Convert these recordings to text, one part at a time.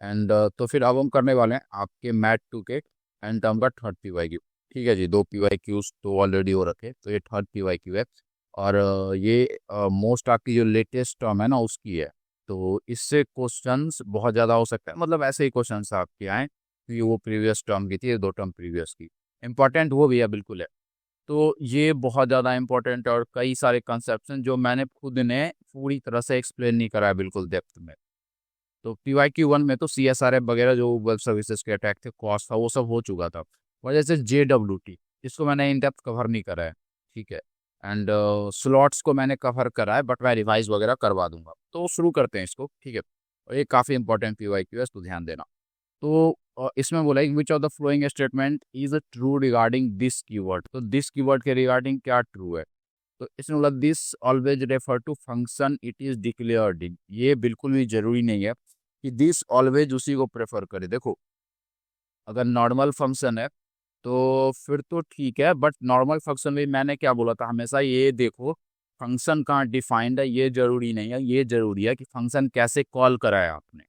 And तो फिर अब हम करने वाले हैं आपके मैथ 2 के एंड टर्म का थर्ड PYQ। ठीक है जी, 2 PYQs तो ऑलरेडी हो रखे, तो ये थर्ड PYQ है। और ये मोस्ट आपकी जो लेटेस्ट टर्म है ना उसकी है। तो इससे क्वेश्चंस बहुत ज़्यादा हो सकता है, मतलब ऐसे ही क्वेश्चंस आपके आए क्योंकि वो प्रीवियस टर्म की थी, ये 2 टर्म प्रीवियस की। इंपॉर्टेंट वो भी है, बिल्कुल है। तो ये बहुत ज़्यादा इंपॉर्टेंट है और कई सारे कंसेप्ट हैं जो मैंने खुद ने पूरी तरह से एक्सप्लेन नहीं करा है बिल्कुल डेप्थ में। तो PYQ 1 में तो CSRF वगैरह जो वेब सर्विसेज के अटैक थे, कॉस्ट था, वो सब हो चुका था। वजह से JWT इसको मैंने इन डेप्थ कवर नहीं करा है। ठीक है। एंड स्लॉट्स को मैंने कवर करा है, बट मैं रिवाइज वगैरह करवा दूंगा। तो शुरू करते हैं इसको। ठीक है। और ये काफ़ी इंपॉर्टेंट PYQ है, तो ध्यान देना। तो इसमें बोला है which of the flowing statement is true regarding this keyword. तो दिस कीवर्ड के रिगार्डिंग क्या ट्रू है? तो इसमें बोला this always refer to function it is declared in. ये बिल्कुल भी जरूरी नहीं है कि दिस ऑलवेज उसी को प्रेफर करे। देखो, अगर नॉर्मल फंक्शन है तो फिर तो ठीक है, बट नॉर्मल फंक्शन में मैंने क्या बोला था, हमेशा ये देखो फंक्शन कहाँ डिफाइंड है, ये जरूरी नहीं है। ये जरूरी है कि फंक्शन कैसे कॉल करा है आपने।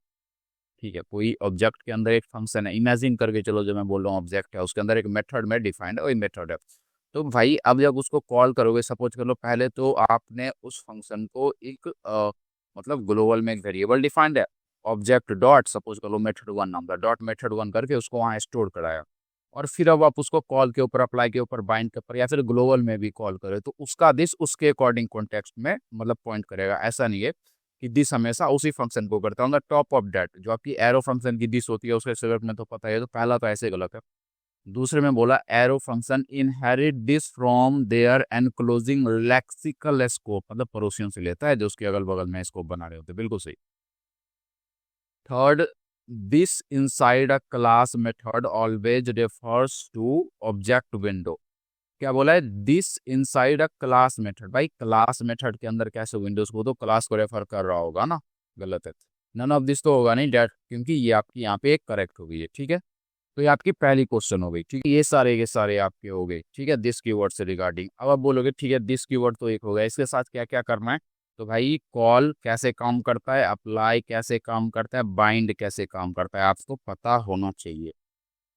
ठीक है, कोई ऑब्जेक्ट के अंदर एक फंक्शन है, इमेजिन करके चलो, जो मैं बोल रहा हूँ ऑब्जेक्ट है, उसके अंदर एक मेथड में डिफाइंड है, वही मेथड है। तो भाई अब जब उसको कॉल करोगे, सपोज कर लो पहले तो आपने उस फंक्शन को एक मतलब ग्लोबल में एक वेरिएबल डिफाइंड है, ऑब्जेक्ट डॉट, सपोज कर लो मेथड 1 नाम का, डॉट मेथड 1 करके उसको वहाँ स्टोर कराया। और फिर अब आप उसको कॉल के ऊपर, अप्लाई के ऊपर, बाइंड के ऊपर, या फिर ग्लोबल में भी कॉल करे, तो उसका दिस उसके अकॉर्डिंग कॉन्टेक्स्ट में मतलब पॉइंट करेगा। ऐसा नहीं है कि दिस हमेशा उसी फंक्शन को करता है। टॉप ऑफ डेट जो आपकी एरो फंक्शन की दिस होती है, उसके सिलेक्ट में तो पता है, तो पहला तो ऐसे गलत है। दूसरे में बोला arrow function inherit this from their enclosing lexical scope, मतलब पड़ोसियों से लेता है जो उसके अगल बगल में स्कोप बना रहे होते हैं। बिल्कुल सही। Third, this inside a class method always refers to object window. क्या बोला है? This inside a class method. भाई क्लास मेथड के अंदर कैसे विंडोज को, तो क्लास को रेफर कर रहा होगा ना। गलत है। नन ऑफ दिस तो होगा नहीं डेट, क्योंकि ये आपकी यहाँ पे एक करेक्ट हो गई है। ठीक है। तो ये आपकी पहली क्वेश्चन हो गई। ठीक है, ये सारे के सारे आपके हो गए। ठीक है, दिस कीवर्ड से रिगार्डिंग। अब आप बोलोगे ठीक है दिस कीवर्ड तो एक हो गया, इसके साथ क्या क्या करना है? तो भाई कॉल कैसे काम करता है, अप्लाई कैसे काम करता है, बाइंड कैसे काम करता है, आपको पता होना चाहिए।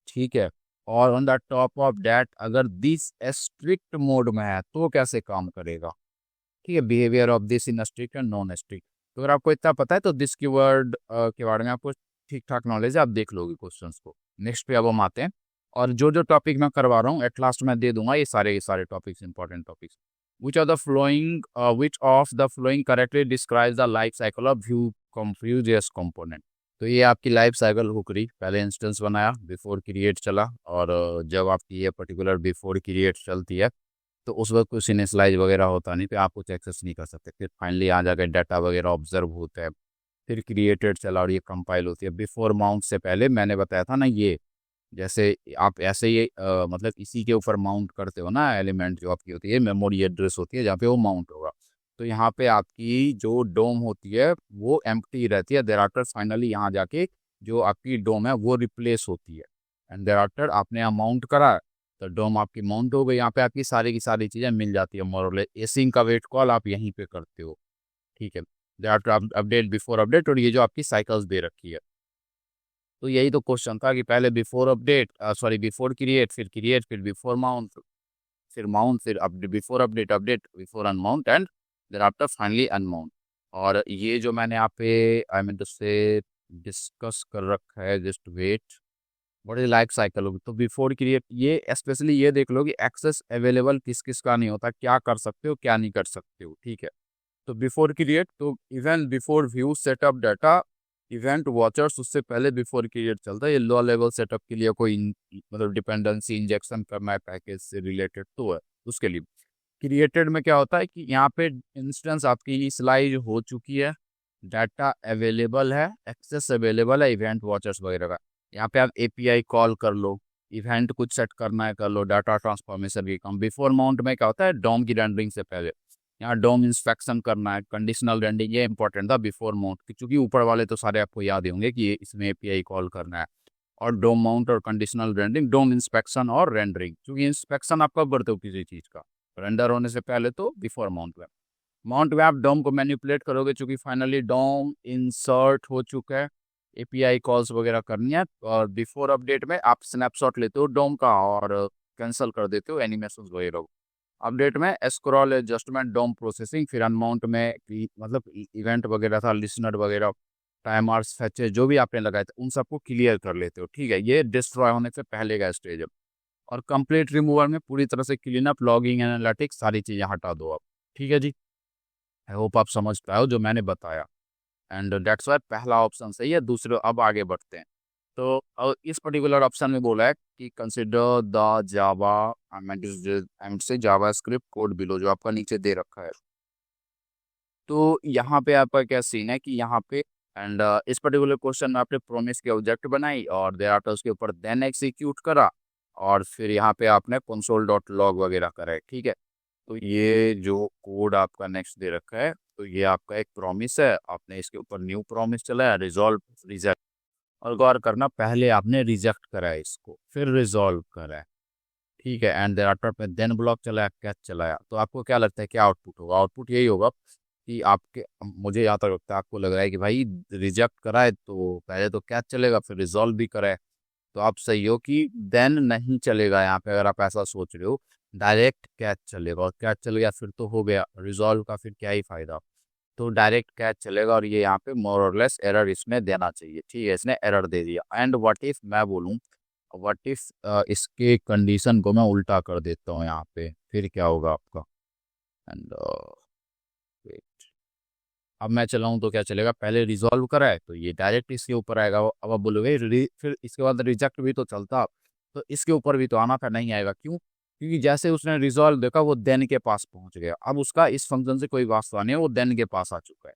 ठीक है। और on the top of that अगर दिस स्ट्रिक्ट मोड में है तो कैसे काम करेगा। ठीक है, behaviour of this in strict and non strict. तो अगर आपको इतना पता है तो दिस कीवर्ड के बारे में आपको ठीक ठाक नॉलेज है, आप देख लोगे क्वेश्चंस को। नेक्स्ट पे अब हम आते हैं, और जो जो टॉपिक मैं करवा रहा हूँ एट लास्ट मैं दे दूंगा, ये सारे topics important topics. Which of the following correctly describe the life cycle of Vue Confucius component. तो ये आपकी लाइफ साइकिल हुक रही। पहले इंस्टेंस बनाया, बिफोर क्रिएट चला, और जब आपकी ये पर्टिकुलर बिफोर क्रिएट चलती है तो उस वक्त कुछ इनिशलाइज वगैरह होता नहीं, तो आप कुछ एक्सेस नहीं कर सकते। फिर फाइनली आ जाकर डाटा वगैरह ऑब्जर्व होता है, फिर क्रिएटेड चला और ये कंपाइल होती है। बिफोर माउंट से पहले मैंने बताया था ना, ये जैसे आप ऐसे ही मतलब इसी के ऊपर माउंट करते हो ना एलिमेंट, जो आपकी होती है मेमोरी एड्रेस होती है जहाँ पे वो माउंट होगा। तो यहाँ पे आपकी जो डोम होती है वो एम्प्टी रहती है। देर आफ्टर फाइनली यहाँ जाके जो आपकी डोम है वो रिप्लेस होती है। एंड देर आफ्टर आपने यहाँ माउंट करा, तो डोम आपकी माउंट हो गई। यहाँ पे आपकी सारी की सारी चीज़ें मिल जाती है मोरले। एसिंग का वेट कॉल आप यहीं पे करते हो। ठीक है। There after update, before update, और ये जो आपकी साइकिल्स दे रखी है। तो यही तो क्वेश्चन था कि पहले before update, sorry before create, फिर बिफोर माउंट, फिर माउंट, फिर before update, update before unmount, and then after finally unmount. और ये जो मैंने यहाँ पे I mean to say discuss कर रखा है, just wait, what is life cycle होगी। तो बिफोर क्रिएट ये स्पेशली ये देख लो कि एक्सेस अवेलेबल किस किस का नहीं होता, क्या कर सकते हो क्या नहीं कर सकते हो। ठीक है। तो बिफोर क्रिएट, तो even before view setup data event watchers, उससे पहले बिफोर क्रिएट चलता है। ये लो लेवल सेटअप के लिए कोई मतलब डिपेंडेंसी इंजेक्शन करना है पैकेज से रिलेटेड तो है उसके लिए। क्रिएटेड में क्या होता है कि यहाँ पे इंस्टेंस आपकी इनिशियलाइज हो चुकी है, डाटा अवेलेबल है, एक्सेस अवेलेबल है, इवेंट वॉचर्स वगैरह का। यहाँ पे आप एपीआई कॉल कर लो, इवेंट कुछ सेट करना है कर लो, डाटा ट्रांसफॉर्मेशन की काम। बिफोर माउंट में क्या होता है, डॉम की रेंडरिंग से पहले यहाँ डोम इंस्पेक्शन करना है, कंडीशनल रेंडरिंग, ये इंपॉर्टेंट था बिफोर माउंट, क्योंकि ऊपर वाले तो सारे आपको याद ही होंगे कि ये इसमें एपीआई कॉल करना है। और डोम माउंट और कंडीशनल रेंडरिंग, डोम इंस्पेक्शन और रेंडरिंग, क्योंकि इंस्पेक्शन आप कब करते हो किसी चीज़ का, रेंडर होने से पहले, तो बिफोर माउंट में। माउंट में आप डोम को मैनिपुलेट करोगे, चूंकि फाइनली डोम इंसर्ट हो चुका है। एपीआई कॉल्स वगैरह करनी है, और बिफोर अपडेट में आप स्नैपशॉट लेते हो डोम का और कैंसिल कर देते हो एनिमेशन वगैरह। अपडेट में स्क्रॉल एडजस्टमेंट डोम प्रोसेसिंग, फिर अनमाउंट में मतलब इवेंट वगैरह था, लिसनर वगैरह, टाइमर्स, फैचेस जो भी आपने लगाए थे उन सबको क्लियर कर लेते हो। ठीक है, ये डिस्ट्रॉय होने से पहले का स्टेज है। और कंप्लीट रिमूवर में पूरी तरह से क्लीन अप, लॉगिंग, एनालिटिक्स सारी चीज़ें हटा दो आप। ठीक है जी, आई होप आप समझ पाए हो जो मैंने बताया, एंड दैट्स वाई पहला ऑप्शन सही है। दूसरे अब आगे बढ़ते हैं। तो इस पर्टिकुलर ऑप्शन में बोला है कि कंसिडर द जावा एंड से जावा स्क्रिप्ट कोड बिलो, जो आपका नीचे दे रखा है। तो यहाँ पे आपका क्या सीन है कि यहाँ पे एंड इस पर्टिकुलर क्वेश्चन में आपने प्रोमिस के ऑब्जेक्ट बनाई और देर आफ्टर उसके ऊपर देन एग्जीक्यूट करा, और फिर यहाँ पे आपने कंसोल डॉट लॉग वगैरह करा है। ठीक है, तो ये जो कोड आपका नेक्स्ट दे रखा है, तो ये आपका एक प्रॉमिस है, आपने इसके ऊपर न्यू प्रॉमिस चलाया, रिजॉल्व, रिजेक्ट। और गौर करना, पहले आपने रिजेक्ट करा है इसको, फिर रिजॉल्व करा है। ठीक है, एंड देर आफ्टर पे देन ब्लॉक चलाया, कैच चलाया। तो आपको क्या लगता है क्या आउटपुट होगा? आउटपुट यही होगा कि आपके, मुझे यहाँ तक लगता है आपको लग रहा है कि भाई रिजेक्ट करा है तो पहले तो कैच चलेगा, फिर रिजॉल्व भी करा है। तो आप सही हो कि देन नहीं चलेगा यहाँ पे, अगर आप ऐसा सोच रहे हो। डायरेक्ट कैच चलेगा, और कैच चल गया फिर तो हो गया, रिजॉल्व का फिर क्या ही फायदा। तो डायरेक्ट कैच चलेगा, और ये यहाँ पे मोर और लेस एरर इसमें देना चाहिए। ठीक है, इसने एरर दे दिया। एंड व्हाट इफ मैं बोलूँ, व्हाट इफ इसके कंडीशन को मैं उल्टा कर देता हूँ यहाँ पे, फिर क्या होगा आपका? एंड अब मैं चलाऊँ तो क्या चलेगा? पहले रिजॉल्व करा है तो ये डायरेक्ट इसके ऊपर आएगा। अब आप बोलोगे फिर इसके बाद रिजेक्ट भी तो चलता, तो इसके ऊपर भी तो आना था, नहीं आएगा। क्यों? क्योंकि जैसे उसने रिजॉल्व देखा वो देन के पास पहुंच गया, अब उसका इस फंक्शन से कोई वास्ता नहीं है, वो देन के पास आ चुका है।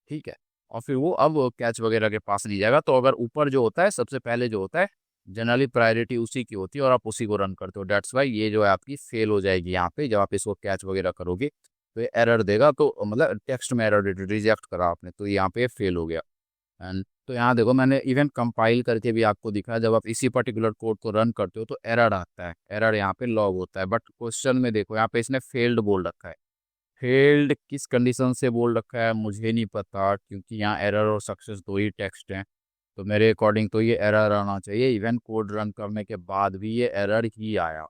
ठीक है, और फिर वो अब कैच वगैरह के पास नहीं जाएगा। तो अगर ऊपर जो होता है सबसे पहले जो होता है, जनरली प्रायोरिटी उसी की होती है और आप उसी को रन करते हो। डेट्स वाई ये जो है आपकी फेल हो जाएगी यहाँ पे, जब आप इसको कैच वगैरह करोगे तो ये एरर देगा। तो मतलब टेक्स्ट में एरर रिजेक्ट करा आपने, तो यहाँ पे फेल हो गया। एंड तो यहाँ देखो, मैंने इवन कंपाइल करके भी आपको दिखाया, जब आप इसी पर्टिकुलर कोड को रन करते हो तो एरर आता है, एरर यहाँ पे लॉग होता है। बट क्वेश्चन में देखो यहाँ पे इसने फेल्ड बोल रखा है। फेल्ड किस कंडीशन से बोल रखा है मुझे नहीं पता, क्योंकि यहाँ एरर और सक्सेस दो ही टेक्स्ट हैं। तो मेरे अकॉर्डिंग तो ये एरर आना चाहिए, इवन कोड रन करने के बाद भी ये एरर ही आया।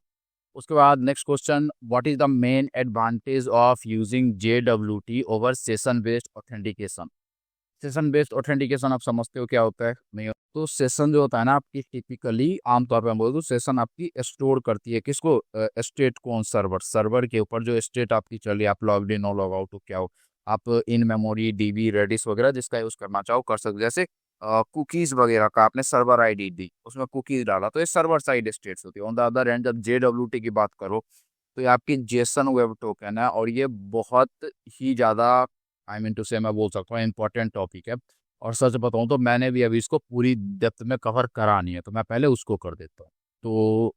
उसके बाद next question, what is the main advantage of using JWT over session based authentication? Session based authentication आप समझते हो क्या होता है? नहीं? तो सेशन जो होता है ना आपकी, टिपिकली आमतौर पर हम बोलते हैं, सेशन आपकी स्टोर करती है किसको? स्टेट को, सर्वर, सर्वर के ऊपर जो स्टेट आपकी चल रही है, आप लॉग इन हो, लॉग आउट हो, क्या हो, आप इन मेमोरी, डीबी, रेडिस वगैरह जिसका यूज करना चाहो कर सकते हो। जैसे कुकीज वगैरह का आपने सर्वर आईडी दी, उसमें कुकीज डाला, तो ये सर्वर साइड स्टेट्स होती है। ऑन द अदर एंड जब JWT की बात करो तो ये आपकी जेसन वेब टोकन है, और ये बहुत ही ज़्यादा, आई मीन टू से मैं बोल सकता हूँ इंपॉर्टेंट टॉपिक है। और सच बताऊँ तो मैंने भी अभी इसको पूरी डेप्थ में कवर करा नहीं है, तो मैं पहले उसको कर देता हूँ। तो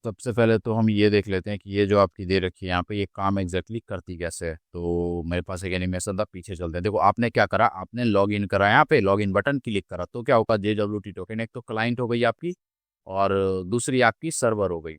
सबसे पहले तो हम ये देख लेते हैं कि ये जो आपकी दे रखी है यहाँ पे, ये काम एग्जैक्टली करती कैसे है। तो मेरे पास एक एनिमेशन था, पीछे चलते हैं। देखो आपने क्या करा, आपने लॉग इन करा, यहाँ पे लॉग इन बटन क्लिक करा, तो क्या होगा? JWT टोकन एक तो क्लाइंट हो गई आपकी, और दूसरी आपकी सर्वर हो गई।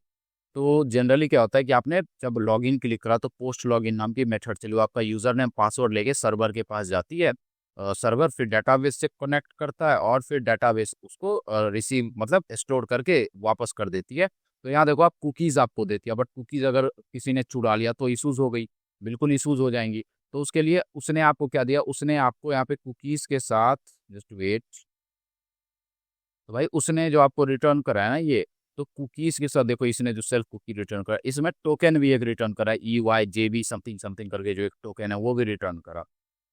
तो जनरली क्या होता है कि आपने जब लॉगिन क्लिक करा तो पोस्ट लॉगिन नाम की मेथड चली, वो आपका यूजर नेम पासवर्ड लेके सर्वर के पास जाती है। सर्वर फिर डेटाबेस से कनेक्ट करता है, और फिर डेटाबेस उसको रिसीव मतलब स्टोर करके वापस कर देती है। तो यहाँ देखो, आप कुकीज़ आपको देती है, बट कुकीज़ अगर किसी ने चुरा लिया तो इशूज़ हो गई, बिल्कुल इशूज़ हो जाएंगी। तो उसके लिए उसने आपको क्या दिया? उसने आपको यहाँ पे कुकीज़ के साथ, जस्ट वेट, तो भाई उसने जो आपको रिटर्न करा है ना ये, तो कुकीज के साथ देखो, इसने जो सेल्फ कुकी रिटर्न करा, इसमें टोकन भी एक रिटर्न करा, EYJB समथिंग समथिंग करके जो एक टोकन है वो भी रिटर्न करा।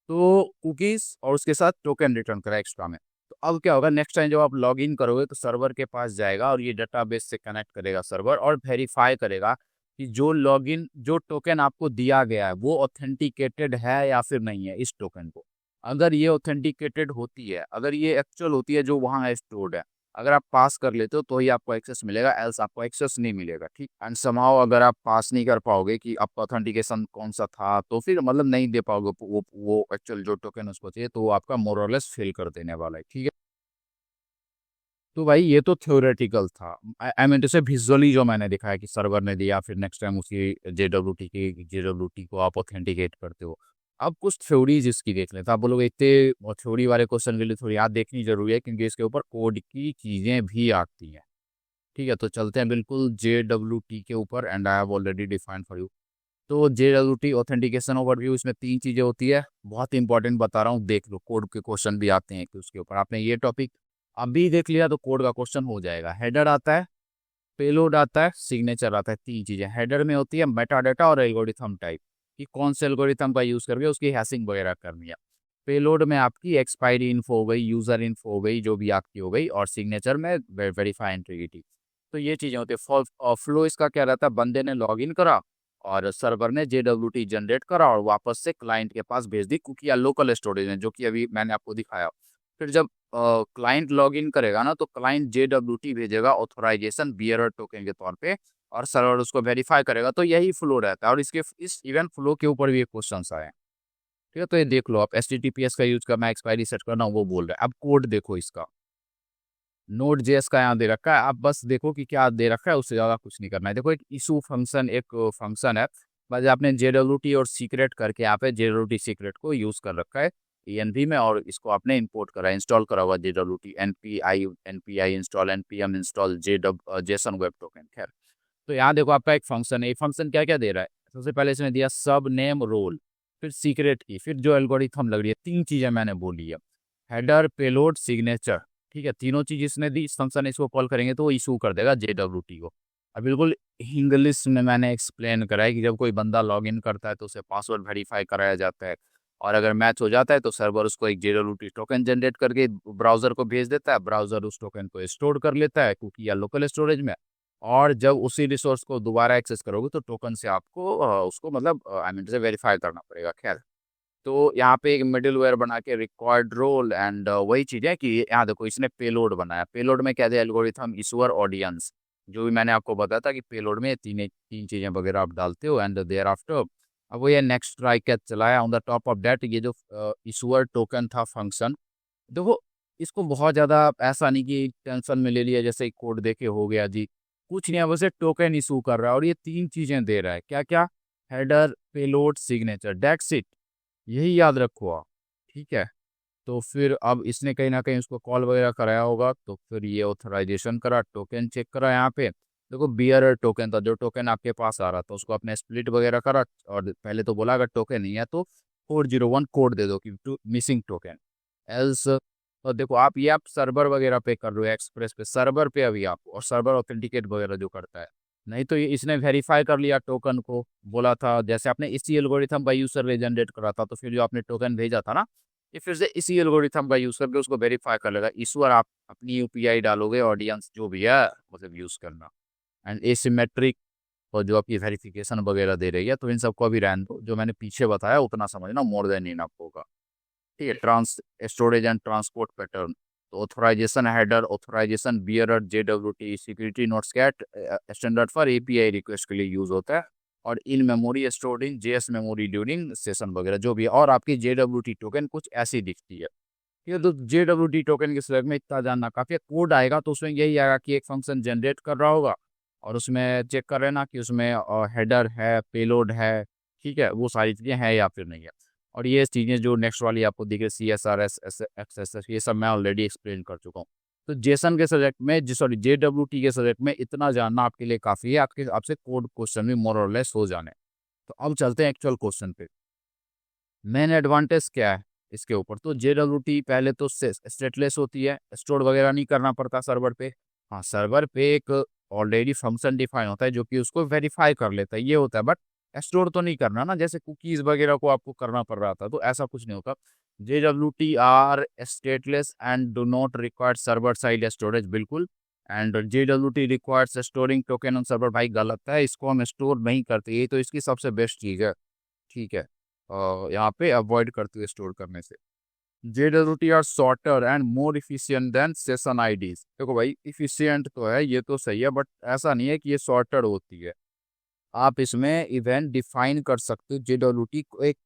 तो कुकीज और उसके साथ टोकन रिटर्न करा एक्स्ट्रा में। तो अब क्या होगा, नेक्स्ट टाइम जब आप लॉग इन करोगे तो सर्वर के पास जाएगा, और ये डेटाबेस से कनेक्ट करेगा सर्वर, और वेरीफाई करेगा कि जो लॉगिन, जो टोकन आपको दिया गया है वो ऑथेंटिकेटेड है या फिर नहीं है इस टोकन को। अगर ये ऑथेंटिकेटेड होती है, अगर ये एक्चुअल होती है जो वहाँ स्टोर्ड है, अगर आप पास कर लेते हो तो ही आपको एक्सेस मिलेगा, एल्स आपको एक्सेस नहीं मिलेगा। ठीक, एंड समाउ अगर आप पास नहीं कर पाओगे कि आपका ऑथेंटिकेशन कौन सा था, तो फिर मतलब नहीं दे पाओगे वो एक्चुअल जो टोकन उसको चाहिए, तो वो आपका मोरलेस फेल कर देने वाला है। ठीक है, तो भाई ये तो थ्योरेटिकल था। आई मीन जैसे विजुअली जो मैंने दिखाया कि सर्वर ने दिया, फिर नेक्स्ट टाइम उसी JWT को आप ऑथेंटिकेट करते हो। अब कुछ थ्योरीज इसकी देख लेते हैं। आप बोलोगे इतने थ्योरी वाले क्वेश्चन के लिए थोड़ी याद देखनी जरूरी है, क्योंकि इसके ऊपर कोड की चीजें भी आती हैं। ठीक है, तो चलते हैं बिल्कुल JWT के ऊपर, and I have already defined for you. तो JWT ऑथेंटिकेशन ओवरव्यू, इसमें 3 चीजें होती है, बहुत इंपॉर्टेंट बता रहा हूँ, देख लो, कोड के क्वेश्चन भी आते हैं कि उसके ऊपर। आपने ये टॉपिक अभी देख लिया तो कोड का क्वेश्चन हो जाएगा। हेडर आता है, पेलोड आता है, सिग्नेचर आता है। 3 चीजें हेडर में होती है, मेटा डाटा और एल्गोरिथम टाइप, कि कौन से एल्गोरिथम का यूज करके उसकी हैशिंग वगैरह करनी है। पेलोड में आपकी एक्सपायरी इन्फो हो गई, यूजर इन्फो हो गई, जो भी आपकी हो गई, और सिग्नेचर में वेरीफाई इंटीग्रिटी। तो ये चीजें होती है। फ्लो इसका क्या रहता है, बंदे ने लॉग इन करा और सर्वर ने JWT जनरेट करा और वापस से क्लाइंट के पास भेज दी कुकी या लोकल स्टोरेज में, जो कि अभी मैंने आपको दिखाया। फिर जब क्लाइंट लॉग इन करेगा ना, तो क्लाइंट JWT भेजेगा ऑथोराइजेशन बियरर टोकन के तौर पे, और सर्वर उसको वेरीफाई करेगा। तो यही फ्लो रहता है, और इस इवेंट फ्लो के ऊपर भी क्वेश्चन आए हैं। ठीक है, तो ये देख लो आप, HTTPS का यूज करना, एक्सपायरी सेट करना, वो बोल रहे हैं। अब कोड देखो इसका, Node.js का यहाँ दे रखा है। आप बस देखो कि क्या दे रखा है, उससे ज़्यादा कुछ नहीं करना है। देखो, एक इशू फंक्शन, एक फंक्शन है, बस आपने JWT और सीक्रेट करके यहाँ पे JWT सीक्रेट को यूज़ कर रखा है env में, और इसको आपने इंपोर्ट करा, इंस्टॉल करा हुआ JWT npi install npm install JSON web token. खैर, तो यहाँ देखो आपका एक फंक्शन है। ये फंक्शन क्या क्या दे रहा है, सबसे पहले इसमें दिया सब नेम रोल, फिर सीक्रेट की, फिर जो एल्गोरिथम लग रही है। 3 चीज़ें मैंने बोली है, हेडर, पेलोड, सिग्नेचर। ठीक है, तीनों चीज इसने दी। इस फंक्शन इसको कॉल करेंगे तो वो इशू कर देगा JWT को। अब बिल्कुल इंग्लिश में मैंने एक्सप्लेन करा है कि जब कोई बंदा लॉग इन करता है तो उसे पासवर्ड वेरीफाई कराया जाता है, और अगर मैच हो जाता है तो सर्वर उसको एक JWT टोकन जनरेट करके ब्राउजर को भेज देता है। ब्राउजर उस टोकन को स्टोर कर लेता है कुकी या लोकल स्टोरेज में, और जब उसी रिसोर्स को दोबारा एक्सेस करोगे तो टोकन से आपको उसको मतलब आई मीन से वेरीफाई करना पड़ेगा। खैर, तो यहाँ पे एक मिडिलवेयर बना के रिक्वायर्ड रोल, एंड वही चीज़ है कि यहाँ देखो, इसने पेलोड बनाया। पेलोड में क्या दिया, एल्गोरिथम, इशूअर, ऑडियंस, जो भी मैंने आपको बताया था कि पेलोड में तीन चीज़ें वगैरह आप डालते हो, एंड देयर आफ्टर अब वो ये नेक्स्ट ट्राई कैच चलाया। On the top of that, ये जो इशूअर टोकन था फंक्शन, देखो, इसको बहुत ज़्यादा ऐसा नहीं कि टेंशन में ले लिया जैसे कोड देके हो गया जी, कुछ नहीं है, वैसे टोकन इशू कर रहा है, और ये 3 चीज़ें दे रहा है। क्या क्या, header, payload, signature, that's it, यही याद रखो आप। ठीक है, तो फिर अब इसने कहीं ना कहीं उसको कॉल वगैरह कराया होगा, तो फिर ये ऑथराइजेशन करा, टोकन चेक करा। यहाँ पे देखो, बियरर टोकन था, जो टोकन आपके पास आ रहा था उसको आपने स्प्लिट वगैरह करा, और पहले तो बोला अगर टोकन नहीं है तो 401 कोड दे दो कि टू मिसिंग टोकन एल्स। और देखो, आप सर्वर वगैरह पे कर रहे हो, एक्सप्रेस पे, सर्वर पे अभी आप, और सर्वर ऑथेंटिकेट वगैरह जो करता है। नहीं तो ये इसने वेरीफाई कर लिया टोकन को, बोला था जैसे आपने इसी एल्गोरिथम का यूजर ने जनरेट करा था, तो फिर जो आपने टोकन भेजा था ना, ये फिर से इसी एल्गोरिथम का यूज करके उसको वेरीफाई कर लेगा। इशूअर आप अपनी UPI डालोगे, ऑडियंस जो भी है मतलब यूज करना, एंड एसिमेट्रिक, और जो आपकी वेरिफिकेशन वगैरह दे रही है, तो इन सबको अभी रहने दो। जो मैंने पीछे बताया उतना समझना, मोर देन इनफ होगा। ठीक है, trans storage and transport pattern, तो authorisation header, authorisation bearer, JWT security notes cat standard for API request के लिए यूज होता है, और in memory stored in JS memory during session वगैरह जो भी है। और आपकी JWT टोकन कुछ ऐसी दिखती है। ठीक है, तो JWT टोकन के संदर्भ में इतना जानना काफी है। कोड आएगा तो उसमें यही आएगा कि एक फंक्शन जनरेट कर रहा होगा, और उसमें चेक कर लेना कि उसमें हेडर है, पेलोड है, ठीक है, वो सारी चीजें हैं या फिर नहीं है। और ये चीज़ें जो नेक्स्ट वाली आपको दिख रही CSRS, XSS, ये सब मैं ऑलरेडी एक्सप्लेन कर चुका हूँ। तो जेसन के सब्जेक्ट में JWT के सब्जेक्ट में इतना जानना आपके लिए काफ़ी है, आपसे कोड क्वेश्चन भी मोर और लेस हो जाने। तो अब चलते हैं एक्चुअल क्वेश्चन पे। मेन एडवांटेज क्या है इसके ऊपर, तो JWT पहले तो स्टेटलेस होती है, स्टोर वगैरह नहीं करना पड़ता सर्वर पे। हाँ, सर्वर पे एक ऑलरेडी फंक्शन डिफाइन होता है जो कि उसको वेरीफाई कर लेता है, ये होता है, बट स्टोर तो नहीं करना ना, जैसे कुकीज वगैरह को आपको करना पड़ रहा था, तो ऐसा कुछ नहीं होता। JWT are stateless and do not require server side storage, बिल्कुल। And JWT requires storing token on server, भाई गलत है, इसको हम स्टोर नहीं करते, ये तो इसकी सबसे बेस्ट चीज़ है। ठीक है, यहाँ पे अवॉइड करते हुए स्टोर करने से। JWT are shorter and more efficient than session IDs। देखो भाई, इफिशियंट तो है, ये तो सही है, बट ऐसा नहीं है कि ये शॉर्टर होती है। आप इसमें इवेंट डिफाइन कर सकते हो। JWT को एक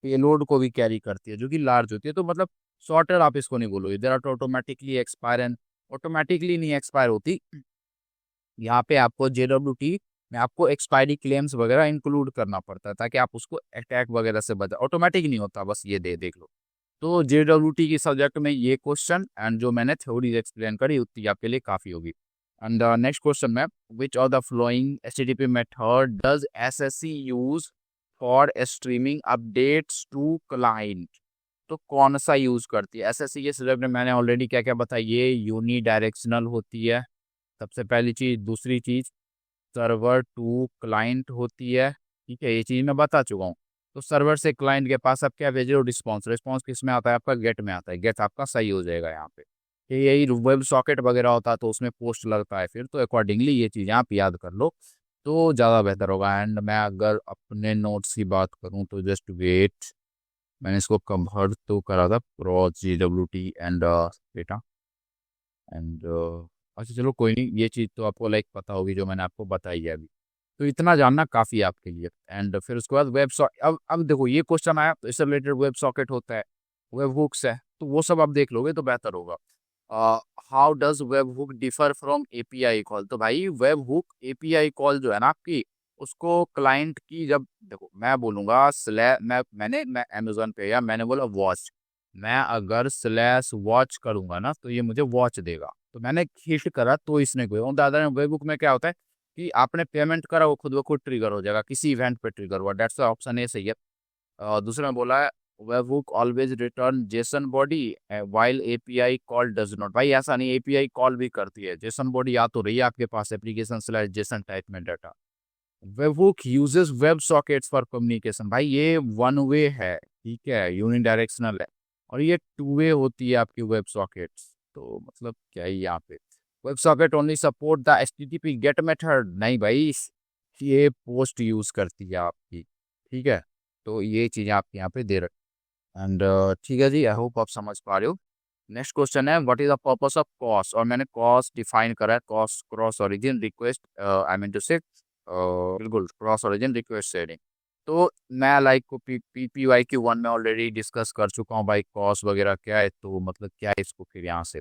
पेलोड को भी कैरी करती है जो कि लार्ज होती है, तो मतलब शॉर्टर आप इसको नहीं बोलोगे। There are automatically expire, and automatically नहीं एक्सपायर होती। यहाँ पे आपको JWT में आपको एक्सपायरी क्लेम्स वगैरह इंक्लूड करना पड़ता है ताकि आप उसको अटैक वगैरह से बचा। ऑटोमेटिक नहीं होता, बस ये देख लो। तो JWT की सब्जेक्ट में ये क्वेश्चन एंड जो मैंने थ्योरी एक्सप्लेन करी उतनी आपके लिए काफ़ी होगी। एंड नेक्स्ट क्वेश्चन में, which of the following HTTP method does SSE use for streaming updates to client? तो कौन सा यूज करती है SSE के सब्जेक्ट में? मैंने ऑलरेडी क्या क्या बताया, ये यूनी डायरेक्शनल होती है सबसे पहली चीज। दूसरी चीज सर्वर टू क्लाइंट होती है, ठीक है, ये चीज मैं बता चुका हूँ। तो सर्वर से क्लाइंट के पास आप क्या भेज रहे हो, रिस्पॉन्स। रिस्पॉन्स किस में आता है आपका, गेट में आता है। गेट आपका सही हो जाएगा यहाँ पे। यही वेब सॉकेट वगैरह होता है तो उसमें पोस्ट लगता है फिर, तो अकॉर्डिंगली ये चीज़ें आप याद कर लो तो ज़्यादा बेहतर होगा। एंड मैं अगर अपने नोट्स की बात करूँ तो जस्ट वेट, मैंने इसको कन्वर्ट तो करा था pro JWT and data and अच्छा चलो कोई नहीं, ये चीज़ तो आपको लाइक पता होगी जो मैंने आपको बताई है अभी। तो इतना जानना काफ़ी है आपके लिए। एंड फिर उसके बाद वेब सॉकेट, अब देखो ये क्वेश्चन आया तो इससे रिलेटेड वेब सॉकेट होता है, वेब हुक्स है, तो वो सब आप देख लोगे तो बेहतर होगा। How does web hook differ from API call? तो भाई वेब हुक API कॉल जो है ना आपकी, उसको क्लाइंट की, जब देखो मैं बोलूँगा मैं अमेजोन पे या मैंने बोला वॉच, मैं अगर स्लैश वॉच करूंगा ना तो ये मुझे वॉच देगा। तो मैंने हिट करा तो इसने कोई दादा वेब बुक में क्या होता है कि आपने पेमेंट करा वो खुद ब खुद ट्रिगर हो जाएगा, किसी इवेंट पे ट्रिगर हुआ। डेट्स ऑप्शन ए सही है। दूसरा में बोला है web book always return Jason body while API call does not. भाई ऐसा नहीं, API कॉल भी करती है, जेसन बॉडी आ तो रही है आपके पास एप्लीकेशन स्लैश जेसन टाइप में data. Webhook uses web sockets for communication. भाई ये वन वे है, ठीक है, यूनिडायरेक्शनल है, और ये टू वे होती है आपकी वेब सॉकेट्स। तो मतलब क्या ही यहाँ पे, web socket only support the HTTP get method. नहीं भाई, ये पोस्ट यूज करती है आपकी, ठीक है। तो ये चीज़ें आपके यहाँ पे दे रखी। एंड ठीक है जी, आई होप आप समझ पा रहे हो। नेक्स्ट क्वेश्चन है, what is the purpose of कॉस? और मैंने कॉस डिफाइन करा है, कॉस cross origin request, I mean to say बिल्कुल क्रॉस ओरिजिन रिक्वेस्ट शेयरिंग। तो मैं लाइक को PPYQ1 में ऑलरेडी डिस्कस कर चुका हूँ भाई, कॉस वगैरह क्या है, तो मतलब क्या है इसको फिर यहाँ से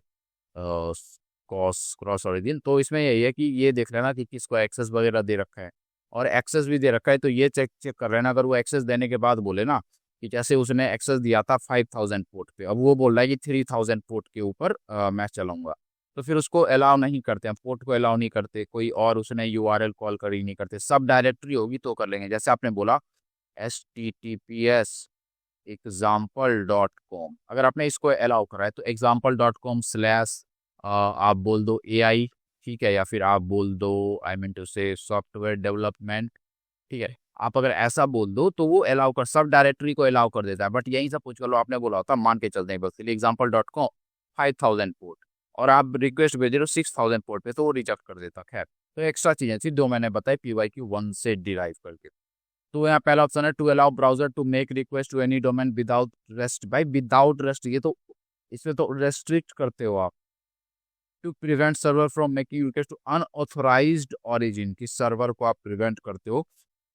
कॉस क्रॉस ओरिजिन। तो इसमें यही है कि ये देख लेना कि किसको एक्सेस वगैरह दे रखा है, और एक्सेस भी दे रखा है तो ये चेक चेक कर लेना। अगर वो एक्सेस देने के बाद बोले ना कि जैसे उसने एक्सेस दिया था 5000 पोर्ट पे, अब वो बोल रहा है कि 3000 पोर्ट के ऊपर मैं चलाऊंगा, तो फिर उसको अलाउ नहीं करते हैं, पोर्ट को अलाउ नहीं करते, कोई और उसने URL कॉल कर ही नहीं करते। सब डायरेक्टरी होगी तो कर लेंगे, जैसे आपने बोला HTTPS example.com, अगर आपने इसको अलाउ करा है तो example.com स्लैश आप बोल दो AI, ठीक है, या फिर आप बोल दो आई मीन टू से सॉफ्टवेयर डेवलपमेंट, ठीक है। आप अगर ऐसा बोल दो तो वो अलाउ कर, सब डायरेक्टरी को अलाउ कर देता है। बट यहीं से पूछ कर लो, आपने बोला होता मान के चलते हैं बस example.com 5000 पोर्ट, और आप रिक्वेस्ट भेज रहे हो 6000 पोर्ट पे, तो वो रिजेक्ट कर देता। खैर, तो एक्स्ट्रा चीजें थी दो मैंने बताई PYQ1 से डिराइव करके। तो यहाँ पहला ऑप्शन है to allow browser to make request to any domain without rest. भाई विदाउट रेस्ट, ये तो इसमें तो रेस्ट्रिक्ट करते हो आप। To prevent server from making request to unauthorized origin, की सर्वर को आप प्रिवेंट करते हो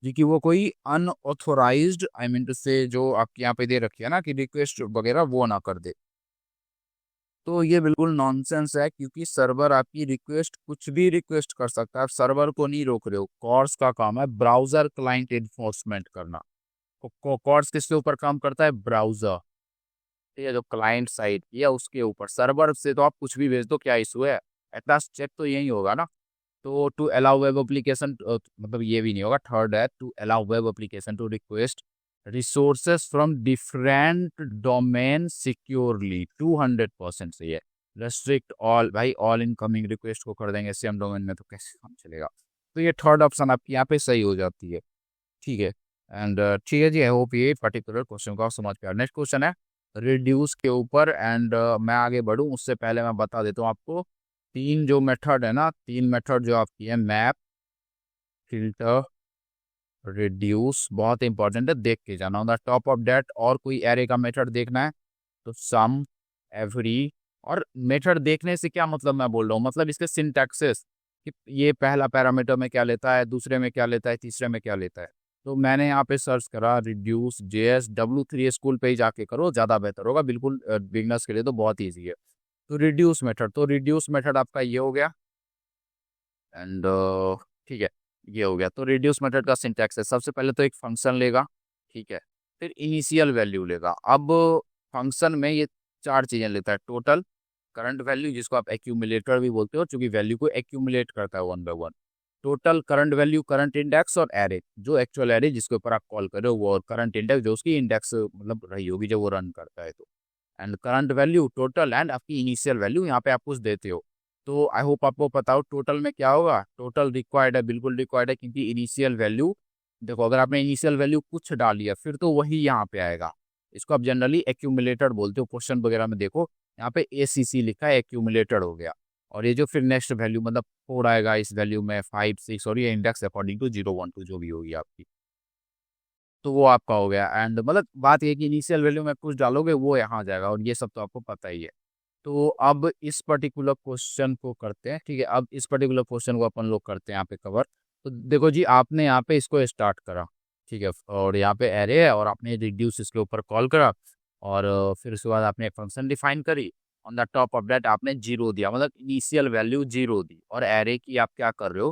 जी कि वो कोई unauthorised I mean to say जो आपके यहाँ पे दे रखी है ना कि रिक्वेस्ट वगैरह वो ना कर दे। तो ये बिल्कुल नॉनसेंस है, क्योंकि सर्वर आपकी रिक्वेस्ट कुछ भी रिक्वेस्ट कर सकता है, आप सर्वर को नहीं रोक रहे हो। कॉर्स का काम है ब्राउजर क्लाइंट इन्फोर्समेंट करना। कॉर्स किसके ऊपर काम करता है, ब्राउजर, ठीक है, जो क्लाइंट साइड या उसके ऊपर। सर्वर से तो आप कुछ भी भेज दो, क्या इशू है, एटलास्ट चेक तो यही होगा ना। तो टू अलाउ वेब एप्लीकेशन, मतलब ये भी नहीं होगा। थर्ड है to allow web application to request resources from different domain securely, 200% सही है। रेस्ट्रिक्ट ऑल, भाई ऑल इनकमिंग रिक्वेस्ट को कर देंगे सेम डोमेन में, तो कैसे काम चलेगा। तो ये थर्ड ऑप्शन आपकी यहाँ पे सही हो जाती है, ठीक है। एंड ठीक है जी, आई होप ये पर्टिकुलर क्वेश्चन को आप समझ पाए। नेक्स्ट क्वेश्चन है रिड्यूस के ऊपर। एंड मैं आगे बढ़ूँ उससे पहले मैं बता देता हूँ आपको, तीन जो मेथड है ना, तीन मेथड जो आपकी है, मैप, फिल्टर, रिड्यूस, बहुत इंपॉर्टेंट है, देख के जाना। On the top of that और कोई एरे का मेथड देखना है तो सम, एवरी। और मेथड देखने से क्या मतलब मैं बोल रहा हूँ, मतलब इसके सिंटैक्सेस कि ये पहला पैरामीटर में क्या लेता है, दूसरे में क्या लेता है, तीसरे में क्या लेता है। तो मैंने यहाँ पे सर्च करा रिड्यूस JS, W3 स्कूल पे ही जाके करो, ज़्यादा बेहतर होगा, बिल्कुल बिगनर्स के लिए तो बहुत ईजी है। तो रिड्यूस मेथड, तो रिड्यूस मेथड आपका ये हो गया। एंड ठीक है, ये हो गया। तो रिड्यूस मेथड का सिंटैक्स है, सबसे पहले तो एक फंक्शन लेगा, ठीक है, फिर इनिशियल वैल्यू लेगा। अब फंक्शन में ये चार चीजें लेता है, टोटल, करंट वैल्यू जिसको आप एक्यूमुलेटर भी बोलते हो, क्योंकि वैल्यू को एक्यूमुलेट करता है one by one, total, current value, current index और एरे, जो एक्चुअल एरे जिसके ऊपर आप कॉल कर रहे हो वो, और करंट इंडेक्स जो उसकी इंडेक्स मतलब रही होगी जब वो रन करता है। तो and current value, total and आपकी इनिशियल वैल्यू यहाँ पे आप कुछ देते हो। तो आई होप आपको पता हो टोटल में क्या होगा, टोटल रिक्वायर्ड है, बिल्कुल रिक्वायर्ड है, क्योंकि इनिशियल वैल्यू, देखो अगर आपने इनिशियल वैल्यू कुछ डाल लिया फिर तो वही यहाँ पे आएगा। इसको आप जनरली एक्यूमुलेटेड बोलते हो, क्वेश्चन वगैरह में देखो यहाँ पे ACC लिखा है, एक्यूमुलेटेड हो गया। और ये जो फिर नेक्स्ट वैल्यू मतलब 4 आएगा इस वैल्यू में, 5 6, और ये इंडेक्स अकॉर्डिंग टू 0 1 2 जो भी होगी आपकी, तो वो आपका हो गया। एंड मतलब बात ये कि इनिशियल वैल्यू में कुछ डालोगे वो यहाँ आ जाएगा, और ये सब तो आपको पता ही है। तो अब इस पर्टिकुलर क्वेश्चन को करते हैं, ठीक है, अब इस पर्टिकुलर क्वेश्चन को अपन लोग करते हैं यहाँ पे कवर। तो देखो जी, आपने यहाँ पे इसको स्टार्ट करा, ठीक है, और यहाँ पे एरे है और आपने रिड्यूस इसके ऊपर कॉल करा, और फिर उसके बाद आपने एक फंक्शन डिफाइन करी, on the top of that आपने जीरो दिया, मतलब इनिशियल वैल्यू जीरो दी। और एरे की आप क्या कर रहे हो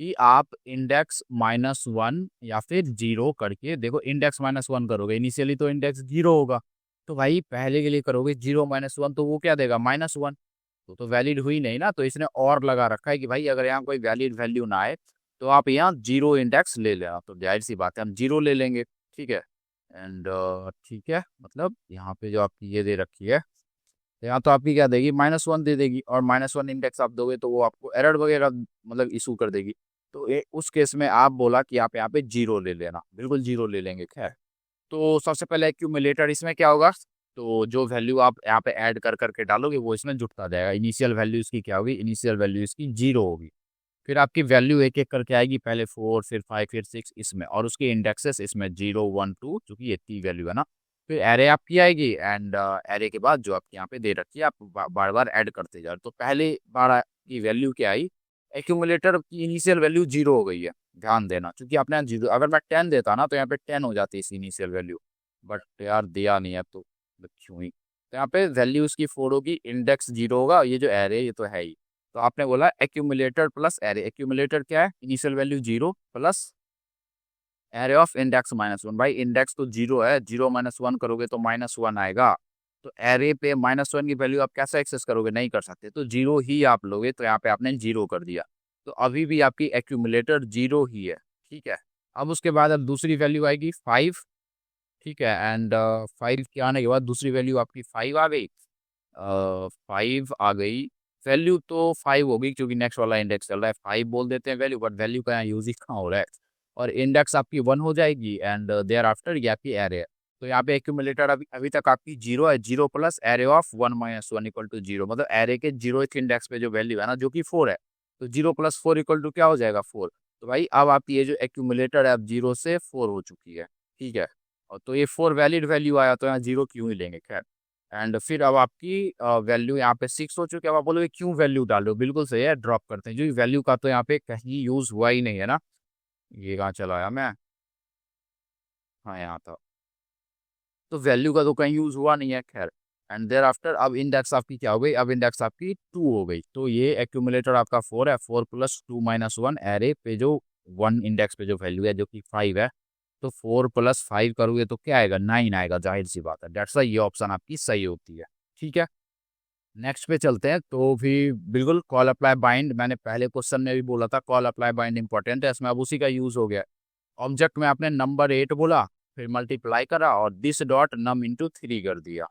कि आप इंडेक्स -1 या फिर जीरो करके, देखो इंडेक्स -1 करोगे, इनिशियली तो इंडेक्स जीरो होगा, तो भाई पहले के लिए करोगे 0 -1, तो वो क्या देगा -1, तो वैलिड हुई नहीं ना। तो इसने और लगा रखा है कि भाई अगर यहाँ कोई वैलिड वैल्यू ना आए तो आप यहाँ जीरो इंडेक्स ले लेना। तो जाहिर सी बात है हम जीरो ले लेंगे, ठीक है। एंड ठीक है, मतलब यहाँ पे जो आपकी ये दे रखी है, तो यहाँ तो आपकी क्या देगी, -1 दे देगी, और -1 इंडेक्स आप दोगे तो वो आपको एरर वगैरह मतलब इशू कर देगी। तो उस केस में आप बोला कि आप यहाँ पे जीरो ले लेना, बिल्कुल जीरो ले लेंगे। खैर, तो सबसे पहले एक्यूमुलेटर, इसमें क्या होगा, तो जो वैल्यू आप यहाँ पे ऐड कर करके डालोगे वो इसमें जुड़ता जाएगा। इनिशियल वैल्यू इसकी क्या होगी, इनिशियल वैल्यू इसकी जीरो होगी, फिर आपकी वैल्यू एक एक करके आएगी, पहले 4 फिर 5 फिर 6 इसमें, और उसके इंडेक्सेस इसमें 0 1 2, चूंकि ये इतनी वैल्यू है ना। फिर एरे आपकी आएगी, एंड एरे के बाद जो आपकी यहाँ पे दे रखी है आप बार बार ऐड करते जा रहे हो। तो पहले बार की वैल्यू क्या आई, एक्यूमुलेटर की इनिशियल वैल्यू जीरो हो गई है, ध्यान देना, क्योंकि आपने जीरो, अगर मैं 10 देता ना तो यहाँ पे 10 हो जाती है इस इनिशियल वैल्यू, बट यार दिया नहीं है तो क्यों ही। तो यहाँ पे वैल्यू इसकी 4 होगी, इंडेक्स जीरो होगा, ये जो एरे ये तो है ही। तो आपने बोला एक्यूमुलेटर प्लस एरे, एक्यूमुलेटर क्या है, initial value zero plus array of index -1, भाई इंडेक्स तो जीरो है, 0 -1 करोगे तो -1 आएगा। तो एरे पे -1 की वैल्यू आप कैसे एक्सेस करोगे, नहीं कर सकते, तो जीरो ही आप लोगे, तो यहाँ पे आपने जीरो कर दिया। तो अभी भी आपकी एक्यूमुलेटर जीरो ही है, ठीक है। अब उसके बाद अब दूसरी वैल्यू आएगी 5, ठीक है, एंड 5 के आने के बाद दूसरी वैल्यू आपकी 5 आ गई, 5 आ गई, वैल्यू तो 5 होगी क्योंकि नेक्स्ट वाला इंडेक्स चल रहा है, 5 बोल देते हैं वैल्यू, बट वैल्यू का यहाँ यूज ही कहाँ हो रहा है। और इंडेक्स आपकी 1 हो जाएगी, एंड देयर आफ्टर ये आपकी एरे है। तो यहाँ पे एक्यूमुलेटर अभी अभी तक आपकी जीरो है, zero plus array of 1 -1 equal to zero, मतलब एरे के जीरो इंडेक्स पे जो वैल्यू है ना जो कि 4 है, तो जीरो प्लस 4 इक्वल टू क्या हो जाएगा, 4। तो भाई अब आपकी ये जो एक्यूमुलेटर है अब जीरो से 4 हो चुकी है, ठीक है। और तो ये 4 वैलिड वैल्यू आया, तो यहाँ जीरो क्यों ही लेंगे, खैर। एंड फिर अब आपकी वैल्यू यहाँ पे 6 हो चुकी है। अब आप बोलोगे क्यों वैल्यू डाल रहे हो, बिल्कुल सही है, ड्रॉप करते हैं, जो वैल्यू का तो यहाँ पे कहीं यूज हुआ ही नहीं है ना। ये कहाँ चला आया मैं, हाँ यहाँ था, तो वैल्यू का तो कहीं यूज हुआ नहीं है, खैर। एंड देयर आफ्टर अब इंडेक्स आपकी क्या हो गई, अब इंडेक्स आपकी 2 हो गई। तो ये एक्यूमुलेटर आपका 4 है, 4 + 2 - 1, एरे पे जो 1 इंडेक्स पे जो वैल्यू है जो कि 5 है, तो 4 + 5 करोगे तो क्या आएगा, 9 आएगा, जाहिर सी बात है, डेट्स ये ऑप्शन आपकी सही होती है, ठीक है। नेक्स्ट पे चलते हैं, तो भी बिल्कुल कॉल अप्लाई बाइंड, मैंने पहले क्वेश्चन में भी बोला था कॉल अप्लाई बाइंड इंपॉर्टेंट है, इसमें अब उसी का यूज हो गया। ऑब्जेक्ट में आपने नंबर 8 बोला, फिर मल्टीप्लाई करा और दिस डॉट नम इंटू 3 कर दिया,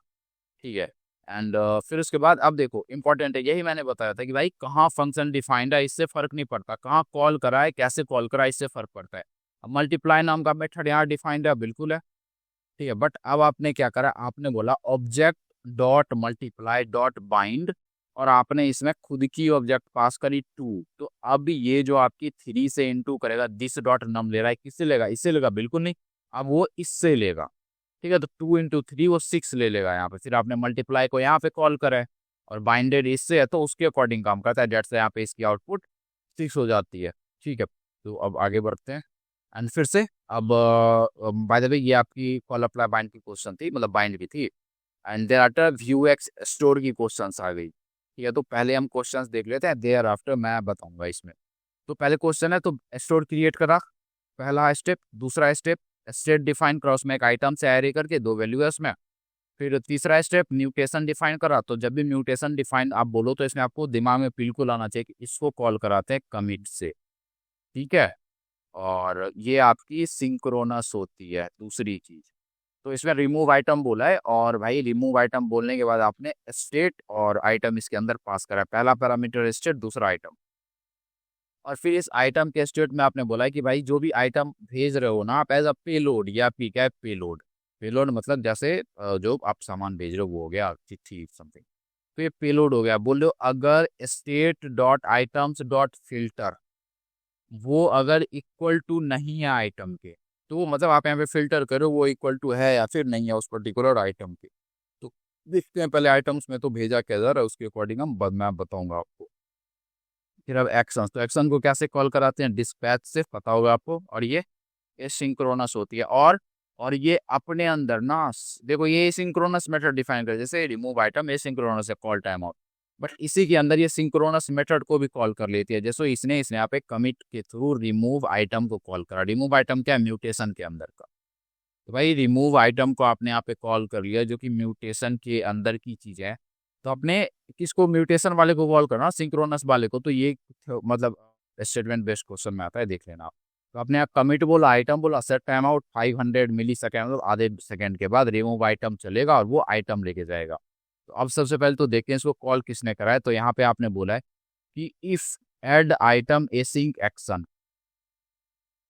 ठीक है। एंड फिर उसके बाद अब देखो इंपॉर्टेंट है, यही मैंने बताया था कि भाई कहाँ फंक्शन डिफाइंड है इससे फर्क नहीं पड़ता, कहाँ कॉल करा है, कैसे कॉल करा है, इससे फर्क पड़ता है। अब मल्टीप्लाई नाम का मेथड यहाँ डिफाइंड है, बिल्कुल है, ठीक है, बट अब आपने क्या करा, आपने बोला object dot multiply dot bind, और आपने इसमें खुद की ऑब्जेक्ट पास करी 2। तो अब ये जो आपकी 3 से इंटू करेगा, दिस डॉट नम ले रहा है, किससे लेगा, इससे लेगा, बिल्कुल नहीं, अब वो इससे लेगा, ठीक है। तो 2 × 3 वो 6 ले लेगा यहाँ पे, फिर आपने मल्टीप्लाई को यहाँ पे कॉल करा है, और बाइंडेड इससे है तो उसके अकॉर्डिंग काम करता है, डेट से यहाँ पे इसकी आउटपुट 6 हो जाती है, ठीक है। तो अब आगे बढ़ते हैं, एंड फिर से अब बाय द वे ये आपकी कॉल अप्लाई बाइंड की क्वेश्चन थी, मतलब बाइंड भी थी, and thereafter Vuex store की क्वेश्चंस आ गई, ठीक है। तो पहले हम क्वेश्चंस देख लेते हैं, देयर आफ्टर मैं बताऊंगा इसमें, तो पहले क्वेश्चन है तो स्टोर क्रिएट करा, पहला स्टेप। दूसरा स्टेप स्टेट डिफाइन करा, उसमें एक आइटम से एरे करके 2 वैल्यू है उसमें। फिर तीसरा स्टेप म्यूटेशन डिफाइन करा, तो जब भी म्यूटेशन डिफाइन आप बोलो तो इसमें आपको दिमाग में बिल्कुल आना चाहिए कि इसको कॉल कराते हैं कमिट से, ठीक है। और ये आपकी सिंक्रोनस होती है दूसरी चीज। तो इसमें रिमूव आइटम बोला है, और भाई रिमूव आइटम बोलने के बाद आपने स्टेट और आइटम इसके अंदर पास करा है। पहला पैरामीटर स्टेट, दूसरा आइटम। और फिर इस आइटम के स्टेट में आपने बोला है कि भाई जो भी आइटम भेज रहे हो ना आप एज अ पेलोड या पिकअप पेलोड। पेलोड मतलब जैसे जो आप सामान भेज रहे हो वो हो गया चिट्ठी समथिंग, तो ये पेलोड हो गया। बोल रहे हो अगर state dot items dot filter वो अगर इक्वल टू नहीं है आइटम के, तो मतलब आप यहाँ पे फिल्टर करो वो इक्वल टू है या फिर नहीं है उस पर्टिकुलर आइटम के। तो देखते हैं पहले आइटम्स में तो भेजा क्या जा रहा है, उसके अकॉर्डिंग मैं बताऊंगा आपको। फिर अब एक्शन, तो एक्शन को कैसे कॉल कराते हैं, डिस्पैच से, पता होगा आपको। और ये सिंक्रोनस होती है। और ये अपने अंदर ना देखो ये सिंक्रोनस मेथड डिफाइन कर, जैसे रिमूव आइटम ये सिंक्रोनस है कॉल टाइम आउट, बट इसी के अंदर ये सिंक्रोनस मेथड को भी कॉल कर लेती है। जैसे इसने यहाँ पे कमिट के थ्रू रिमूव आइटम को कॉल करा। रिमूव आइटम क्या है, म्यूटेशन के अंदर का। तो भाई रिमूव आइटम को आपने यहाँ पे कॉल कर लिया जो कि म्यूटेशन के अंदर की चीज है। तो आपने किसको, म्यूटेशन वाले को कॉल करना, सिंक्रोनस वाले को। तो ये मतलब स्टेटमेंट बेस्ड क्वेश्चन में आता है, देख लेना आप। तो आपने यहाँ कमिट बोला, आइटम बोला, सेट टाइम आउट 500 मिली सेकेंड, मतलब आधे सेकंड के बाद रिमूव आइटम चलेगा और वो आइटम लेके जाएगा। तो अब सबसे पहले तो देखते हैं इसको कॉल किसने करा है। तो यहाँ पे आपने बोला है कि if add item async action,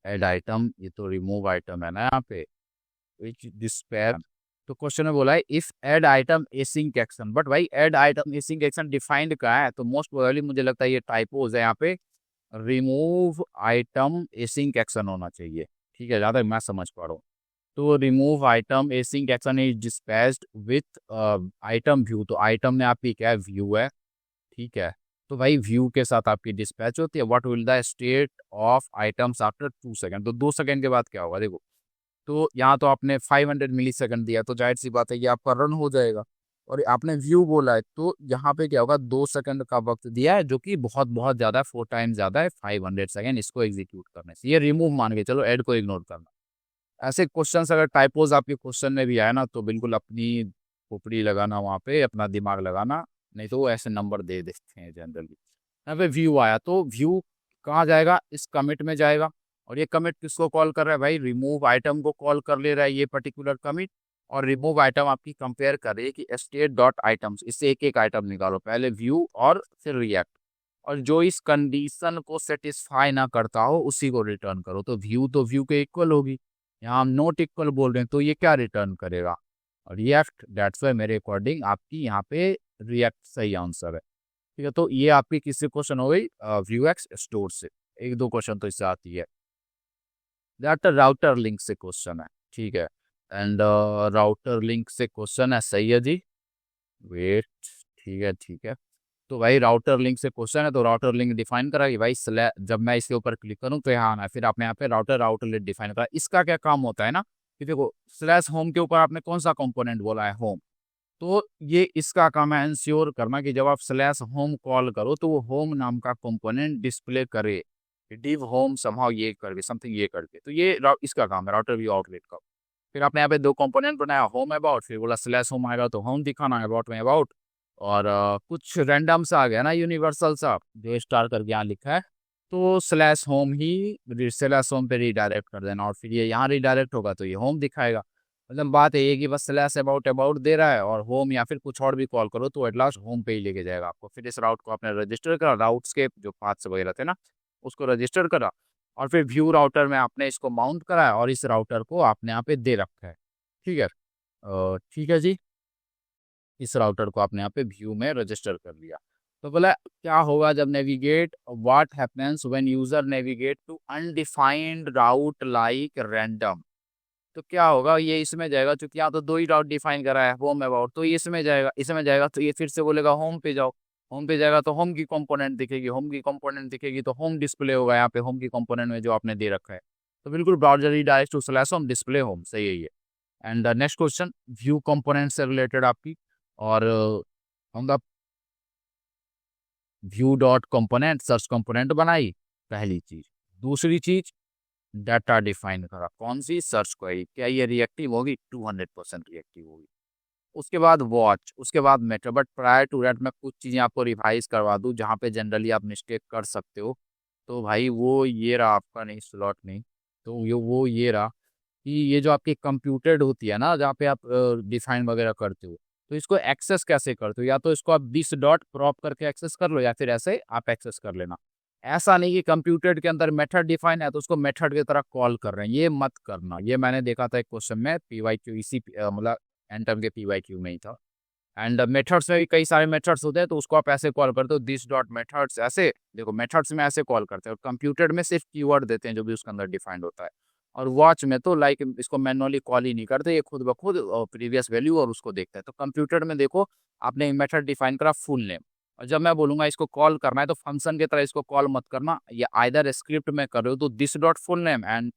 add item, ये तो रिमूव आइटम है ना यहाँ पे, विच डिस्पैच। तो क्वेश्चन में बोला है if add item async action, but भाई add item async action defined कहाँ है, तो मोस्ट प्रोबेबली मुझे लगता है ये टाइपोज है यहाँ पे। रिमूव आइटम एसिंक एक्शन होना चाहिए, ठीक है, जहाँ तक मैं समझ पा रहा हूँ। तो remove item async action is dispatched with item view. तो आइटम में आपकी क्या है, व्यू है, ठीक है। तो भाई व्यू के साथ आपकी डिस्पैच होती है। What will the state of items after 2 second, तो 2 सेकंड के बाद क्या होगा देखो। तो यहाँ तो आपने 500 मिली सेकंड दिया, तो जाहिर सी बात है ये आपका रन हो जाएगा। और आपने व्यू बोला है तो यहाँ पे क्या होगा, 2 सेकंड का वक्त दिया है जो कि बहुत बहुत ज्यादा है, 4 टाइम ज्यादा है, 500 सेकंड इसको एग्जीक्यूट करने से। ये रिमूव मान के चलो, ऐड को इग्नोर करना। ऐसे क्वेश्चन अगर टाइपोज आपके क्वेश्चन में भी आए ना तो बिल्कुल अपनी खोपड़ी लगाना, वहाँ पे अपना दिमाग लगाना, नहीं तो वो ऐसे नंबर दे देते हैं जनरली। यहाँ पे व्यू आया तो व्यू कहाँ जाएगा, इस कमिट में जाएगा। और ये कमिट किसको कॉल कर रहा है भाई, रिमूव आइटम को कॉल कर ले रहा है ये पर्टिकुलर कमिट। और रिमूव आइटम आपकी कंपेयर कर रही है कि स्टेट डॉट आइटम्स, इससे एक एक आइटम निकालो, पहले व्यू और फिर रिएक्ट। और जो इस कंडीशन को सेटिस्फाई ना करता हो उसी को रिटर्न करो। तो व्यू के इक्वल होगी, यहाँ हम नॉट इक्वल बोल रहे हैं तो ये क्या रिटर्न करेगा, रिएक्ट। दैट्स वाई मेरे अकॉर्डिंग आपकी यहाँ पे रिएक्ट सही आंसर है, ठीक है। तो ये आपकी किससे क्वेश्चन हो गई, व्यू एक्स स्टोर से। एक दो क्वेश्चन तो इससे आती है। दैट राउटर लिंक से क्वेश्चन है, ठीक है। एंड राउटर लिंक से क्वेश्चन है, सही है जी, वेट, ठीक है ठीक है। तो भाई राउटर लिंक से क्वेश्चन है, तो राउटर लिंक डिफाइन करा कि भाई जब मैं इसके ऊपर क्लिक करूं तो यहाँ आना है। फिर आपने यहाँ पे राउटर लिंक डिफाइन करा। इसका क्या काम होता है ना कि देखो स्लैश होम के ऊपर आपने कौन सा कंपोनेंट बोला है, होम। तो ये इसका काम है इंश्योर करना कि जब आप स्लैश होम कॉल करो तो वो होम नाम का कंपोनेंट डिस्प्ले करे, डिव होम समहाउ ये करके समथिंग ये करके। तो ये इसका काम है राउटर व्यू आउटलेट का। फिर आपने यहाँ पे 2 कंपोनेंट बनाया, होम अबाउट, फिर बोला स्लैश होम आएगा तो होम दिखाना, अबाउट में अबाउट। और कुछ रैंडम सा आ गया ना यूनिवर्सल सा जो स्टार करके यहाँ लिखा है, तो स्लैश होम ही स्लैश होम पे रिडायरेक्ट कर देना। और फिर ये यहाँ रिडायरेक्ट होगा तो ये होम दिखाएगा। मतलब बात है ये कि बस स्लैश अबाउट अबाउट दे रहा है और होम या फिर कुछ और भी कॉल करो तो एट लास्ट होम पे ही लेके जाएगा आपको। फिर इस राउट को आपने रजिस्टर करा, राउट्स के जो पाथ्स वगैरह थे ना उसको रजिस्टर करा। और फिर व्यू राउटर में आपने इसको माउंट करा है और इस राउटर को आपने यहाँ पे दे रखा है, ठीक है। ठीक है जी, इस राउटर को आपने यहाँ पे व्यू में रजिस्टर कर लिया। तो बोला क्या होगा जब navigate, what happens when user navigate to undefined route like random. तो क्या होगा, ये इसमें जाएगा, क्योंकि यहाँ तो 2 ही राउट डिफाइन करा है, होम अबाउट, तो ये इसमें जाएगा तो ये फिर से बोलेगा होम पे जाओ। होम पे जाएगा तो होम की कंपोनेंट दिखेगी, होम की कंपोनेंट दिखेगी तो होम डिस्प्ले होगा यहाँ पे होम की कंपोनेंट में जो आपने दे रखा है। तो बिल्कुल browser redirect to slash home display home, सही है ये। And next question Vue component से रिलेटेड आपकी, और हम Vue dot component search component बनाई। पहली चीज। दूसरी चीज, डाटा डिफाइन करा, कौन सी? Search query. क्या ये रिएक्टिव होगी? 200% रिएक्टिव होगी। उसके बाद वॉच, उसके बाद मेटर। बट प्रायर टू दैट मैं कुछ चीज़ें आपको रिवाइज करवा दूँ जहाँ पे जनरली आप मिस्टेक कर सकते हो। तो भाई वो ये रहा आपका, नहीं स्लॉट नहीं, तो ये रहा कि ये जो आपकी कंप्यूटेड होती है ना, जहाँ पे आप डिफाइन वगैरह करते हो, तो इसको एक्सेस कैसे करते हो? या तो इसको आप दिस डॉट प्रॉप करके एक्सेस कर लो, या फिर ऐसे आप एक्सेस कर लेना। ऐसा नहीं कि कंप्यूटेड के अंदर मेथड डिफाइन है तो उसको मेथड की तरह कॉल कर रहे हैं, ये मत करना। ये मैंने देखा था एक क्वेश्चन में, पीवाईक्यू, इसी मतलब एंटम के पीवाईक्यू में ही था। एंड मेथड्स में भी कई सारे मेथड्स होते हैं, तो उसको आप ऐसे कॉल करते हो, दिस डॉट मेथड्स। ऐसे देखो, मेथड्स में ऐसे कॉल करते हैं, और कंप्यूटर में सिर्फ कीवर्ड देते हैं जो भी उसके अंदर डिफाइंड होता है। और वॉच में तो लाइक इसको मैनुअली कॉल ही नहीं करते, ये खुद ब खुद प्रीवियस वैल्यू और उसको देखता है। तो कंप्यूटर में देखो, आपने मेथड डिफाइन करा फुल नेम, और जब मैं बोलूंगा इसको कॉल करना है तो फंक्शन की तरह इसको कॉल मत करना। ये आइदर स्क्रिप्ट में कर रहे हो तो this dot full name, and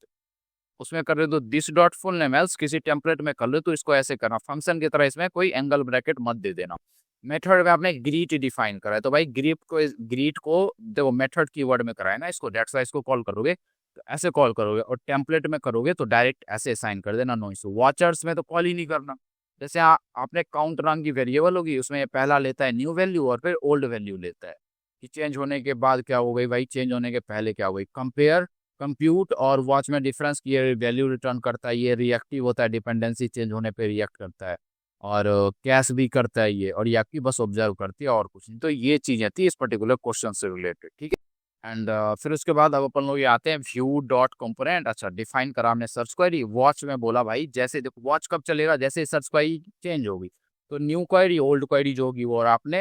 उसमें कर रहे हो तो this dot full name, else किसी टेम्पलेट में कर रहे हो तो इसको ऐसे करना, फंक्शन की तरह इसमें कोई एंगल ब्रैकेट मत दे देना। मेथड में आपने ग्रीट डिफाइन करा है, तो भाई ग्रीट को देखो मेथड कीवर्ड में कराया ना इसको, दैट्स वाई इसको कॉल करोगे तो ऐसे कॉल करोगे, और टेम्पलेट में करोगे तो डायरेक्ट ऐसे असाइन कर देना, नो इशू। वॉचर्स में तो कॉल ही नहीं करना। जैसे आपने काउंट रंग की वेरिएबल होगी, उसमें ये पहला लेता है न्यू वैल्यू और फिर ओल्ड वैल्यू लेता है, कि चेंज होने के बाद क्या हो गई भाई, चेंज होने के पहले क्या हो गई। कंपेयर, कंप्यूट और वॉच में डिफरेंस की ये वैल्यू रिटर्न करता है, ये रिएक्टिव होता है, डिपेंडेंसी चेंज होने पे रिएक्ट करता है, और कैश भी करता है ये, और ये आपकी बस ऑब्जर्व करती है और कुछ नहीं। तो ये चीजें थी इस पर्टिकुलर क्वेश्चन से रिलेटेड, ठीक है। एंड फिर उसके बाद अब अपन लोग ये आते हैं व्यू डॉट कंपोनेंट। अच्छा, डिफाइन करा हमने सर्च क्वेरी। वॉच में बोला भाई, जैसे देखो वॉच कब चलेगा, जैसे सर्च क्वेरी चेंज होगी, तो न्यू क्वेरी ओल्ड क्वेरी जो होगी वो, और आपने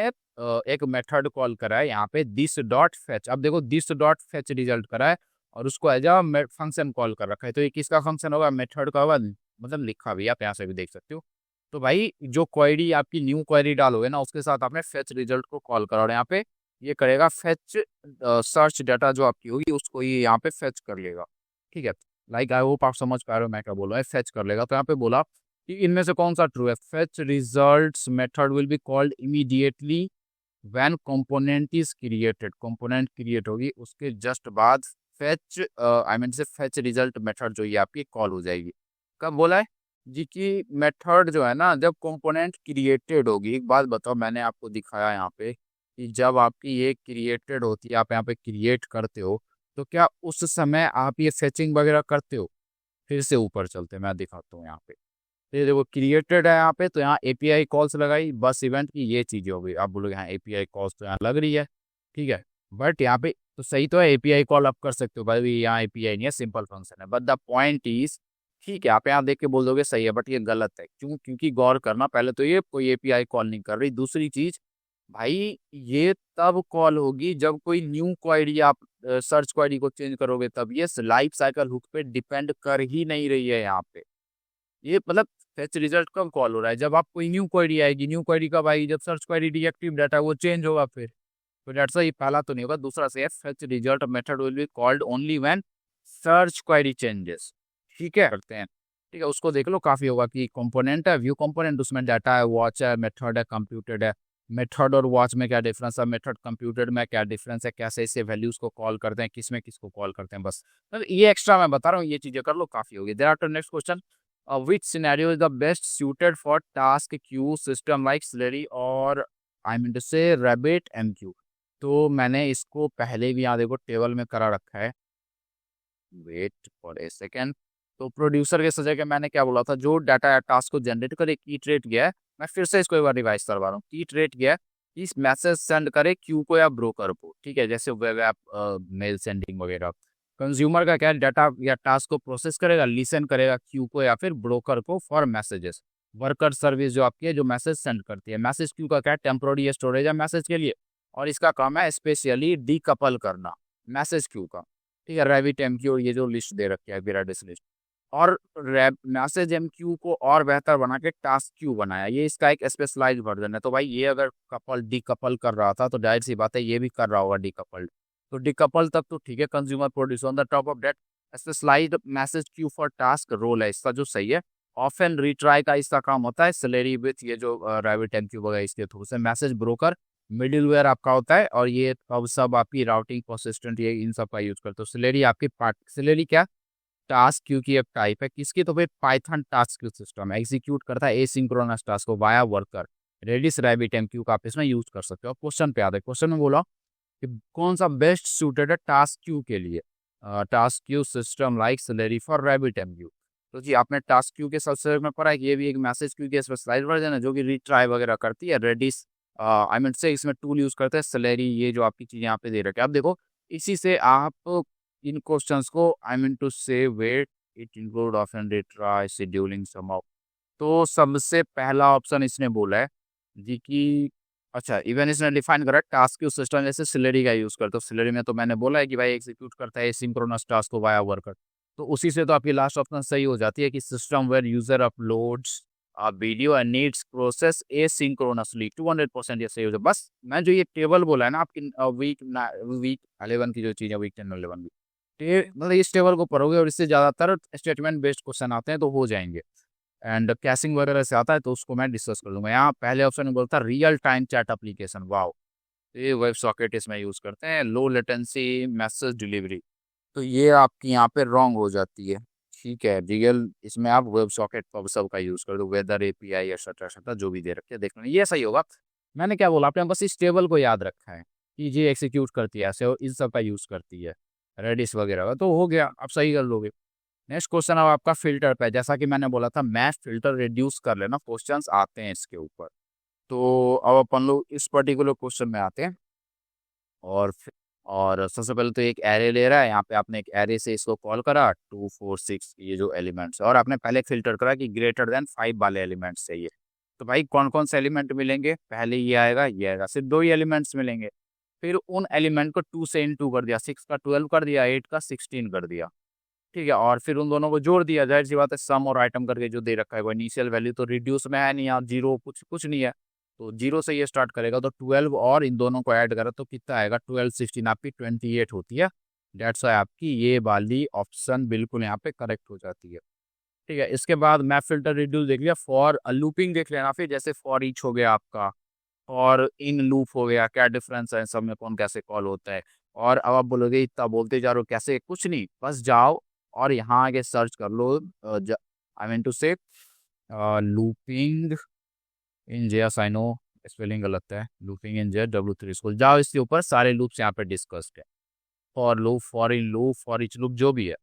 एक मेथड कॉल करा है यहाँ पे दिस डॉट फेच। अब देखो दिस डॉट फेच रिजल्ट करा है, और उसको एज अ फंक्शन कॉल कर रखा है, तो ये किसका फंक्शन होगा? मेथड का होगा, मतलब लिखा भी, आप यहाँ से भी देख सकते हो। तो भाई जो क्वेरी आपकी न्यू क्वेरी डालोगे ना, उसके साथ आपने फेच रिजल्ट को कॉल करा, और यहाँ पे ये करेगा फेच सर्च डाटा जो आपकी होगी उसको ये यहाँ पे फेच कर लेगा, ठीक है। लाइक आई होप आप समझ पा रहे हो मैं क्या बोल रहा हूँ, फेच कर लेगा। तो यहाँ पे बोला कि इनमें से कौन सा ट्रू है? Fetch results method will be called immediately when component is created. Component create होगी उसके जस्ट बाद फेच आई मीन से फेच रिजल्ट मेथड जो ये आपकी कॉल हो जाएगी। कब बोला है जी कि मेथड जो है ना, जब कंपोनेंट क्रिएटेड होगी। एक बात बताओ, मैंने आपको दिखाया यहाँ पे कि जब आपकी ये क्रिएटेड होती है, आप यहाँ पे क्रिएट करते हो, तो क्या उस समय आप ये फेचिंग वगैरह करते हो? फिर से ऊपर चलते हैं, मैं दिखाता हूँ यहाँ पे। तो ये देखो क्रिएटेड है यहाँ पे, तो यहाँ एपीआई कॉल्स लगाई, बस इवेंट की ये चीजें हो गई। आप बोलोगे हाँ एपीआई कॉल्स तो यहाँ लग रही है, ठीक है, बट यहाँ पे तो सही तो है, एपीआई कॉल आप कर सकते हो भाई, यहाँ एपीआई नहीं है, सिंपल फंक्शन है। बट द पॉइंट इज, ठीक है, आप यहाँ देख के बोल दोगे सही है, बट ये गलत है। क्यों? क्योंकि गौर करना, पहले तो ये कोई एपीआई कॉल नहीं कर रही। दूसरी चीज भाई, ये तब कॉल होगी जब कोई न्यू क्वेरी आप सर्च क्वेरी को चेंज करोगे, तब ये लाइफ साइकिल हुक पे डिपेंड कर ही नहीं रही है यहाँ पे। ये मतलब फेच रिजल्ट कब कॉल हो रहा है? जब आप कोई न्यू क्वेरी आएगी। न्यू क्वेरी कब आएगी? जब सर्च क्वेरी रिएक्टिव डाटा वो चेंज होगा फिर। तो डेट्स ये पहला तो नहीं होगा। दूसरा से fetch result method will be called only when search query changes, ठीक है, करते हैं, ठीक है। उसको देख लो, काफी होगा कि कंपोनेंट है, व्यू कंपोनेंट, उसमें डाटा है, वॉच है, मेथड है, कंप्यूटेड है। मेथड और वॉच में क्या डिफरेंस है? मेथड कंप्यूटेड में क्या डिफरेंस है? कैसे इसे वैल्यूज को कॉल करते हैं, किस में किसको कॉल करते हैं, बस मतलब ये एक्स्ट्रा मैं बता रहा हूँ, ये चीजें कर लो, काफी होगी। Thereafter next question, which scenario is the best suited for task queue system like Celery और I mean to say Rabbit MQ? तो मैंने इसको पहले भी यहाँ देखो टेबल में करा रखा है, वेट फॉर ए सेकेंड। तो प्रोड्यूसर के सजा के मैंने क्या बोला था, जो डाटा या टास्क को जनरेट करे, की ट्रेट गया है। मैं फिर से इसको एक बार रिवाइज करवा रहा हूँ। की ट्रेट गया है, इस मैसेज सेंड करे क्यू को या ब्रोकर को, ठीक है, जैसे वेब ऐप, मेल सेंडिंग वगैरह। कंज्यूमर का क्या, डाटा या टास्क को प्रोसेस करेगा, लिसन करेगा क्यू को या फिर ब्रोकर को फॉर मैसेजेस। वर्कर सर्विस जो आपकी है, जो मैसेज सेंड करती है। मैसेज क्यू का क्या, टेम्पोररी स्टोरेज है मैसेज के लिए, और इसका काम है स्पेशली डीकपल करना मैसेज क्यू का, ठीक है। रैबिट एमक्यू और ये जो लिस्ट दे रखी है विराडिस लिस्ट, और मैसेज एमक्यू को और बेहतर बना के टास्क क्यू बनाया। ये इसका एक स्पेशलाइज्ड वर्जन है। तो भाई ये अगर कपल डीकपल कर रहा था, तो जाहिर सी बात है ये भी कर रहा होगा डीकपल। तो डीकपल तक तो ठीक है, consumer produce on the top of that specialised message queue for task role है इसका, जो सही है। ऑफन रिट्राई का इसका काम होता है। सैलरी विथ ये जो रैबिट एमक्यू वगैरह इसके थ्रू से मैसेज ब्रोकर मिडिलवेयर आपका होता है, और ये अब सब आपकी राउटिंग परसिस्टेंट ये इन सब का यूज करते हो। सिलेरी आपकी पार्ट, सिलेरी क्या, टास्क क्यू की एक टाइप है। किसकी, तो भाई पाइथन टास्क क्यू सिस्टम है, एग्जीक्यूट करता है एसिंक्रोनस टास्क को via worker. Redis RabbitMQ का आप इसमें यूज कर सकते हो। क्वेश्चन पे आता है, क्वेश्चन में बोला कि कौन सा बेस्ट सूटेड है टास्क क्यू के लिए, task queue system like Celery for RabbitMQ. तो जी आपने टास्क क्यू के सबसे में पढ़ा है कि ये भी एक मैसेज क्यू की स्पेशलाइज्ड वर्जन है जो कि रीट्राई वगैरह करती है। रेडिस आई मीन से इसमें टूल यूज करते हैं सिलेरी, ये जो आपकी चीज यहाँ पे दे रखे हैं आप देखो, इसी से आप इन क्वेश्चंस को I mean to say wait it include often retry scheduling somehow. तो सबसे पहला ऑप्शन इसने बोला है जी कि अच्छा, इवन इसने डिफाइन करा टास्क क्यू सिस्टम जैसे सिलेरी का यूज करते हो। सिलेरी में तो मैंने बोला है कि भाई एग्जीक्यूट करता है सिंक्रोनस टास्क को वाया वर्कर, तो उसी से तो आपकी लास्ट ऑप्शन सही हो जाती है कि system where user uploads video and needs process asynchronously 200% ये सही हो जाए। बस मैं जो ये टेबल बोला है ना आपकी वीक 11 की जो चीज़ है, वीक 10 11 की, मतलब इस टेबल को पढ़ोगे और इससे ज़्यादातर स्टेटमेंट बेस्ड क्वेश्चन आते हैं तो हो जाएंगे। एंड कैशिंग वगैरह से आता है तो उसको मैं डिस्कस कर लूँगा। यहाँ पहले ऑप्शन में बोलता है real time chat application, wow, ये वेब सॉकेट इसमें यूज़ करते हैं। लो लेटेंसी मैसेज डिलीवरी, तो ये आपकी यहाँ पे रॉन्ग हो जाती है। ठीक है, रियल इसमें आप वेब सॉकेट पब सब का यूज़ कर दो, वेदर एपीआई एक्सेट्रा एक्सेट्रा जो भी दे रखे हैं देख लो, ये सही होगा। मैंने क्या बोला, आपने बस इस टेबल को याद रखा है कि ये एग्जीक्यूट करती है ऐसे और इन सब का यूज़ करती है, रेडिस वगैरह का, तो हो गया, आप सही कर लोगे। नेक्स्ट क्वेश्चन अब आपका फिल्टर पे, जैसा कि मैंने बोला था मैथ फिल्टर रिड्यूस कर लेना, क्वेश्चंस आते हैं इसके ऊपर। तो अब अपन लोग इस पर्टिकुलर क्वेश्चन में आते हैं। और और सबसे पहले तो एक एरे ले रहा है, यहाँ पे आपने एक एरे से इसको कॉल करा 2 4 6 ये जो एलिमेंट्स है, और आपने पहले फिल्टर करा कि ग्रेटर देन 5 वाले एलिमेंट्स चाहिए। तो भाई कौन कौन से एलिमेंट मिलेंगे, पहले ये आएगा, ये आएगा, सिर्फ 2 ही एलिमेंट्स मिलेंगे। फिर उन एलिमेंट को 2 से इनटू कर दिया, 6 का 12 कर दिया, 8 का 16 कर दिया। ठीक है, और फिर उन दोनों को जोड़ दिया, जाहिर सी बात है सम और आइटम करके जो दे रखा है वो इनिशियल वैल्यू तो रिड्यूस में है नहीं, यहाँ जीरो कुछ कुछ नहीं है, तो जीरो से ये स्टार्ट करेगा। तो 12 और इन दोनों को ऐड करा तो कितना आएगा, 12 16 आपकी 28 होती है। डेट्स वाई आपकी ये वाली ऑप्शन बिल्कुल यहाँ पे करेक्ट हो जाती है। ठीक है, इसके बाद मैप फिल्टर रिड्यूस देख लिया। फॉर लूपिंग देख लेना, फिर जैसे फॉर ईच हो गया आपका, और इन लूप हो गया, क्या डिफरेंस है इन सब में, कौन कैसे कॉल होता है। और अब आप बोलोगे इतना बोलते जा रहे हो कैसे, कुछ नहीं, बस जाओ और यहाँ आगे सर्च कर लो, आई मीन टू से looping in JS, I know spelling गलत है, लूपिंग इन जेएस W3 स्कूल, जाओ इसके ऊपर सारे लूप्स यहाँ पे डिस्कस्ड है। For loop, for in loop, for each loop जो भी है,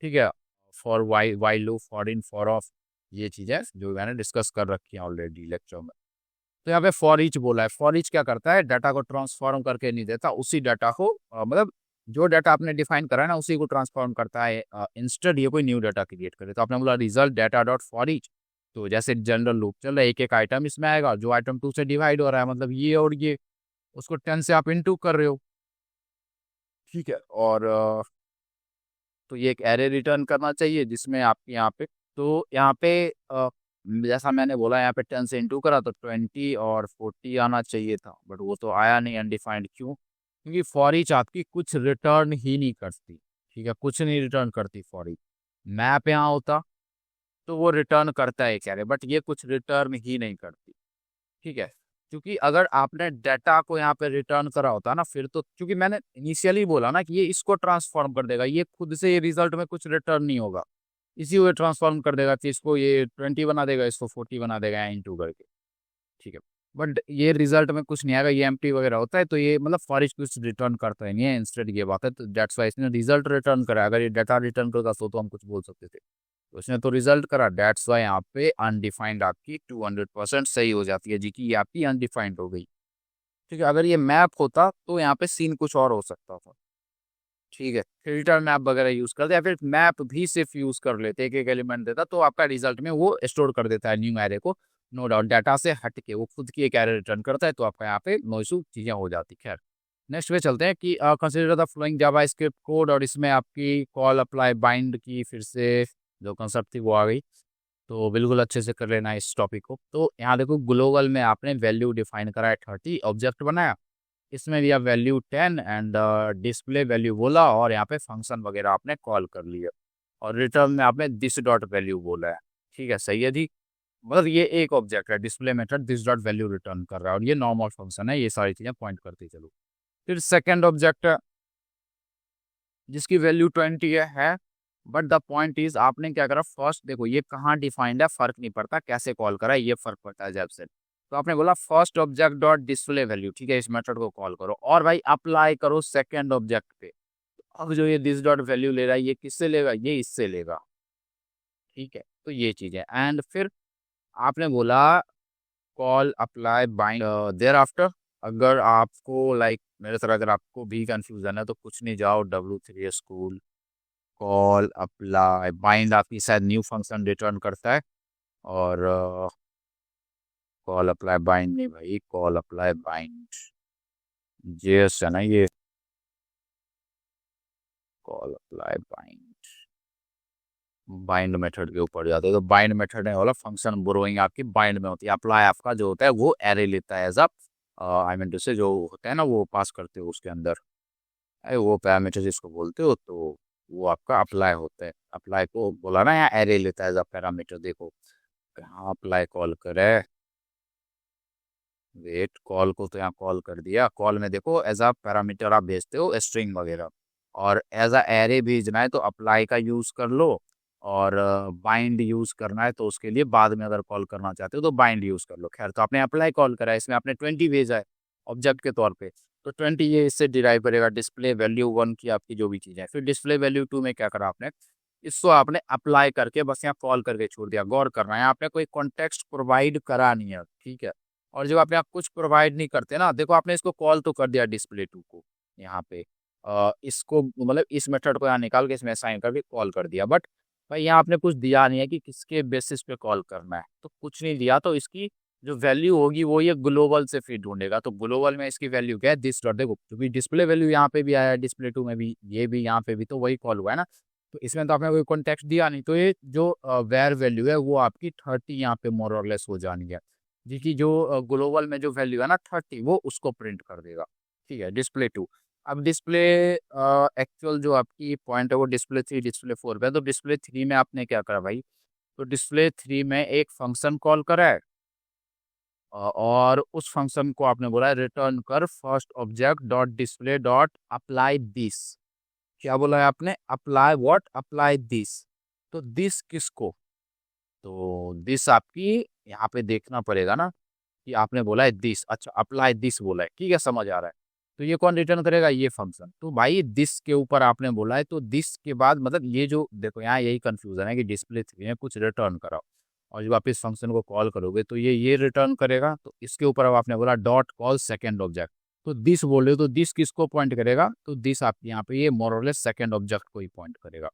ठीक है, for while loop, for in, for of, ये चीज़ें जो मैंने डिस्कस कर रखी हैं ऑलरेडी लेक्चर में। तो यहाँ पे फॉर ईच बोला है, फॉर ईच क्या करता है, डाटा को ट्रांसफॉर्म करके नहीं देता, उसी डाटा को मतलब जो डाटा आपने डिफाइन करा है ना उसी को ट्रांसफॉर्म करता है, इंस्टेड ये कोई न्यू डाटा क्रिएट करे। तो आपने बोला result data dot for each, तो जैसे जनरल लूप चल रहा है, एक एक आइटम इसमें आएगा, जो आइटम 2 से डिवाइड हो रहा है मतलब ये और ये, उसको 10 से आप इनटू कर रहे हो। ठीक है, और तो ये एक एरे रिटर्न करना चाहिए जिसमें आपके यहाँ पे, तो यहाँ पे जैसा मैंने बोला यहाँ पे 10 से इंटू करा तो 20 और 40 आना चाहिए था, बट वो तो आया नहीं अनडिफाइंड, क्यों, क्योंकि फॉर ईच आपकी कुछ रिटर्न ही नहीं करती। ठीक है, कुछ नहीं रिटर्न करती फॉर ईच। मैप यहाँ होता तो वो रिटर्न करता है क्या, बट ये कुछ रिटर्न ही नहीं करती। ठीक है, क्योंकि अगर आपने डाटा को यहाँ पे रिटर्न करा होता ना, फिर तो क्योंकि मैंने इनिशियली बोला ना कि ये इसको ट्रांसफॉर्म कर देगा, ये खुद से ये रिजल्ट में कुछ रिटर्न नहीं होगा, इसी वो ट्रांसफॉर्म कर देगा कि इसको ये 20 बना देगा, इसको 40 बना देगा इंटू करके। ठीक है, बट ये रिजल्ट में कुछ नहीं आएगा, ये एम्प्टी वगैरह होता है, तो ये मतलब फॉरिश कुछ रिटर्न करता ही नहीं है, इंस्टेड ये बात है। तो डेट्स वाई इसने रिजल्ट रिटर्न करा, अगर ये डाटा रिटर्न करता तो हम कुछ बोल सकते थे, तो उसने तो रिजल्ट करा, डेट्स वाई यहाँ पे अनडिफाइंड आपकी 200% सही हो जाती है जी कि ये आपकी अनडिफाइंड हो गई। ठीक है, अगर ये मैप होता तो यहाँ पे सीन कुछ और हो सकता था। ठीक है, फिल्टर मैप वगैरह यूज करते या फिर मैप भी सिर्फ यूज कर लेते, एक एक एलिमेंट देता तो आपका रिजल्ट में वो स्टोर कर देता है न्यू एरे को, नो डाउट डाटा से हट के वो खुद की एक एरे रिटर्न करता है, तो आपका यहाँ पे नो इशू चीजें हो जाती। खैर नेक्स्ट पे चलते हैं कि consider the flowing Java script code, और इसमें आपकी कॉल अप्लाई बाइंड की फिर से जो कंसेप्ट थी वो आ गई, तो बिल्कुल अच्छे से कर लेना इस टॉपिक को। तो यहाँ देखो ग्लोबल में आपने वैल्यू डिफाइन करा है 30, ऑब्जेक्ट बनाया, इसमें दिया वैल्यू 10 एंड डिस्प्ले वैल्यू बोला, और यहाँ पे फंक्शन वगैरह आपने कॉल कर लिया, और रिटर्न में आपने दिस डॉट वैल्यू बोला है। ठीक है, सही है जी। मतलब ये एक ऑब्जेक्ट है, display method this dot value return कर रहा है और ये नॉर्मल फंक्शन है, ये सारी चीजें पॉइंट करती चलो। फिर सेकंड ऑब्जेक्ट है जिसकी वैल्यू 20 है बट द पॉइंट इज आपने क्या करा, फर्स्ट देखो ये कहाँ डिफाइंड है, फर्क नहीं पड़ता कैसे कॉल करा है, ये फर्क पड़ता है जब से। तो आपने बोला first object dot display value, ठीक है, इस मेथड को कॉल करो और भाई अप्लाई करो सेकंड ऑब्जेक्ट पे। अब जो ये दिस डॉट वैल्यू ले रहा है ये किससे लेगा, ये इससे लेगा, ठीक है। तो ये चीज है एंड फिर आपने बोला call apply bind thereafter. अगर आपको लाइक मेरे तरह अगर आपको भी कंफ्यूजन है तो कुछ नहीं, जाओ W3 school call apply bind, आपकी शायद न्यू फंक्शन रिटर्न करता है। और कॉल अप्लाई बाइंड नहीं भाई, कॉल अप्लाई बाइंड जेएस है ना ये, call apply bind bind method के ऊपर जाते हैं तो बाइंड मेथड है वाला फंक्शन बोरोइंग आपकी बाइंड में होती है। अप्लाई आपका जो होता है वो एरे लेता है as a I mean to say जो होता है ना वो पास करते हो उसके अंदर वो पैरामीटर जिसको बोलते हो, तो वो आपका अप्लाई होता है। अप्लाई को बोला ना यहाँ एरे लेता है एज अ पैरामीटर, देखो कहाँ अप्लाई कॉल करे, वेट कॉल को तो यहाँ कॉल कर दिया, कॉल में देखो एज अ पैरामीटर आप भेजते हो स्ट्रिंग वगैरह, और एज अ एरे भेजना है तो अप्लाई का यूज कर लो, और बाइंड यूज करना है तो उसके लिए बाद में अगर कॉल करना चाहते हो तो बाइंड यूज कर लो। खैर तो आपने अप्लाई कॉल करा है, इसमें आपने 20 भेजा है ऑब्जेक्ट के तौर पे, तो 20 ये इससे डिराइव करेगा डिस्प्ले वैल्यू 1 की आपकी जो भी चीज़ है। फिर डिस्प्ले वैल्यू 2 में क्या करा आपने, इसको आपने अप्लाई करके बस यहाँ कॉल करके छोड़ दिया। गौर करना है आपने कोई कॉन्टेक्स्ट प्रोवाइड करा नहीं है, ठीक है। और जब आपने आप कुछ प्रोवाइड नहीं करते ना, देखो आपने इसको कॉल तो कर दिया डिस्प्ले 2 को यहाँ पे, इसको मतलब इस मेथड को यहाँ निकाल के इसमें असाइन करके कॉल कर दिया, बट भाई यहाँ आपने कुछ दिया नहीं है कि किसके बेसिस पे कॉल करना है, तो कुछ नहीं दिया तो इसकी जो वैल्यू होगी वो ये ग्लोबल से फिर ढूंढेगा। तो ग्लोबल में इसकी वैल्यू क्या है, दिस डॉट, देखो क्योंकि डिस्प्ले वैल्यू यहाँ पे भी आया है डिस्प्ले 2 में भी, ये भी यहाँ पे भी, तो वही कॉल हुआ है ना। तो इसमें तो आपने कोई कॉन्टेक्स्ट दिया नहीं, तो ये जो वेर वैल्यू है वो आपकी 30 यहाँ पे मोर और लेस हो जानी है, जिसकी जो ग्लोबल में जो वैल्यू है ना 30 वो उसको प्रिंट कर देगा, ठीक है, डिस्प्ले 2। अब डिस्प्ले एक्चुअल जो आपकी पॉइंट है वो डिस्प्ले 3 डिस्प्ले 4 पे है, तो डिस्प्ले 3 में आपने क्या करा भाई, तो डिस्प्ले 3 में एक फंक्शन कॉल करा है और उस फंक्शन को आपने बोला है रिटर्न कर first object dot display dot apply this. क्या बोला है आपने, अप्लाई व्हाट, अप्लाई दिस। तो दिस किसको, तो दिस आपकी यहाँ पे देखना पड़ेगा ना कि आपने बोला है दिस, अच्छा अप्लाई दिस बोला है, ठीक है, समझ आ रहा है। तो ये कौन रिटर्न करेगा, ये फंक्शन। तो भाई दिस के ऊपर आपने बोला है तो दिस के बाद मतलब ये जो देखो यहाँ यही कंफ्यूजन है कि डिस्प्ले 3 में कुछ रिटर्न कराओ और जब आप इस फंक्शन को कॉल करोगे तो ये रिटर्न करेगा। तो इसके ऊपर अब आपने बोला डॉट कॉल सेकेंड ऑब्जेक्ट, तो दिस बोल रहे हो तो दिस किसको पॉइंट करेगा, तो दिस आप यहाँ पे ये मोरलेस सेकेंड ऑब्जेक्ट को ही पॉइंट करेगा।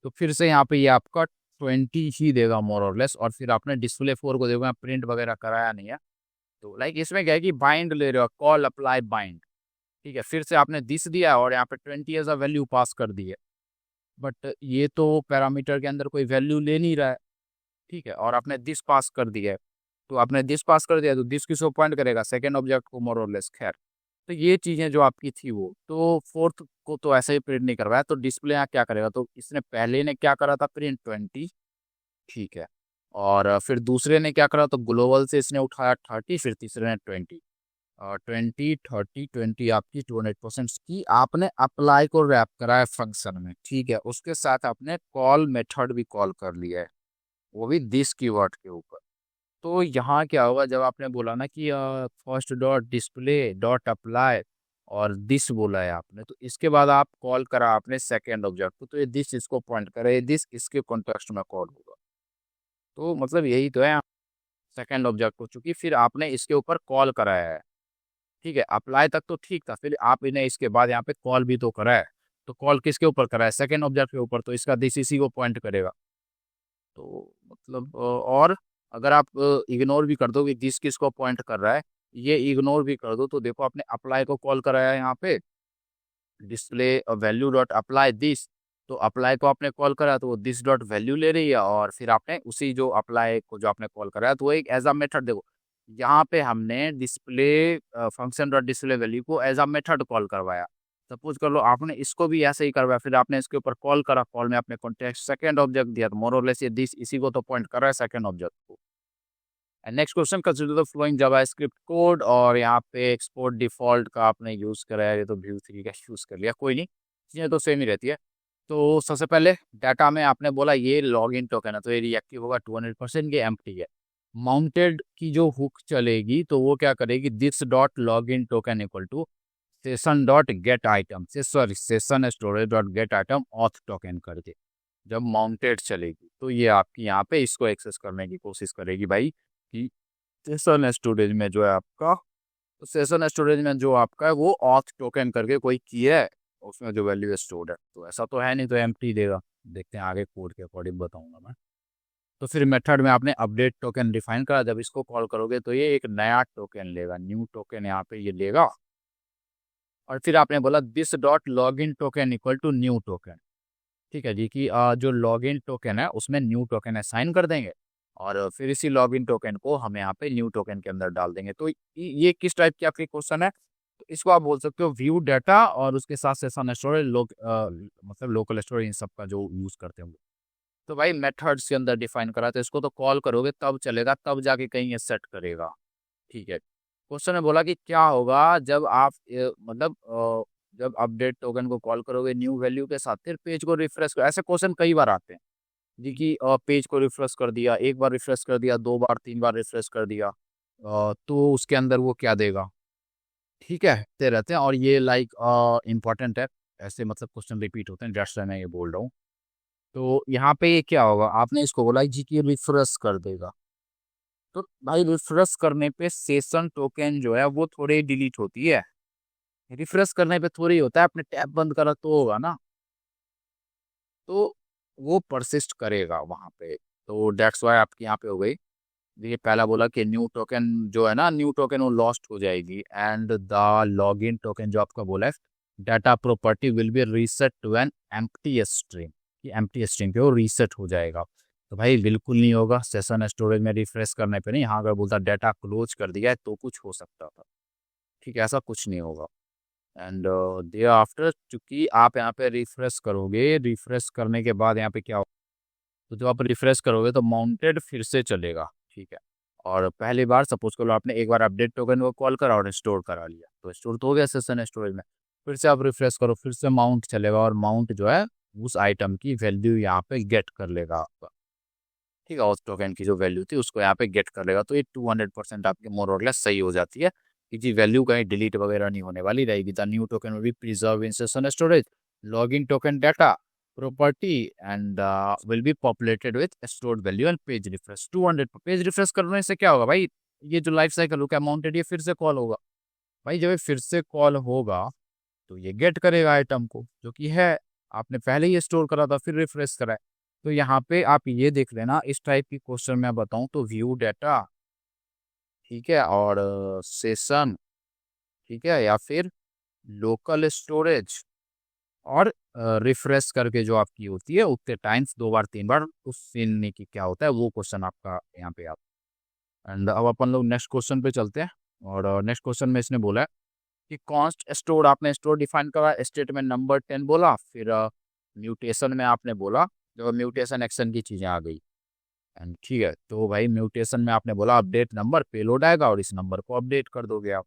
तो फिर से यहाँ पे ये आपका 20 ही देगा मोरलेस, और फिर आपने डिस्प्ले 4 को देखो यहाँ प्रिंट वगैरह कराया नहीं है। तो लाइक इसमें क्या है कि बाइंड ले रहे हो, कॉल अप्लाई बाइंड, ठीक है, फिर से आपने दिस दिया है और यहाँ पे 20 एज अ वैल्यू पास कर दी है, बट ये तो पैरामीटर के अंदर कोई वैल्यू ले नहीं रहा है, ठीक है, और आपने दिस पास कर दिया है। तो आपने दिस पास कर दिया तो दिस किसको पॉइंट करेगा, सेकेंड ऑब्जेक्ट को मोर और लेस। खैर तो ये चीजें जो आपकी थी वो तो फोर्थ को तो ऐसे ही प्रिंट नहीं करवाया, तो डिस्प्ले यहाँ क्या करेगा, तो इसने पहले ने क्या करा था प्रिंट 20, ठीक है, और फिर दूसरे ने क्या करा तो ग्लोबल से इसने उठाया 30, फिर तीसरे ने 20, 20 30 20 आपकी 200% की आपने अप्लाई को रैप करा है फंक्शन में, ठीक है, उसके साथ आपने कॉल मेथड भी कॉल कर लिया है, वो भी दिस कीवर्ड के ऊपर। तो यहाँ क्या होगा जब आपने बोला ना कि first dot display dot apply और दिस बोला है आपने, तो इसके बाद आप कॉल करा आपने सेकेंड ऑब्जेक्ट को, तो ये दिस इसको पॉइंट करे, दिस इसके कॉन्टेक्स्ट में कॉल होगा। तो मतलब यही तो है सेकेंड ऑब्जेक्ट को, चूंकि फिर आपने इसके ऊपर कॉल कराया है, ठीक है, अप्लाई तक तो ठीक था, फिर आप इन्हें इसके बाद यहाँ पे कॉल भी तो करा है, तो कॉल किसके ऊपर करा है, सेकेंड ऑब्जेक्ट के ऊपर, तो इसका दिस इसी को पॉइंट करेगा। तो मतलब और अगर आप इग्नोर भी कर दो कि दिस किसको पॉइंट कर रहा है, ये इग्नोर भी कर दो, तो देखो आपने अप्लाई को कॉल कराया है यहाँ पे display value dot apply this, तो अप्लाई को आपने कॉल करा तो वो दिस डॉट वैल्यू ले रही है, और फिर आपने उसी जो अप्लाई को जो आपने कॉल कराया तो वो एक एज अ मेथड, देखो यहाँ पे हमने display function dot display value को एज अ मेथड कॉल करवाया। सपोज कर लो आपने इसको भी ऐसे ही करवाया, फिर आपने इसके ऊपर कॉल करा, कॉल में आपने कॉन्टेक्स्ट सेकंड ऑब्जेक्ट दिया, तो मोर और लेस ये दिस इसी को तो पॉइंट कर रहा है सेकंड ऑब्जेक्ट को। And next question, consider the flowing JavaScript code, और यहाँ पे एक्सपोर्ट डिफॉल्ट का आपने यूज़ करा है, ये तो व्यू 3 का यूज़ कर लिया, कोई नहीं, चीज़ें तो सेम ही रहती है। तो सबसे पहले डाटा में आपने बोला ये लॉग इन टोकन है, तो ये रिएक्टिव होगा 200%, ये एम्प्टी है। माउंटेड की जो हुक चलेगी तो वो क्या करेगी, this dot log in token equal to session dot get item से, sorry session storage dot get item auth token करके जब माउंटेड चलेगी तो ये आपकी यहाँ पे इसको एक्सेस करने की कोशिश करेगी भाई, कि सेशन स्टोरेज में जो है आपका, तो सेशन स्टोरेज में जो आपका है वो ऑथ टोकन करके कोई की है, उसमें जो वैल्यू स्टोर्ड है, तो ऐसा तो है नहीं, तो एम्प्टी देगा। देखते हैं आगे कोड के अकॉर्डिंग बताऊंगा मैं। तो फिर मेथड में आपने अपडेट टोकन डिफाइन करा, जब इसको कॉल करोगे तो ये एक नया टोकन लेगा, न्यू टोकन यहाँ पे ये लेगा। और फिर आपने बोला this dot log in token equal to new token, ठीक है जी, कि जो लॉग इन टोकन है उसमें न्यू टोकन असाइन कर देंगे, और फिर इसी लॉग इन टोकन को हम यहाँ पे न्यू टोकन के अंदर डाल देंगे। तो ये किस टाइप की आपकी क्वेश्चन है, तो इसको आप बोल सकते हो व्यू डाटा, और उसके साथ सेशन स्टोरेज मतलब लोकल स्टोरेज, इन सब का जो यूज करते होंगे। तो भाई मेथड्स के अंदर डिफाइन करा, तो इसको तो कॉल करोगे तब चलेगा, तब जाके कहीं ये सेट करेगा, ठीक है। क्वेश्चन ने बोला कि क्या होगा जब आप मतलब जब अपडेट टोकन को कॉल करोगे न्यू वैल्यू के साथ, फिर पेज को रिफ्रेश करो, ऐसे क्वेश्चन कई बार आते हैं जी, कि पेज को रिफ्रेश कर दिया, एक बार रिफ्रेश कर दिया, 2 बार 3 बार रिफ्रेश कर दिया, तो उसके अंदर वो क्या देगा, ठीक है, ते रहते हैं, और ये लाइक इम्पॉर्टेंट है, ऐसे मतलब क्वेश्चन रिपीट होते हैं, जस्ट मैं ये बोल रहा हूँ। तो यहाँ पे ये क्या होगा, आपने इसको बोला जी कि रिफ्रेश कर देगा, तो भाई रिफ्रेश करने पे सेशन टोकन जो है वो थोड़ी डिलीट होती है, रिफ्रेश करने पे थोड़ी होता है, आपने टैब बंद करा तो होगा ना, तो वो परसिस्ट करेगा वहां पे। तो डेट्स वाई आपकी यहाँ पे हो गई। ये पहला बोला कि न्यू टोकन जो है ना, न्यू टोकन वो लॉस्ट हो जाएगी, एंड द लॉगिन टोकन जो आपका बोला है, data property will be reset to an empty string, कि एम्प्टी स्ट्रिंग पे वो रीसेट हो जाएगा। तो भाई बिल्कुल नहीं होगा, सेशन स्टोरेज में रिफ्रेश करने पे नहीं, यहाँ अगर बोलता डाटा क्लोज कर दिया है तो कुछ हो सकता था, ठीक है, ऐसा कुछ नहीं होगा। एंड देयर आफ्टर, चूंकि आप यहाँ पे रिफ्रेश करोगे, रिफ्रेश करने के बाद यहाँ पे क्या होगा, तो जब आप रिफ्रेश करोगे तो माउंटेड फिर से चलेगा, ठीक है। और पहली बार सपोज करो आपने एक बार अपडेट टोकन को कॉल करा और स्टोर करा लिया, तो स्टोर तो हो गया सेशन स्टोरेज में, फिर से आप रिफ्रेश करो, फिर से माउंट चलेगा, और माउंट जो है उस आइटम की वैल्यू यहाँ पे गेट कर लेगा आपका, ठीक है, उस टोकन की जो वैल्यू थी उसको यहाँ पे गेट कर लेगा। तो ये 200% आपकी मोर और लेस सही हो जाती है, क्योंकि वैल्यू कहीं डिलीट वगैरह नहीं होने वाली रहेगी। The new token will be preserve in session storage, login token data property, and will be populated with stored value and page refresh 200। Page refresh करने से क्या होगा भाई, ये जो लाइफ साइकिल होगा अमाउंटेड, ये फिर से कॉल होगा भाई, जब ये फिर से कॉल होगा तो ये गेट करेगा आइटम को, जो कि है आपने पहले ही स्टोर करा था, फिर रिफ्रेश करा है। तो यहाँ पे आप ये देख लेना, इस टाइप की क्वेश्चन मैं बताऊं तो व्यू डाटा, ठीक है, और सेशन, ठीक है, या फिर लोकल स्टोरेज, और रिफ्रेश करके जो आपकी होती है उतने टाइम्स, 2 बार 3 बार, उस सीन की क्या होता है वो क्वेश्चन आपका यहाँ पे आता है। एंड अब अपन लोग नेक्स्ट क्वेश्चन पे चलते हैं, और नेक्स्ट क्वेश्चन में इसने बोला है कि कॉन्स्ट स्टोर, आपने स्टोर डिफाइन करा, स्टेटमेंट नंबर 10 बोला, फिर म्यूटेशन में आपने बोला, जो म्यूटेशन एक्शन की चीज़ें आ गई, एंड ठीक है, तो भाई म्यूटेशन में आपने बोला अपडेट नंबर पेलोड आएगा और इस नंबर को अपडेट कर दोगे आप।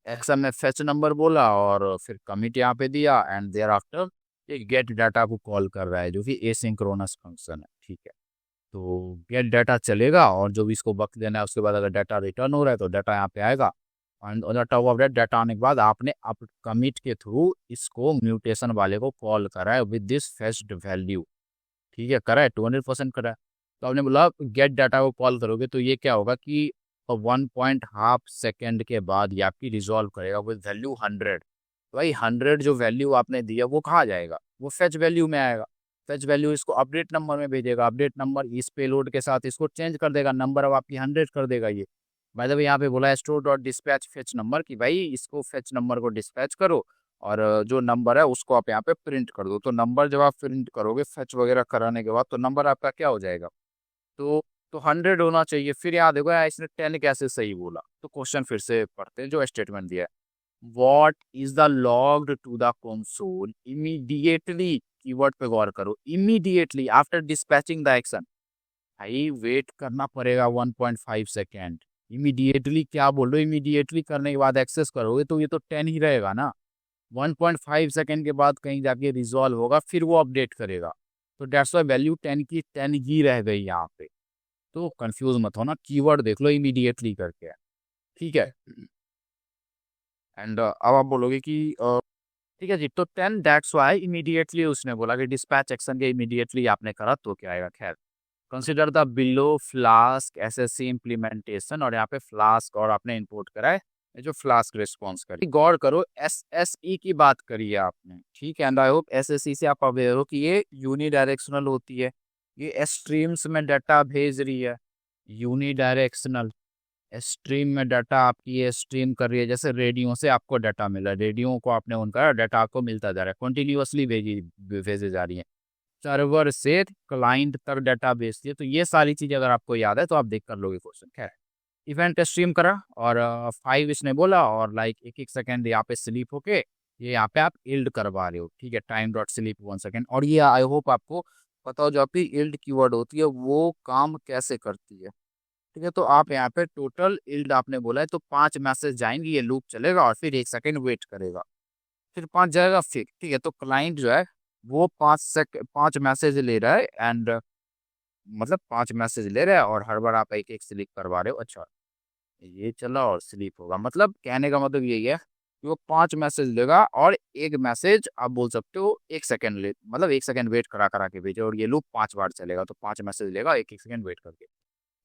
एक्शन में फेच नंबर बोला, और फिर कमिट यहाँ पे दिया, एंड देयर आफ्टर ये गेट डाटा को कॉल कर रहा है, जो कि एसिंक्रोनस फंक्शन है, ठीक है। तो गेट डाटा चलेगा, और जो भी इसको वक्त देना है उसके बाद अगर डाटा रिटर्न हो रहा है तो डाटा यहाँ पे आएगा, and on the top of that data आने के बाद आपने अप कमिट के थ्रू इसको म्यूटेशन वाले को कॉल करा है विद दिस फेच्ड वैल्यू, ठीक है, करा है, 200% करा है। तो आपने बोला गेट डाटा को कॉल करोगे तो ये क्या होगा कि 1.5 सेकेंड के बाद ये आपकी रिजॉल्व करेगा विद वैल्यू 100। तो भाई 100 जो वैल्यू आपने दिया वो कहाँ जाएगा, वो फेच वैल्यू में आएगा, फेच वैल्यू इसको अपडेट नंबर में भेजेगा, अपडेट नंबर इस पेलोड के साथ इसको चेंज कर देगा, नंबर अब आपकी 100 कर देगा ये। भाई जब यहाँ पे बोला है store dot dispatch fetch number, कि भाई इसको फेच नंबर को डिस्पैच करो, और जो नंबर है उसको आप यहाँ पे प्रिंट कर दो। तो नंबर जब आप प्रिंट करोगे फेच वगैरह कराने के बाद, तो नंबर आपका क्या हो जाएगा, तो 100 होना चाहिए। फिर यहाँ देखो यार इसने 10 कैसे सही बोला, तो क्वेश्चन फिर से पढ़ते हैं जो स्टेटमेंट दिया है। What is the logged to the console immediately, keyword पे गौर करो, immediately after dispatching the action, भाई वेट करना पड़ेगा 1.5 सेकेंड। इमीडिएटली क्या बोल रहे हो, इमीडिएटली करने के बाद एक्सेस करोगे तो ये तो 10 ही रहेगा ना। 1.5 सेकेंड के बाद कहीं जाके रिजॉल्व होगा, फिर वो अपडेट करेगा। तो डेट्स वाई वैल्यू 10 की 10 ही रह गई यहाँ पे। तो कंफ्यूज मत होना, कीवर्ड देख लो इमीडिएटली करके, ठीक है। एंड अब आप बोलोगे कि ठीक है जी, तो 10 दैट्स वाई इमीडिएटली उसने बोला कि डिस्पैच एक्शन के इमीडिएटली आपने करा तो क्या आएगा। खैर, consider the below flask SSC implementation, और यहाँ पे फ्लास्क और आपने इंपोर्ट करा है, ये जो फ्लास्क रिस्पॉन्स करी। गौर करो एसएसई की बात करी है आपने, ठीक है। एंड आई होप एसएसई से आप अवेयर हो कि ये यूनिडायरेक्शनल होती है, ये स्ट्रीम्स में डाटा भेज रही है। यूनिडायरेक्शनल स्ट्रीम में डाटा आपकी ये स्ट्रीम कर रही है, जैसे रेडियो से आपको डाटा मिला, रेडियो को आपने ऑन करा, डाटा आपको मिलता जा रहा है, कंटिन्यूअसली भेजे जा रही है। सर्वर से क्लाइंट तक डाटा भेजती है। तो ये सारी चीजें अगर आपको याद है तो आप देख कर लोगे क्वेश्चन। खैर, इवेंट स्ट्रीम करा और 5 इसने बोला, और लाइक 1-1 सेकेंड यहाँ पे स्लीप होके ये यहाँ पे आप इल्ड करवा रहे हो, ठीक है। Time dot sleep 1 second. और ये आई होप आपको पता हो, जो आपकी इल्ड कीवर्ड होती है वो काम कैसे करती है, ठीक है। तो आप यहाँ पे टोटल इल्ड आपने बोला है, तो 5 मैसेज जाएंगे, ये लूप चलेगा और फिर 1 सेकेंड वेट करेगा, फिर 5 जाएगा, फिर ठीक है। तो क्लाइंट जो है वो 5 मैसेज ले रहा है, एंड मतलब 5 मैसेज ले रहा है और हर बार आप एक एक स्लीप करवा रहे हो। अच्छा, ये चला और स्लीप होगा, मतलब कहने का मतलब यही है कि वो 5 मैसेज लेगा और एक मैसेज आप बोल सकते हो 1 सेकेंड ले, मतलब 1 सेकेंड वेट करा करा के भेजे, और ये लूप 5 बार चलेगा। तो 5 मैसेज लेगा 1-1 सेकेंड वेट करके।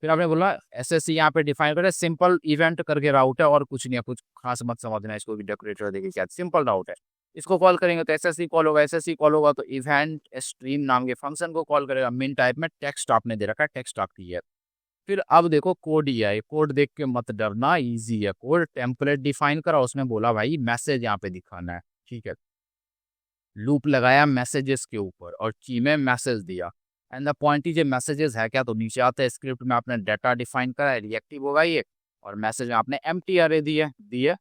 फिर आपने बोला एसएससी यहाँ पे डिफाइन करे, सिंपल इवेंट करके राउट है और कुछ नहीं है, कुछ खास मत समझना इसको भी डेकोरेटर देखिए क्या, सिंपल राउट है। इसको कॉल करेंगे तो एसएससी कॉल होगा, एसएससी कॉल होगा तो इवेंट स्ट्रीम नाम के फंक्शन को कॉल करेगा। मिन टाइप में टेक्स्ट आपने दे रखा है, टेक्स्ट आपकी है। फिर अब देखो कोड ही है, कोड देख के मत डरना, इजी है कोड। टेम्पलेट डिफाइन करा, उसमें बोला भाई मैसेज यहाँ पे दिखाना है, ठीक है। लूप लगाया मैसेजेस के ऊपर और की में मैसेज दिया। एंड द पॉइंट इज, ये मैसेजेस है क्या, तो नीचे आता है स्क्रिप्ट में आपने डाटा डिफाइन करा है, रिएक्टिव होगा ये, और मैसेज में आपने एम्प्टी अरे दिए।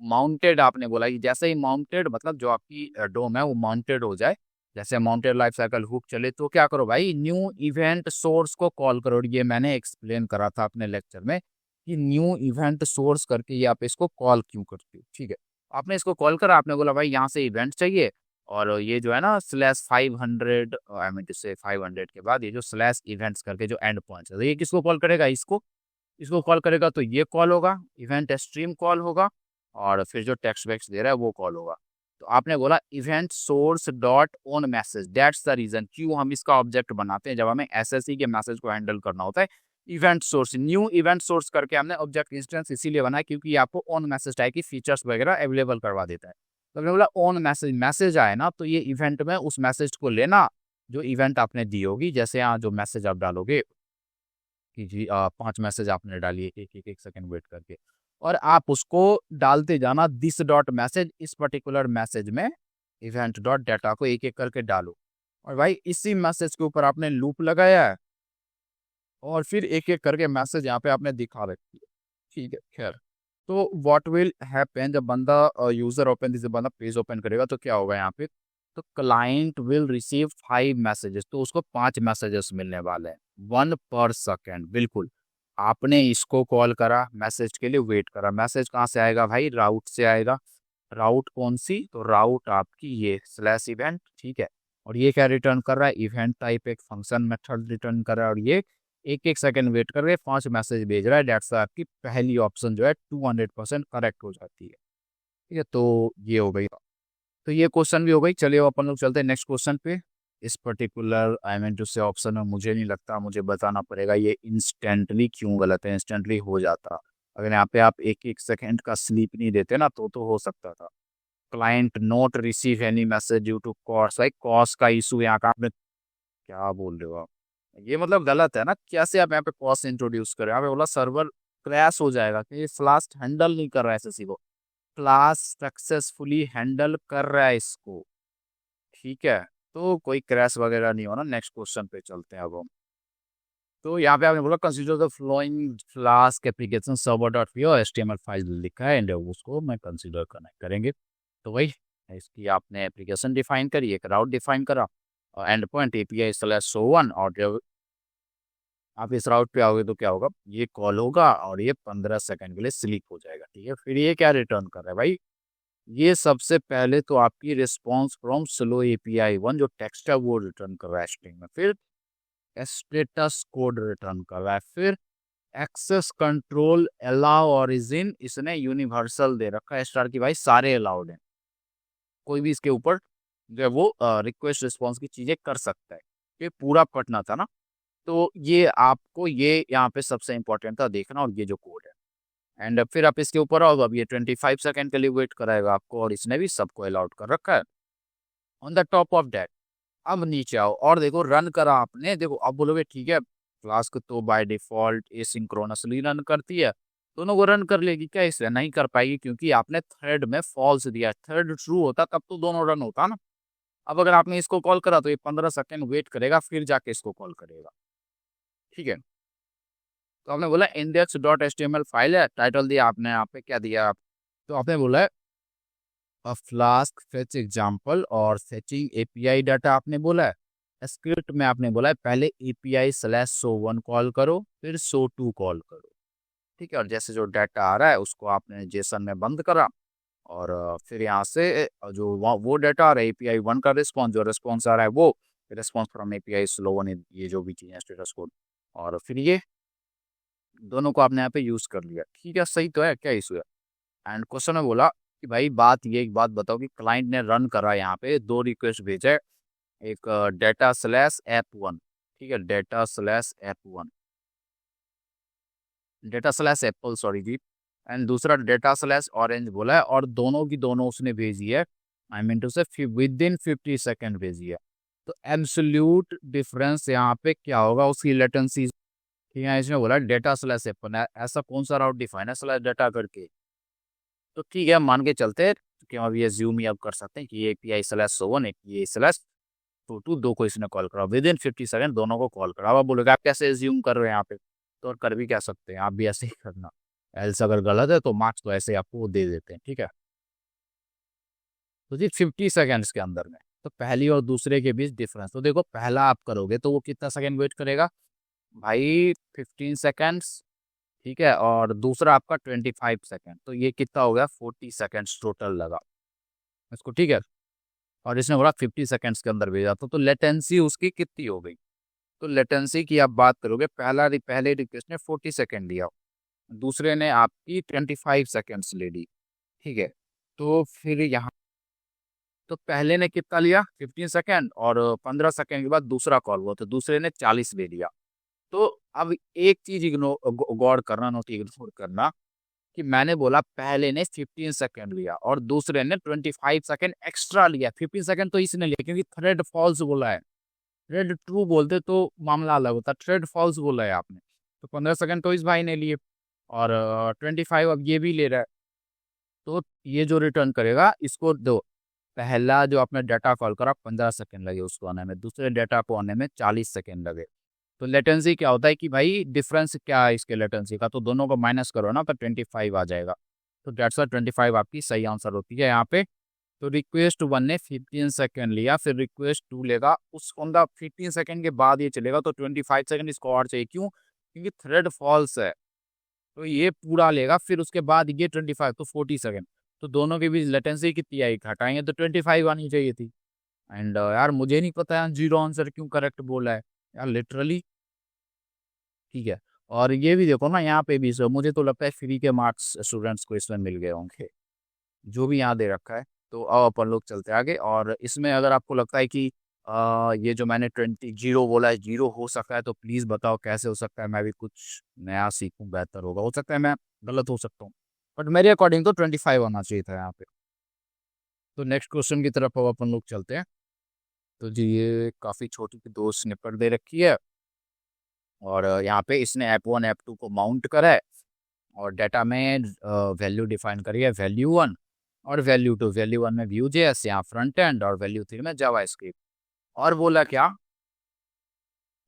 माउंटेड आपने बोला कि जैसे ही माउंटेड, मतलब जो आपकी डोम है वो माउंटेड हो जाए, जैसे माउंटेड लाइफ साइकिल हुक चले, तो क्या करो भाई, न्यू इवेंट सोर्स को कॉल करो। ये मैंने एक्सप्लेन करा था अपने लेक्चर में कि न्यू इवेंट सोर्स करके ये आप इसको कॉल क्यों करते हो, ठीक है। आपने इसको कॉल करा, आपने बोला भाई यहाँ से इवेंट चाहिए, और ये जो है ना /500, आई मीन टू से 500 के बाद ये जो स्लैश इवेंट्स करके जो एंड पॉइंट्स है, तो ये किसको कॉल करेगा, इसको कॉल करेगा। तो ये कॉल होगा, इवेंट स्ट्रीम कॉल होगा, और फिर जो टेक्स्ट बैक्स दे रहा है वो कॉल होगा। तो आपने बोला event source dot on message, that's the reason क्यों हम इसका ऑब्जेक्ट बनाते हैं जब हमें एसएससी के मैसेज को हैंडल करना होता है। Event source, new event source करके हमने ऑब्जेक्ट इंस्टेंस इसीलिए बनाया क्योंकि ये आपको ऑन मैसेज टाइप की फीचर्स वगैरह अवेलेबल करवा देता है। तो हमने बोला ऑन मैसेज, मैसेज आए ना तो ये इवेंट में उस मैसेज को लेना जो इवेंट आपने दी होगी। जैसे यहाँ जो मैसेज आप डालोगे कि जी 5 मैसेज आपने डालिए, एक सेकंड वेट करके, और आप उसको डालते जाना दिस डॉट मैसेज, इस पर्टिकुलर मैसेज में इवेंट डॉट डाटा को एक एक करके डालो। और भाई इसी मैसेज के ऊपर आपने लूप लगाया है, और फिर एक एक करके मैसेज यहाँ पे आपने दिखा रखी है, ठीक है। खैर, तो व्हाट विल हैपन जब बंदा यूजर ओपन दिस, बंदा पेज ओपन करेगा तो क्या होगा यहाँ पे, तो क्लाइंट विल रिसीव 5 मैसेजेस, तो उसको 5 मैसेजेस मिलने वाले हैं, 1 पर सेकेंड। बिल्कुल, आपने इसको कॉल करा, मैसेज के लिए वेट करा, मैसेज कहाँ से आएगा भाई, राउट से आएगा। राउट कौन सी, तो राउट आपकी ये स्लैश इवेंट, ठीक है। और ये क्या रिटर्न कर रहा है, इवेंट टाइप एक फंक्शन मेथड रिटर्न कर रहा है, और ये 1-1 सेकेंड वेट करके 5 मैसेज भेज रहा है। डेट्स आपकी पहली ऑप्शन जो है 200% करेक्ट हो जाती है, ठीक है। तो ये हो गई, तो ये क्वेश्चन भी हो गई। चलिए अपन लोग चलते हैं नेक्स्ट क्वेश्चन पे। इस पर्टिकुलर आई मीन टू से ऑप्शन में मुझे नहीं लगता, मुझे बताना पड़ेगा ये इंस्टेंटली क्यों गलत है। इंस्टेंटली हो जाता अगर यहाँ पे आप 1-1 सेकेंड का स्लीप नहीं देते ना, तो हो सकता था। Client not receive any message due to कॉस्ट, भाई कॉस्ट का इशू यहाँ का आपने क्या बोल रहे हो आप, ये मतलब गलत है ना। कैसे आप यहाँ पे कॉस्ट इंट्रोड्यूस करें, यहाँ पे बोला सर्वर क्रैश हो जाएगा कि ये फ्लास्ट हैंडल नहीं कर रहा है एसएससी को, क्लास सक्सेसफुली हैंडल कर रहा है इसको, ठीक है। तो कोई क्रैश वगैरह नहीं होना। नेक्स्ट क्वेश्चन पे चलते हैं अब हम। तो यहाँ पे आपने बोला consider the following Flask application server dot P H T M L file लिखा है, एंड उसको मैं कंसीडर कनेक्ट करेंगे। तो वही इसकी आपने एप्लीकेशन डिफाइन करी, एक राउट डिफाइन करा, एंड पॉइंट एपीआई /so1, और आप इस राउट पे आओगे तो क्या होगा, ये कॉल होगा और ये 15 सेकंड के लिए स्लीप हो जाएगा। ठीक है, फिर ये क्या रिटर्न कर रहा है भाई, ये सबसे पहले तो आपकी रिस्पॉन्स फ्रॉम स्लो एपीआई 1 जो टेक्स्ट है वो रिटर्न कर रहा है स्ट्रिंग में, फिर स्टेटस कोड रिटर्न कर रहा है, फिर एक्सेस कंट्रोल अलाउ ओरिजिन इसने यूनिवर्सल दे रखा है स्टार की, भाई सारे अलाउड हैं, कोई भी इसके ऊपर जो है वो रिक्वेस्ट रिस्पॉन्स की चीजें कर सकता है। ये पूरा पढ़ना था ना, तो ये आपको ये यहाँ पे सबसे इंपॉर्टेंट था देखना, और ये जो कोड है एंड फिर आप इसके ऊपर आओगे, अब ये 25 सेकंड के लिए वेट कराएगा आपको, और इसने भी सबको अलाउड कर रखा है। On the top of that अब नीचे आओ और देखो रन करा आपने, देखो अब बोलोगे ठीक है फ्लास्क तो बाय डिफॉल्ट एसिंक्रोनसली रन करती है, दोनों को रन कर लेगी क्या, इसलिए नहीं कर पाएगी क्योंकि आपने थ्रेड में फॉल्स दिया, थ्रेड ट्रू होता तब तो दोनों रन होता ना। अब अगर आपने इसको कॉल करा तो ये 15 सेकंड वेट करेगा फिर जाके इसको कॉल करेगा। ठीक है, तो आपने बोला इंडेक्स डॉट एचटीएमएल फाइल है, टाइटल दिया आपने, यहाँ पे क्या दिया आप, तो आपने बोला है फ्लास्क फेच एग्जाम्पल और फेचिंग एपीआई डाटा आपने बोला है। स्क्रिप्ट में आपने बोला है पहले API slash show one call करो फिर शो टू कॉल करो। ठीक है, और जैसे जो डाटा आ रहा है उसको आपने जेसन में बंद करा, और फिर यहाँ से जो वो डाटा आ रहा है एपीआई वन का रिस्पॉन्स, जो रिस्पॉन्स आ रहा है वो response from API slow one, ये जो भी चीज़ है स्टेटस कोड, और फिर ये दोनों को आपने यहाँ पे यूज कर लिया। ठीक है, सही तो है, क्या इशू है। एंड क्वेश्चन में बोला कि भाई बात ये एक बात बताओ कि क्लाइंट ने रन करा यहाँ पे दो रिक्वेस्ट भेजे, एक डेटा स्लैश ऐप वन, ठीक है data slash app one, data slash apple sorry जी, एंड दूसरा डेटा स्लैश ऑरेंज बोला है, और दोनों की दोनों उसने भेजी है, I mean to say within 50 second भेजी है। तो एब्सोल्यूट डिफरेंस यहाँ पे क्या होगा, उसकी लेटेंसी। ठीक है, इसमें बोला डेटा स्लैश एप्पल, ऐसा कौन सा राउट डिफाइन है स्लैश डेटा करके, तो ठीक है मान के चलते हैं कि हम ये ज्यूम ही अब कर सकते हैं कि ये एपीआई स्लैश सो वन एक ये स्लैश टू टू, दो को इसने कॉल करा विद इन 50 सेकंड, दोनों को कॉल करा। अब आप बोलोगे आप कैसे ज्यूम कर रहे हैं यहाँ पे, तो और कर भी क्या सकते हैं, आप भी ऐसे ही करना, एल्स अगर गलत है तो मार्क्स तो ऐसे ही आपको दे देते हैं। ठीक है, तो जी 50 सेकेंड्स के अंदर में, तो पहली और दूसरे के बीच डिफरेंस, तो देखो पहला आप करोगे तो वो कितना सेकेंड वेट करेगा भाई 15 सेकेंड्स, ठीक है, और दूसरा आपका 25 सेकेंड, तो ये कितना हो गया 40 सेकेंड्स टोटल लगा इसको। ठीक है, और इसने बोला 50 सेकेंड्स के अंदर भेजा तो लेटेंसी उसकी कितनी हो गई, तो लेटेंसी की आप बात करोगे पहले रिक्वेस्ट ने 40 सेकेंड लिया, दूसरे ने आपकी 25 सेकेंड्स ले ली। ठीक है, तो फिर यहाँ तो पहले ने कितना लिया 15 सेकेंड, और 15 सेकेंड के बाद दूसरा कॉल हुआ तो दूसरे ने 40 ले लिया। तो अब एक चीज इग्नोर गौर करना, नोट इग्नोर करना कि मैंने बोला पहले ने 15 सेकंड लिया और दूसरे ने 25 सेकंड एक्स्ट्रा लिया। 15 सेकंड तो इसने लिया क्योंकि थ्रेड फॉल्स बोला है, थ्रेड ट्रू बोलते तो मामला अलग होता, थ्रेड फॉल्स बोला है आपने, तो 15 सेकंड तो इस भाई ने लिए, और 25 अब ये भी ले रहा है, तो ये जो रिटर्न करेगा इसको दो, पहला जो आपने डाटा कॉल करा 15 सेकंड लगे उसको आने में, दूसरे डाटा को आने में 40 सेकंड लगे। तो लेटेंसी क्या होता है कि भाई डिफरेंस क्या है इसके लेटेंसी का, तो दोनों को माइनस करो ना तो 25 आ जाएगा, तो डेट्स 25 आपकी सही आंसर होती है यहाँ पे। तो रिक्वेस्ट वन ने 15 सेकंड लिया, फिर रिक्वेस्ट टू लेगा उस ऑन द 15 सेकंड के बाद ये चलेगा, तो 25 सेकंड इसको और चाहिए, क्यों, क्योंकि थ्रेड फॉल्स है, तो ये पूरा लेगा, फिर उसके बाद ये 25 तो 40 सेकंड, तो दोनों के बीच लेटेंसी कितनी आई, घटाएंगे तो 25 आनी चाहिए थी। एंड यार मुझे नहीं पता यार जीरो आंसर क्यों करेक्ट बोला है यार लिटरली। ठीक है, और ये भी देखो ना यहाँ पे भी सर मुझे तो लगता है फ्री के मार्क्स स्टूडेंट्स को इसमें मिल गए होंगे जो भी यहाँ दे रखा है। तो अब अपन लोग चलते आगे, और इसमें अगर आपको लगता है कि ये जो मैंने 20 जीरो बोला है जीरो हो सकता है तो प्लीज़ बताओ कैसे हो सकता है, मैं भी कुछ नया सीखूं, बेहतर होगा, हो सकता है मैं गलत हो सकता हूँ, बट मेरे अकॉर्डिंग तो 25 आना चाहिए था यहाँ पे। तो नेक्स्ट क्वेश्चन की तरफ अब अपन लोग चलते हैं। तो जी ये काफ़ी छोटी सी दो स्निपेट दे रखी है, और यहाँ पे इसने ऐप वन ऐप टू को माउंट करा है, और डाटा में वैल्यू डिफाइन करी है वैल्यू वन और वैल्यू टू, वैल्यू वन में व्यू जेएस यहाँ फ्रंट एंड, और वैल्यू थ्री में जावा स्क्रिप्ट। और बोला क्या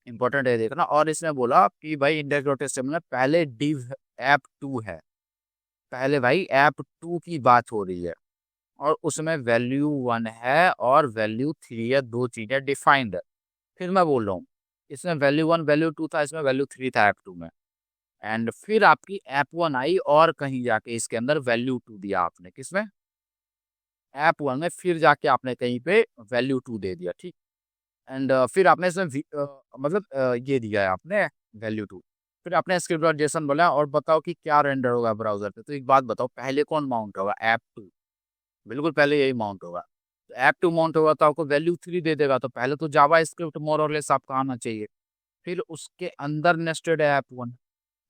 इंपॉर्टेंट है देखना, और इसने बोला कि भाई इंडेक्स डॉट एचटीएमएल में पहले डिव ऐप टू है, पहले भाई ऐप टू की बात हो रही है, और उसमें वैल्यू वन है और वैल्यू थ्री है, दो चीजें डिफाइंड है। फिर मैं बोल रहा हूँ इसमें वैल्यू 1 वैल्यू 2 था, इसमें वैल्यू 3 था ऐप 2 में। एंड फिर आपकी ऐप 1 आई और कहीं जाके इसके अंदर वैल्यू 2 दिया आपने, किसमें? ऐप 1 में फिर जाके आपने कहीं पे वैल्यू 2 दे दिया, ठीक। एंड फिर आपने इसमें मतलब ये दिया है आपने वैल्यू 2। फिर आपने स्क्रिप्ट डॉट जेसन बोला और बताओ कि क्या रेंडर होगा ब्राउज़र पे। तो एक बात बताओ, पहले कौन माउंट होगा? ऐप 2। बिल्कुल पहले यही माउंट होगा। तो ऐप 2 माउंट होगा तो आपको वैल्यू 3 दे देगा, तो पहले तो जावास्क्रिप्ट मोर और लेस आपका आना चाहिए। फिर उसके अंदर नेस्टेड है ऐप 1।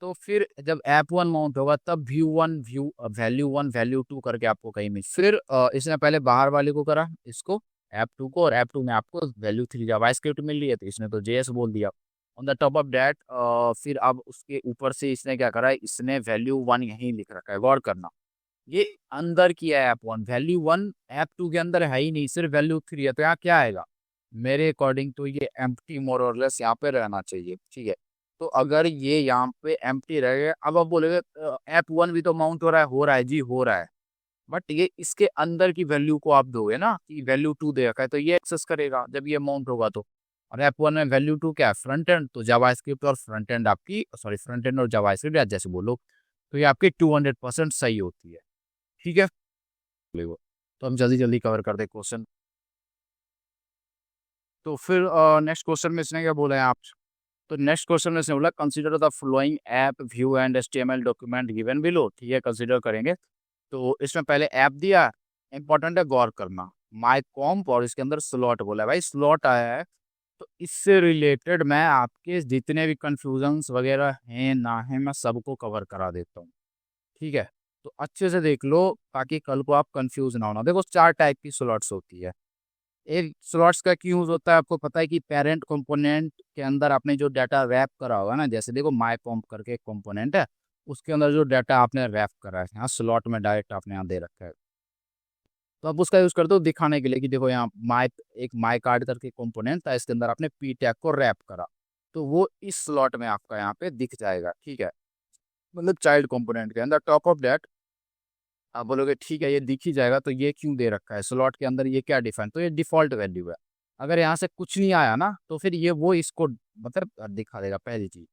तो फिर जब ऐप 1 माउंट होगा तब वैल्यू 1 वैल्यू 2 करके आपको कहीं मिल। फिर इसने पहले बाहर वाले को करा, इसको ऐप 2 को, और ऐप 2 में आपको वैल्यू 3 जावास्क्रिप्ट मिल रही है तो इसने तो जेएस बोल दिया। On the top of that फिर अब उसके ऊपर से इसने क्या करा है, इसने वैल्यू 1 यहीं लिख रखा है, गौर करना। ये अंदर की है ऐप 1, वैल्यू 1 ऐप 2 के अंदर है ही नहीं, सिर्फ वैल्यू 3 है। तो यहाँ क्या आएगा? मेरे अकॉर्डिंग तो ये एम्प्टी मोर और लेस यहाँ पे रहना चाहिए, ठीक है। तो अगर ये यहाँ पे एम्प्टी रहेगा, अब आप बोलेंगे ऐप 1 भी तो माउंट हो रहा है जी, हो रहा है। बट ये इसके अंदर की वैल्यू को आप दोगे ना कि वैल्यू 2 दे रखा है, तो ये एक्सेस करेगा जब ये माउंट होगा तो। और ऐप 1 में वैल्यू 2 क्या है? Front end. तो जावास्क्रिप्ट और फ्रंट एंड आपकी, सॉरी, फ्रंट एंड और जावास्क्रिप्ट या जैसे बोलो, तो ये आपकी 200% सही होती है, ठीक है। तो हम जल्दी जल्दी कवर कर दे क्वेश्चन। तो फिर नेक्स्ट क्वेश्चन में इसने क्या बोला है आप? तो नेक्स्ट क्वेश्चन में इसने बोला consider the flowing app view and HTML document given below, ठीक है, कंसीडर करेंगे। तो इसमें पहले ऐप दिया, इंपॉर्टेंट है, गौर करना। माई कॉम्प और इसके अंदर स्लॉट बोला है, भाई स्लॉट आया है। तो इससे रिलेटेड मैं आपके जितने भी कंफ्यूजन्स वगैरह हैं ना हैं, मैं सबको कवर करा देता हूँ, ठीक है। तो अच्छे से देख लो ताकि कल को आप कंफ्यूज ना होना। देखो 4 टाइप की स्लॉट्स होती है। एक स्लॉट्स का क्यों यूज होता है, आपको पता है कि पेरेंट कंपोनेंट के अंदर आपने जो डाटा रैप करा होगा ना, जैसे देखो माई कॉम्प करके एक कंपोनेंट है, उसके अंदर जो डाटा आपने रैप करा है, यहाँ स्लॉट में डायरेक्ट आपने यहाँ दे रखा है। तो आप उसका यूज करते हो दिखाने के लिए कि देखो यहाँ एक माई कार्ड करके कंपोनेंट था, इसके अंदर आपने पी टैग को रैप करा, तो वो इस स्लॉट में आपका यहाँ पे दिख जाएगा, ठीक है, मतलब चाइल्ड कंपोनेंट के अंदर। टॉप ऑफ दैट आप बोलोगे ठीक है ये दिख ही जाएगा, तो ये क्यों दे रखा है स्लॉट के अंदर, ये क्या डिफाइन? तो ये डिफॉल्ट वैल्यू है। अगर यहाँ से कुछ नहीं आया ना तो फिर ये वो इसको मतलब दिखा देगा, पहली चीज।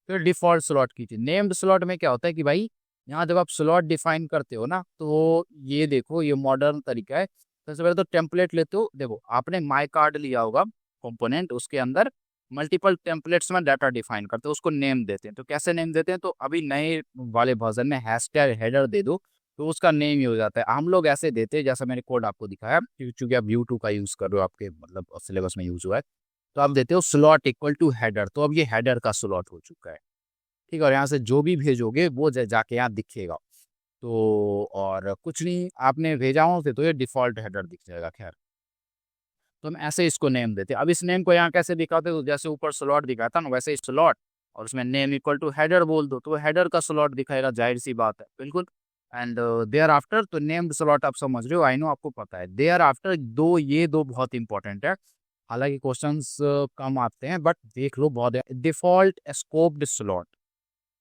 फिर डिफॉल्ट स्लॉट की चीज, नेम्ड स्लॉट में क्या होता है कि भाई यहाँ जब आप स्लॉट डिफाइन करते हो ना, तो ये देखो ये मॉडर्न तरीका है। सबसे पहले तो टेम्पलेट लेते हो, देखो आपने माई कार्ड लिया होगा कंपोनेंट, उसके अंदर मल्टीपल टेम्पलेट्स में डाटा डिफाइन करते हो, उसको नेम देते हैं। तो कैसे नेम देते हैं? तो अभी नए वाले वर्जन में हैशटैग हेडर दे दो तो उसका नेम ही हो जाता है। हम लोग ऐसे देते हैं जैसा मैंने कोड आपको दिखाया, क्योंकि आप व्यू 2 का यूज कर रहे हो, आपके मतलब सिलेबस में यूज हुआ है, तो आप देते हो स्लॉट इक्वल टू हेडर। तो अब ये हेडर का स्लॉट हो चुका है, ठीक है। और यहाँ से जो भी भेजोगे वो जाके यहाँ दिखेगा। तो और कुछ नहीं आपने भेजा हो तो ये डिफॉल्ट हेडर दिख जाएगा। खैर, तो हम ऐसे इसको नेम देते हैं। अब इस नेम को यहाँ कैसे दिखाते हो? जैसे ऊपर स्लॉट दिखाता ना, वैसे स्लॉट और उसमें नेम इक्वल टू हेडर बोल दो, तो हेडर का स्लॉट दिखाएगा, जाहिर सी बात है, बिल्कुल। एंड देयर आफ्टर, तो नेम्ड स्लॉट आप समझ रहे हो, आई नो आपको पता है। देयर आफ्टर दो, ये दो बहुत इंपॉर्टेंट है, हालांकि क्वेश्चंस कम आते हैं बट देख लो बहुत। डिफॉल्ट स्कोप्ड स्लॉट,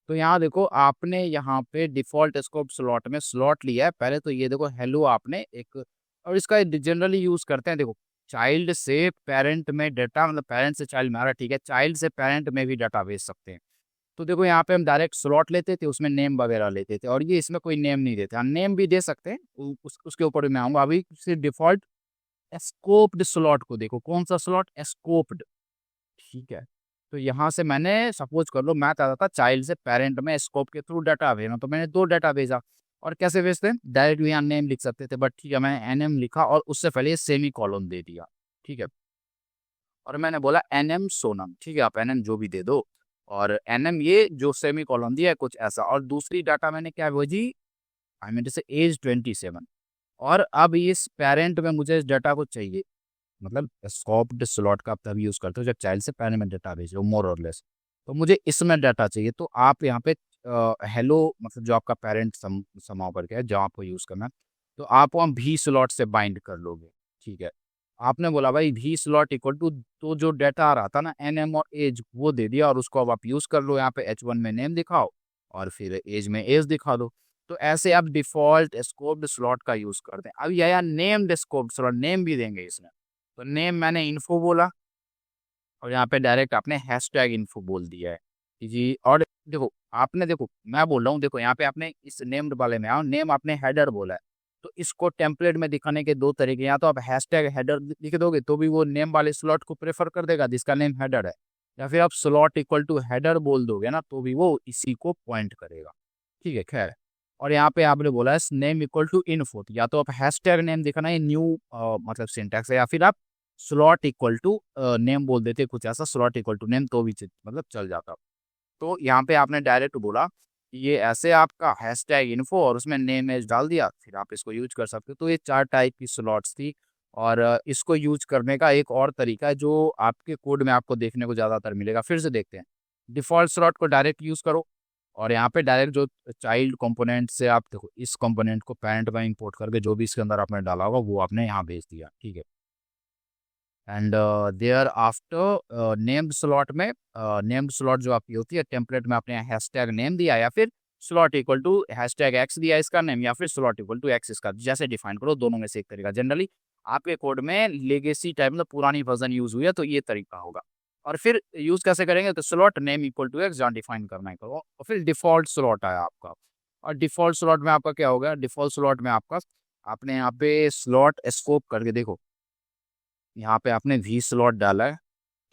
तो यहाँ देखो आपने यहाँ पे डिफॉल्ट स्कोप स्लॉट में स्लॉट लिया है पहले, तो ये देखो हेलो आपने एक, और इसका जनरली यूज करते हैं, देखो चाइल्ड से पेरेंट में डाटा, मतलब पेरेंट से चाइल्ड में आ रहा है, ठीक है, चाइल्ड से पेरेंट में भी डाटा भेज सकते हैं। तो देखो यहाँ पे हम डायरेक्ट स्लॉट लेते थे, उसमें नेम वगैरह लेते थे, और ये इसमें कोई नेम नहीं देते। हाँ नेम भी दे सकते हैं, उसके ऊपर मैं आऊंगा। अभी सिर्फ डिफॉल्ट स्कोप्ड स्लॉट को देखो, कौन सा स्लॉट? स्कोप्ड, ठीक है। तो यहाँ से मैंने सपोज कर लो मैथ आता था चाइल्ड से पेरेंट में स्कोप के थ्रू डाटा भेजना, तो मैंने 2 डाटा भेजा। और कैसे भेजते हैं? डायरेक्ट यहाँ नेम लिख सकते थे, बट ठीक है मैंने एनएम लिखा और उससे पहले ये सेमी कॉलन दे दिया, ठीक है। और मैंने बोला एनएम सोनम, ठीक है, आप एनएम जो भी दे दो, और एनएम ये जो सेमी कॉलन दिया है कुछ ऐसा। और दूसरी डाटा मैंने क्या भेजी, आई मीन जैसे एज 27। और अब इस पेरेंट में मुझे इस डाटा को चाहिए, मतलब स्कोप्ड स्लॉट का आप तभी यूज करते हो जब चाइल्ड से पेरेंट में डाटा भेज रहे हो, मोर और लेस। तो मुझे इसमें डाटा चाहिए, तो आप यहाँ पे हेलो, मतलब जो आपका पेरेंट समाओ करके है जहाँ आपको यूज करना है, तो आप वहाँ भी स्लॉट से बाइंड कर लोगे, ठीक है। आपने बोला भाई भी स्लॉट इक्वल टू, तो जो डाटा आ रहा था ना एनएम और एज वो दे दिया, और उसको अब आप यूज कर लो। यहाँ पे H1 में नेम दिखाओ और फिर एज में एज दिखा दो। तो ऐसे आप डिफॉल्ट स्कोप्ड स्लॉट का यूज करते हैं। अब यह नेम्ड स्कोप्ड स्लॉट, नेम भी देंगे इसमें। तो नेम मैंने इन्फो बोला, और यहाँ पे डायरेक्ट आपने हैशटैग इन्फो बोल दिया है कि जी। और देखो आपने, देखो मैं बोल रहा हूँ, देखो यहाँ पे आपने इस नेम्ड वाले में आओ, नेम आपने हेडर बोला है, तो इसको टेम्पलेट में दिखाने के दो तरीके, या तो आप हैशटैग हेडर लिख दोगे तो भी वो नेम वाले स्लॉट को प्रेफर कर देगा जिसका नेम हेडर है, या फिर आप स्लॉट इक्वल टू हेडर बोल दोगे ना तो भी वो इसी को पॉइंट करेगा। ठीक है, खैर। और यहाँ पे आपने बोला है नेम इक्वल टू इन्फो, या तो आप हैशटैग नेम दिखाना है न्यू मतलब सिंटैक्स है, या फिर आप स्लॉट इक्वल टू नेम बोल देते कुछ ऐसा, स्लॉट इक्वल टू नेम तो भी मतलब चल जाता। तो यहाँ पे आपने डायरेक्ट बोला कि ये ऐसे आपका हैशटैग इन्फो और उसमें नेम एज डाल दिया, फिर आप इसको यूज कर सकते हो। तो ये 4 टाइप की स्लॉट्स थी। और इसको यूज करने का एक और तरीका है जो आपके कोड में आपको देखने को ज़्यादातर मिलेगा, फिर से देखते हैं। डिफ़ॉल्ट स्लॉट को डायरेक्ट यूज़ करो, और यहाँ पे डायरेक्ट जो चाइल्ड कंपोनेंट से आप देखो, इस कंपोनेंट को पैरेंट में इंपोर्ट करके जो भी इसके अंदर आपने डाला होगा वो आपने यहाँ भेज दिया। ठीक है। And thereafter named slot में, नेम्ड स्लॉट जो आपकी होती है टेम्पलेट में, आपने हैशटैग नेम दिया या फिर slot equal to hashtag x दिया इसका नेम, या फिर स्लॉट इक्वल टू एक्स इसका, जैसे डिफाइन करो, दोनों में से एक तरीका। जनरली आपके कोड में लेगेसी टाइप मतलब पुरानी वर्जन यूज हुई है तो ये तरीका होगा। और फिर यूज कैसे करेंगे, तो slot name equal to x जहाँ डिफाइन करना है करो, और फिर डिफॉल्ट स्लॉट आया आपका। और डिफॉल्ट स्लॉट में आपका क्या होगा, डिफॉल्ट स्लॉट में आपका, आपने यहाँ पे स्लॉट स्कोप करके देखो, यहाँ पे आपने वी स्लॉट डाला है।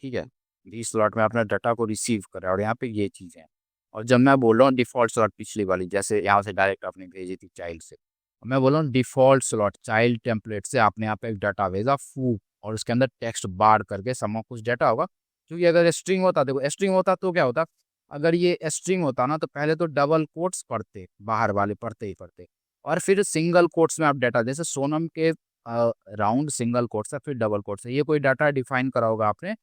ठीक है, वी स्लॉट में आपने डाटा को रिसीव करा और यहाँ पे ये चीज़ें हैं। और जब मैं बोल रहा हूँ डिफ़ॉल्ट स्लॉट पिछली वाली, जैसे यहाँ से डायरेक्ट आपने भेजी थी चाइल्ड से, मैं बोल रहा हूँ डिफ़ॉल्ट स्लॉट चाइल्ड टेम्पलेट से आपने यहाँ पे एक डाटा भेजा फू, और उसके अंदर टेक्स्ट बार करके सम कुछ डाटा होगा। क्योंकि अगर स्ट्रिंग होता, देखो स्ट्रिंग होता तो क्या होता, अगर ये स्ट्रिंग होता ना तो पहले तो डबल कोट्स पढ़ते, बाहर वाले पढ़ते ही पढ़ते, और फिर सिंगल कोट्स में आप डाटा, जैसे सोनम के राउंड सिंगल कोट्स है फिर डबल कोट्स है, ये कोई डाटा डिफाइन करा होगा आपने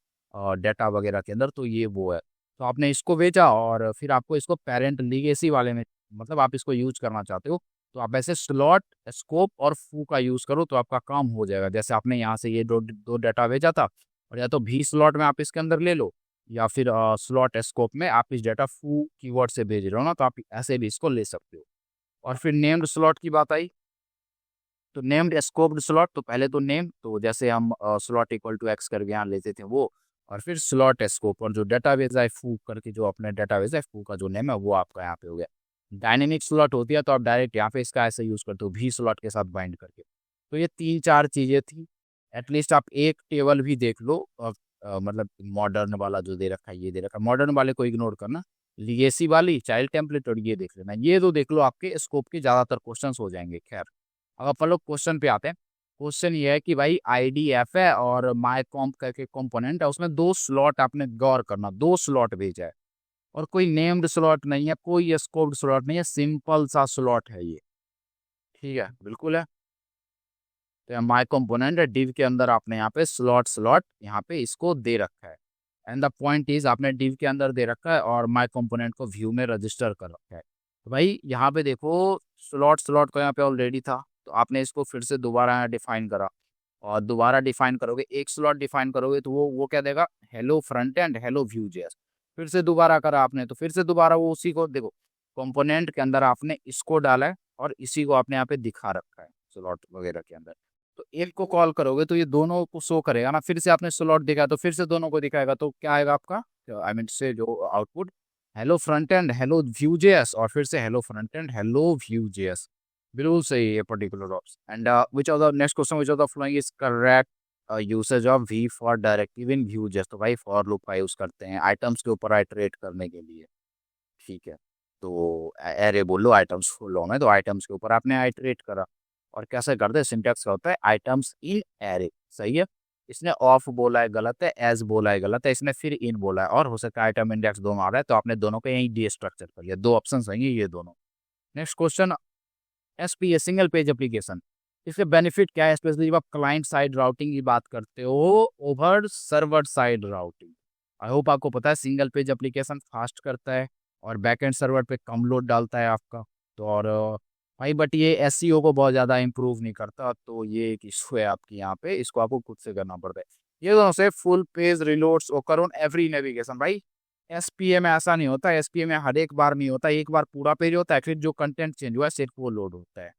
डाटा वगैरह के अंदर, तो ये वो है। तो आपने इसको भेजा और फिर आपको इसको पेरेंट लीगेसी वाले में, मतलब आप इसको यूज करना चाहते हो, तो आप ऐसे स्लॉट स्कोप और फू का यूज करो तो आपका काम हो जाएगा। जैसे आपने यहाँ से ये दो डाटा भेजा था, और या तो भी स्लॉट में आप इसके अंदर ले लो, या फिर स्लॉट स्कोप में आप इस डाटा फू कीवर्ड से भेज रहे हो ना, तो आप ऐसे भी इसको ले सकते हो। और फिर नेम्ड स्लॉट की बात आई, तो नेम्ड स्कोप्ड स्लॉट, तो पहले तो नेम, तो जैसे हम स्लॉट इक्वल टू एक्स करके यहाँ लेते थे वो, और फिर स्लॉट स्कोप, और जो डाटाबेस है फू करके जो अपने डाटाबेस है फू का जो नेम है वो आपका यहाँ पे हो गया। डायनेमिक स्लॉट होती है तो आप डायरेक्ट यहाँ पे इसका ऐसे यूज करते हो भी स्लॉट के साथ बाइंड करके। तो ये 3-4 चीजें थी। एटलीस्ट आप एक टेबल भी देख लो, मतलब मॉडर्न वाला जो दे रखा है ये दे रखा है, मॉडर्न वाले को इग्नोर करना, लीगेसी वाली चाइल्ड टेम्पलेट और ये देख लेना, ये तो देख लो, आपके स्कोप के ज्यादातर क्वेश्चंस हो जाएंगे। खैर, अब अपन लोग क्वेश्चन पे आते हैं। क्वेश्चन ये है कि भाई आईडीएफ है और माई कॉम्प करके कंपोनेंट है, उसमें 2 स्लॉट आपने गौर करना, 2 स्लॉट भेजा है, और कोई नेम्ड स्लॉट नहीं है, कोई स्कोप्ड स्लॉट नहीं है, सिंपल सा स्लॉट है ये। ठीक है, बिल्कुल है। तो माई कंपोनेंट है, डिव के अंदर आपने यहाँ पे स्लॉट यहाँ पे इसको दे रखा है। एंड द पॉइंट इज आपने डिव के अंदर दे रखा है और माई कंपोनेंट को व्यू में रजिस्टर कर रखा है। तो भाई यहाँ पे देखो स्लॉट को यहाँ पे ऑलरेडी था, तो आपने इसको फिर से दोबारा डिफाइन करा, और दोबारा डिफाइन करोगे, एक स्लॉट डिफाइन करोगे तो वो क्या देगा, hello front end hello Vue JS. फिर से दोबारा करा आपने तो फिर से दोबारा वो उसी को देखो, कंपोनेंट के अंदर आपने इसको डाला है और इसी को आपने यहाँ पे दिखा रखा है स्लॉट वगैरह के अंदर। तो एक को कॉल करोगे तो ये दोनों को शो करेगा ना, फिर से आपने स्लॉट दिखाया तो फिर से दोनों को दिखाएगा, तो क्या आएगा आपका, आई मीन से जो output, hello front end hello Vue JS, और फिर से hello front end hello Vue JS. बिल्कुल सही है particular option. And which of the next question, which of the following is correct usage of V for directive in Vue JS. तो भाई for loop का use करते हैं items के ऊपर आइटरेट करने के लिए। ठीक है, तो एरे बोलो आइटम्स फुल होना है तो आइटम्स के ऊपर आपने आइटरेट करा, और कैसे करते हैं, सिंटैक्स का होता है आइटम्स इन एरे। सही है, इसने ऑफ बोला है गलत है, एज बोला है गलत है, इसने फिर इन बोला है, और हो सकता है आइटम इंडेक्स दोनों आ रहा है, तो आपने दोनों को यहीं डी स्ट्रक्चर कर लिया, 2 ऑप्शन आएंगे ये दोनों। Next question, SPA single page application, इसके बेनिफिट क्या है, स्पेशली जब आप क्लाइंट साइड राउटिंग की बात करते हो over server side routing. I hope आपको पता है सिंगल पेज एप्लीकेशन फास्ट करता है और बैकएंड सर्वर पे कम लोड डालता है आपका। तो और भाई बट ये एसईओ को बहुत ज़्यादा इंप्रूव नहीं करता, तो ये एक इशू है आपकी यहाँ पे, इसको आपको खुद से करना पड़ता है। ये दोनों से फुल पेज रिलोड्स ओकर ऑन एवरी नेविगेशन। भाई एसपीए में ऐसा नहीं होता, एसपीए में हर एक बार नहीं होता, एक बार पूरा पेज होता है, फिर जो कंटेंट चेंज हुआ है सिर्फ वो लोड होता है।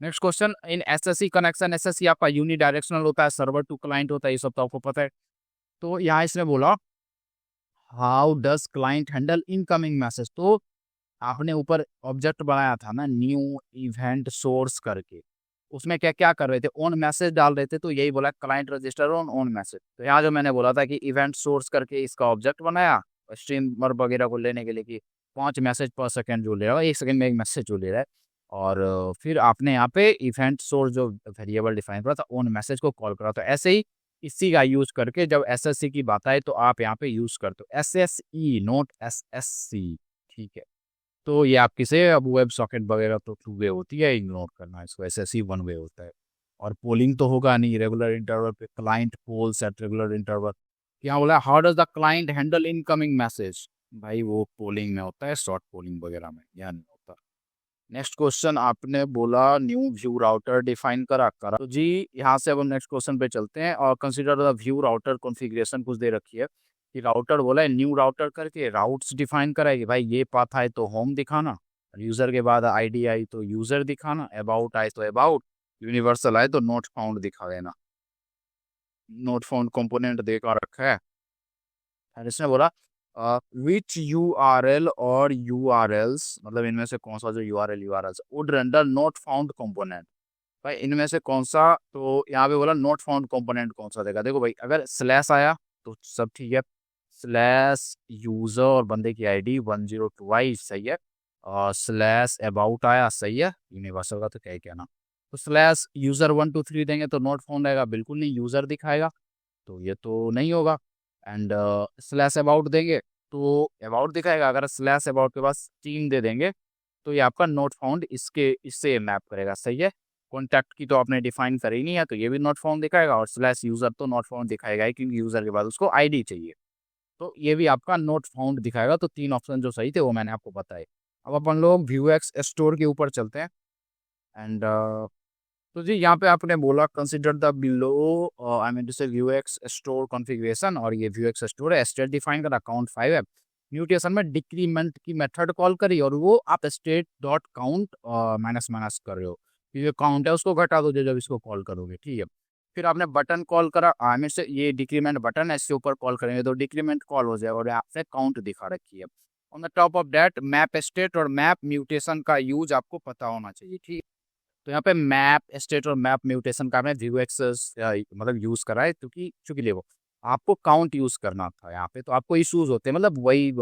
नेक्स्ट क्वेश्चन, इन एसएससी कनेक्शन, एसएससी आपका यूनी डायरेक्शनल होता है, सर्वर टू क्लाइंट होता है, ये सब तो आपको पता है। तो यहाँ इसने बोला how does client handle incoming message. तो आपने ऊपर ऑब्जेक्ट बनाया था ना न्यू इवेंट सोर्स करके, उसमें क्या क्या कर रहे थे, ऑन मैसेज डाल रहे थे, तो यही बोला क्लाइंट रजिस्टर ऑन मैसेज। तो यहाँ जो मैंने बोला था कि इवेंट सोर्स करके इसका ऑब्जेक्ट बनाया स्ट्रीमर वगैरह को लेने के लिए कि 5 मैसेज पर सेकंड जो ले रहा है, 1 सेकंड में 1 मैसेज जो ले रहा है। और फिर आपने यहाँ पे इवेंट सोर्स जो वेरिएबल डिफाइन करा था ऑन मैसेज को कॉल करा। तो ऐसे ही इसी का यूज करके जब एसएससी की बात आए तो आप यहाँ पे यूज करते हो एसएसई नॉट एसएससी। ठीक है, तो ये आपकी से अब वेब सॉकेट वगैरह तो टू वे होती है, इग्नोर करना इसको, एसएससी 1 वे होता है। और पोलिंग तो होगा नहीं, रेगुलर इंटरवल पे client polls at regular interval. क्या बोला how does the client handle incoming message, भाई वो पोलिंग में होता है, शॉर्ट पोलिंग वगैरह में यहाँ नहीं होता। नेक्स्ट क्वेश्चन आपने बोला न्यू व्यू राउटर डिफाइन करा करा, तो जी यहाँ से अब हम नेक्स्ट क्वेश्चन पे चलते हैं। और consider the view router configuration कुछ दे रखी है कि राउटर बोला है न्यू राउटर करके राउट्स डिफाइन कराएगी, भाई ये पाथ आए तो होम दिखाना, यूजर के बाद आईडी आई तो यूजर दिखाना, अबाउट आए तो अबाउट, यूनिवर्सल आए तो नोट फाउंड दिखा देना। नोट फाउंड कंपोनेंट देखा रखा है। और इसने बोला विच यूआरएल और यूआरएल्स, मतलब इनमें से कौन सा जो URL URLs would render not found component, भाई इनमें से कौन सा, तो यहाँ पे बोला नॉट फाउंड कंपोनेंट कौन सा देगा। देखो भाई अगर स्लैश आया तो सब ठीक है, स्लैश यूजर और बंदे की आईडी 102 आई सही है, और स्लैश अबाउट आया सही है, यूनिवर्सल का तो क्या ही कहना। तो स्लैश यूजर 123 देंगे तो नॉट फाउंड आएगा, बिल्कुल नहीं, यूजर दिखाएगा, तो ये तो नहीं होगा। एंड स्लैश अबाउट देंगे तो अबाउट दिखाएगा, अगर स्लैश अबाउट के पास 3 दे देंगे तो ये आपका नॉट फाउंड इसके इससे मैप करेगा, सही है। कॉन्टैक्ट की तो आपने डिफाइन करी नहीं है तो ये भी नॉट फाउंड दिखाएगा, और स्लैश यूजर तो नॉट फाउंड दिखाएगा ही क्योंकि यूजर के बाद उसको आईडी चाहिए, तो ये भी आपका नॉट फाउंड दिखाएगा। तो 3 ऑप्शन जो सही थे वो मैंने आपको बताए। अब अपन लोग व्यू एक्स स्टोर के ऊपर चलते हैं। एंड तो जी यहाँ पे आपने बोला consider the below I mean to say Vuex store configuration, और ये व्यू एक्स स्टोर है, स्टेट डिफाइन करा काउंट 5 है, म्यूटेशन में डिक्रीमेंट की मेथड कॉल करी और वो आप state dot count minus minus कर रहे हो, ये काउंट है उसको घटा दो जब इसको कॉल करोगे, ठीक है। फिर आपने बटन कॉल करा आई मीन से ये डिक्रीमेंट बटन है, इसके ऊपर कॉल करेंगे तो डिक्रीमेंट कॉल हो जाएगा, और आपने काउंट दिखा रखी है। On the top of that map state और मैप म्यूटेशन का यूज आपको पता होना चाहिए, ठीक है। तो यहाँ पे मैप स्टेट और मैप म्यूटेशन का आपने व्यू एक्सेस मतलब यूज करा है, क्योंकि चूंकि देखो आपको काउंट यूज करना था यहाँ पे, तो आपको इश्यूज होते हैं, मतलब वही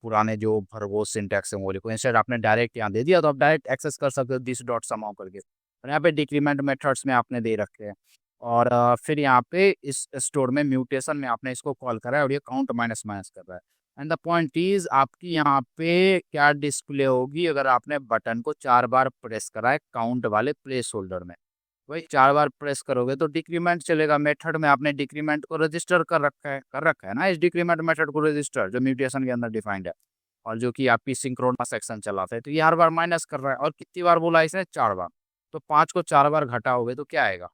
पुराने जो भरगोस सिंटैक्स है वो लिखो, इंस्टेड आपने डायरेक्ट यहाँ दे दिया तो आप डायरेक्ट एक्सेस कर सकते हो दिस डॉट समाउ करके। और यहाँ पे डिक्रीमेंट मेथड्स में आपने दे रखे हैं, और फिर यहाँ पे इस स्टोर में म्यूटेशन में आपने इसको कॉल करा है और ये काउंट माइनस माइनस कर रहा है। एंड द पॉइंट इज आपकी यहाँ पे क्या डिस्प्ले होगी अगर आपने बटन को 4 बार प्रेस करा है काउंट वाले प्लेस होल्डर में, वही 4 बार प्रेस करोगे तो डिक्रीमेंट चलेगा। मेथड में आपने डिक्रीमेंट को रजिस्टर कर रखा है ना, इस डिक्रीमेंट मेथड को रजिस्टर जो म्यूटेशन के अंदर डिफाइंड है, और जो कि आपकी सिंक्रोनस सेक्शन चलाता है, तो ये हर बार माइनस कर रहा है। और कितनी बार बोला इसने, 4 बार, तो 5 को 4 बार घटाओगे तो क्या आएगा,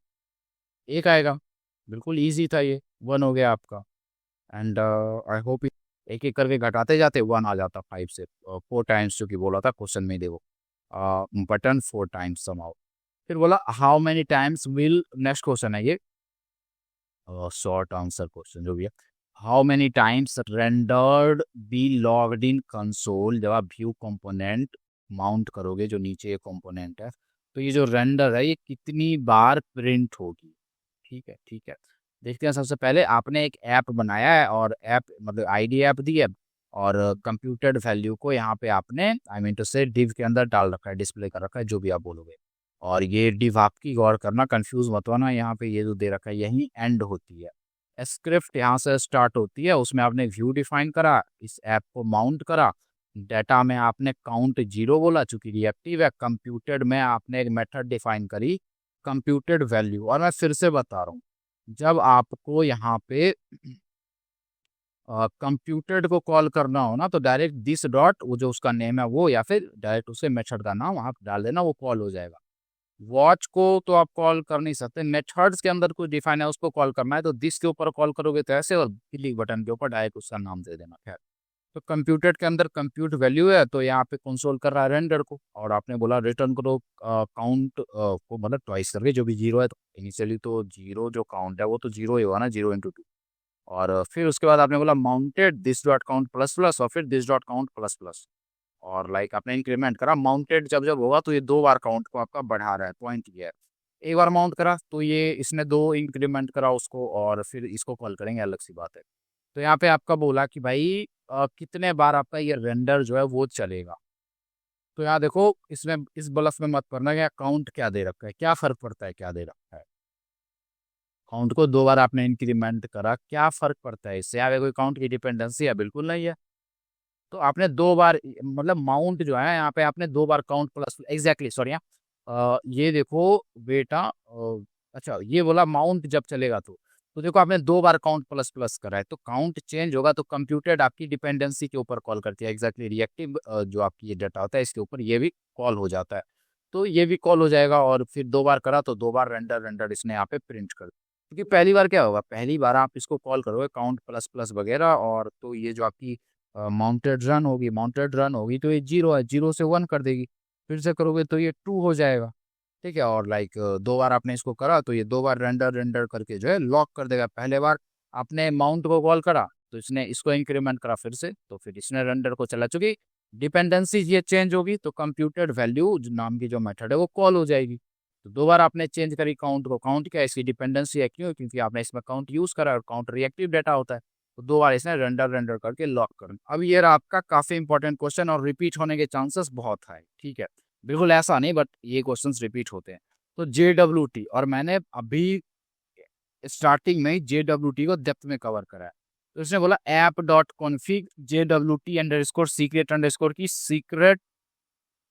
1 आएगा। बिल्कुल ईजी था ये, 1 हो गया आपका। एंड आई होप एक एक करके घटाते जाते 1 आ जाता 5 से 4 टाइम्स, जो कि बोला था क्वेश्चन में, देखो बटन 4 टाइम्स समाउ। फिर बोला how many times will, next question है ये, शॉर्ट आंसर क्वेश्चन जो भी है, how many times rendered be logged in console, जब आप व्यू कंपोनेंट माउंट करोगे जो नीचे ये कंपोनेंट है, तो ये जो रेंडर है ये कितनी बार प्रिंट होगी, ठीक है ठीक है। देखते हैं, सबसे पहले आपने एक ऐप बनाया है और ऐप मतलब आईडी ऐप दी है, और कंप्यूटेड वैल्यू को यहाँ पे आपने आई मीन टू से डिव के अंदर डाल रखा है, डिस्प्ले कर रखा है, जो भी आप बोलोगे। और ये डिव आपकी गौर करना, कंफ्यूज मत होना, यहाँ पे ये जो दे रखा है यही एंड होती है, स्क्रिप्ट यहाँ से स्टार्ट होती है, उसमें आपने व्यू डिफाइन करा, इस ऐप को माउंट करा, डाटा में आपने काउंट 0 बोला चूंकि रिएक्टिव है, कंप्यूटेड में आपने एक मेथड डिफाइन करी कंप्यूटेड वैल्यू। और मैं फिर से बता रहा हूँ, जब आपको यहाँ पे कंप्यूटेड को कॉल करना हो ना, तो डायरेक्ट दिस डॉट वो जो उसका नेम है वो, या फिर डायरेक्ट उसके मेथड का नाम आप डाल देना, वो कॉल हो जाएगा। वॉच को तो आप कॉल कर नहीं सकते, मेथड्स के अंदर कुछ डिफाइन है उसको कॉल करना है, तो दिस के ऊपर कॉल करोगे तो ऐसे, और क्लिक बटन के ऊपर डायरेक्ट उसका नाम दे देना। खैर, तो कंप्यूटेड के अंदर कंप्यूट वैल्यू है, तो यहाँ पे कंसोल कर रहा है रेंडर को, और आपने बोला रिटर्न करो काउंट को मतलब ट्वाइस करके जो भी 0 है, तो इनिशियली तो 0 जो काउंट है वो तो 0 ही होगा ना, 0 × 2, और फिर उसके बाद आपने बोला mounted this dot count plus plus और फिर this dot count plus plus, और लाइक आपने इंक्रीमेंट करा। माउंटेड जब जब होगा तो ये 2 बार काउंट को आपका बढ़ा रहा है, पॉइंट ये है। एक बार माउंट करा तो ये इसने 2 इंक्रीमेंट करा उसको, और फिर इसको कॉल करेंगे, अलग सी बात है। तो यहाँ पे आपका बोला कि भाई कितने बार आपका ये रेंडर जो है वो चलेगा। तो यहाँ देखो, इसमें इस ब्लफ में मत पड़ना कि काउंट क्या दे रखा है, क्या फर्क पड़ता है क्या दे रखा है। काउंट को 2 बार आपने इंक्रीमेंट करा, क्या फर्क पड़ता है इससे? यहाँ पे कोई काउंट की डिपेंडेंसी है? बिल्कुल नहीं है। तो आपने 2 बार, मतलब माउंट जो है यहाँ पे आपने 2 बार काउंट प्लस एग्जैक्टली, सॉरी, ये देखो बेटा, अच्छा ये बोला माउंट जब चलेगा तो देखो आपने 2 बार काउंट प्लस प्लस करा है, तो काउंट चेंज होगा तो कंप्यूटेड आपकी डिपेंडेंसी के ऊपर कॉल करती है, एग्जैक्टली रिएक्टिव जो आपकी ये डाटा होता है इसके ऊपर ये भी कॉल हो जाता है। तो ये भी कॉल हो जाएगा, और फिर 2 बार करा तो 2 बार रेंडर रेंडर इसने यहाँ पे प्रिंट कर, क्योंकि पहली बार क्या होगा, पहली बार आप इसको कॉल करोगे काउंट प्लस प्लस वगैरह, और तो ये जो आपकी माउंटेड रन होगी तो ये 0 है, 0 से 1 कर देगी। फिर से करोगे तो ये 2 हो जाएगा, ठीक है। और लाइक 2 बार आपने इसको करा तो ये 2 बार रेंडर रेंडर करके जो है लॉक कर देगा। पहले बार आपने माउंट को कॉल करा तो इसने इसको इंक्रीमेंट करा फिर से, तो फिर इसने रेंडर को चला, चुकी डिपेंडेंसी ये चेंज होगी तो कंप्यूटेड वैल्यू नाम की जो मेथड है वो कॉल हो जाएगी। तो 2 बार आपने चेंज करी काउंट को, काउंट क्या है, इसकी डिपेंडेंसी है, क्यों? क्योंकि आपने इसमें काउंट यूज करा और काउंट रिएक्टिव डाटा होता है। तो 2 बार इसने रेंडर रेंडर करके लॉक कर। अब ये रहा आपका काफी इंपॉर्टेंट क्वेश्चन, और रिपीट होने के चांसेस बहुत हाई, ठीक है। बिल्कुल ऐसा नहीं, बट ये क्वेश्चंस रिपीट होते हैं। तो JWT, और मैंने अभी स्टार्टिंग में ही JWT को डेप्थ में कवर करा है। तो इसने बोला app dot config JWT underscore secret underscore की सीक्रेट,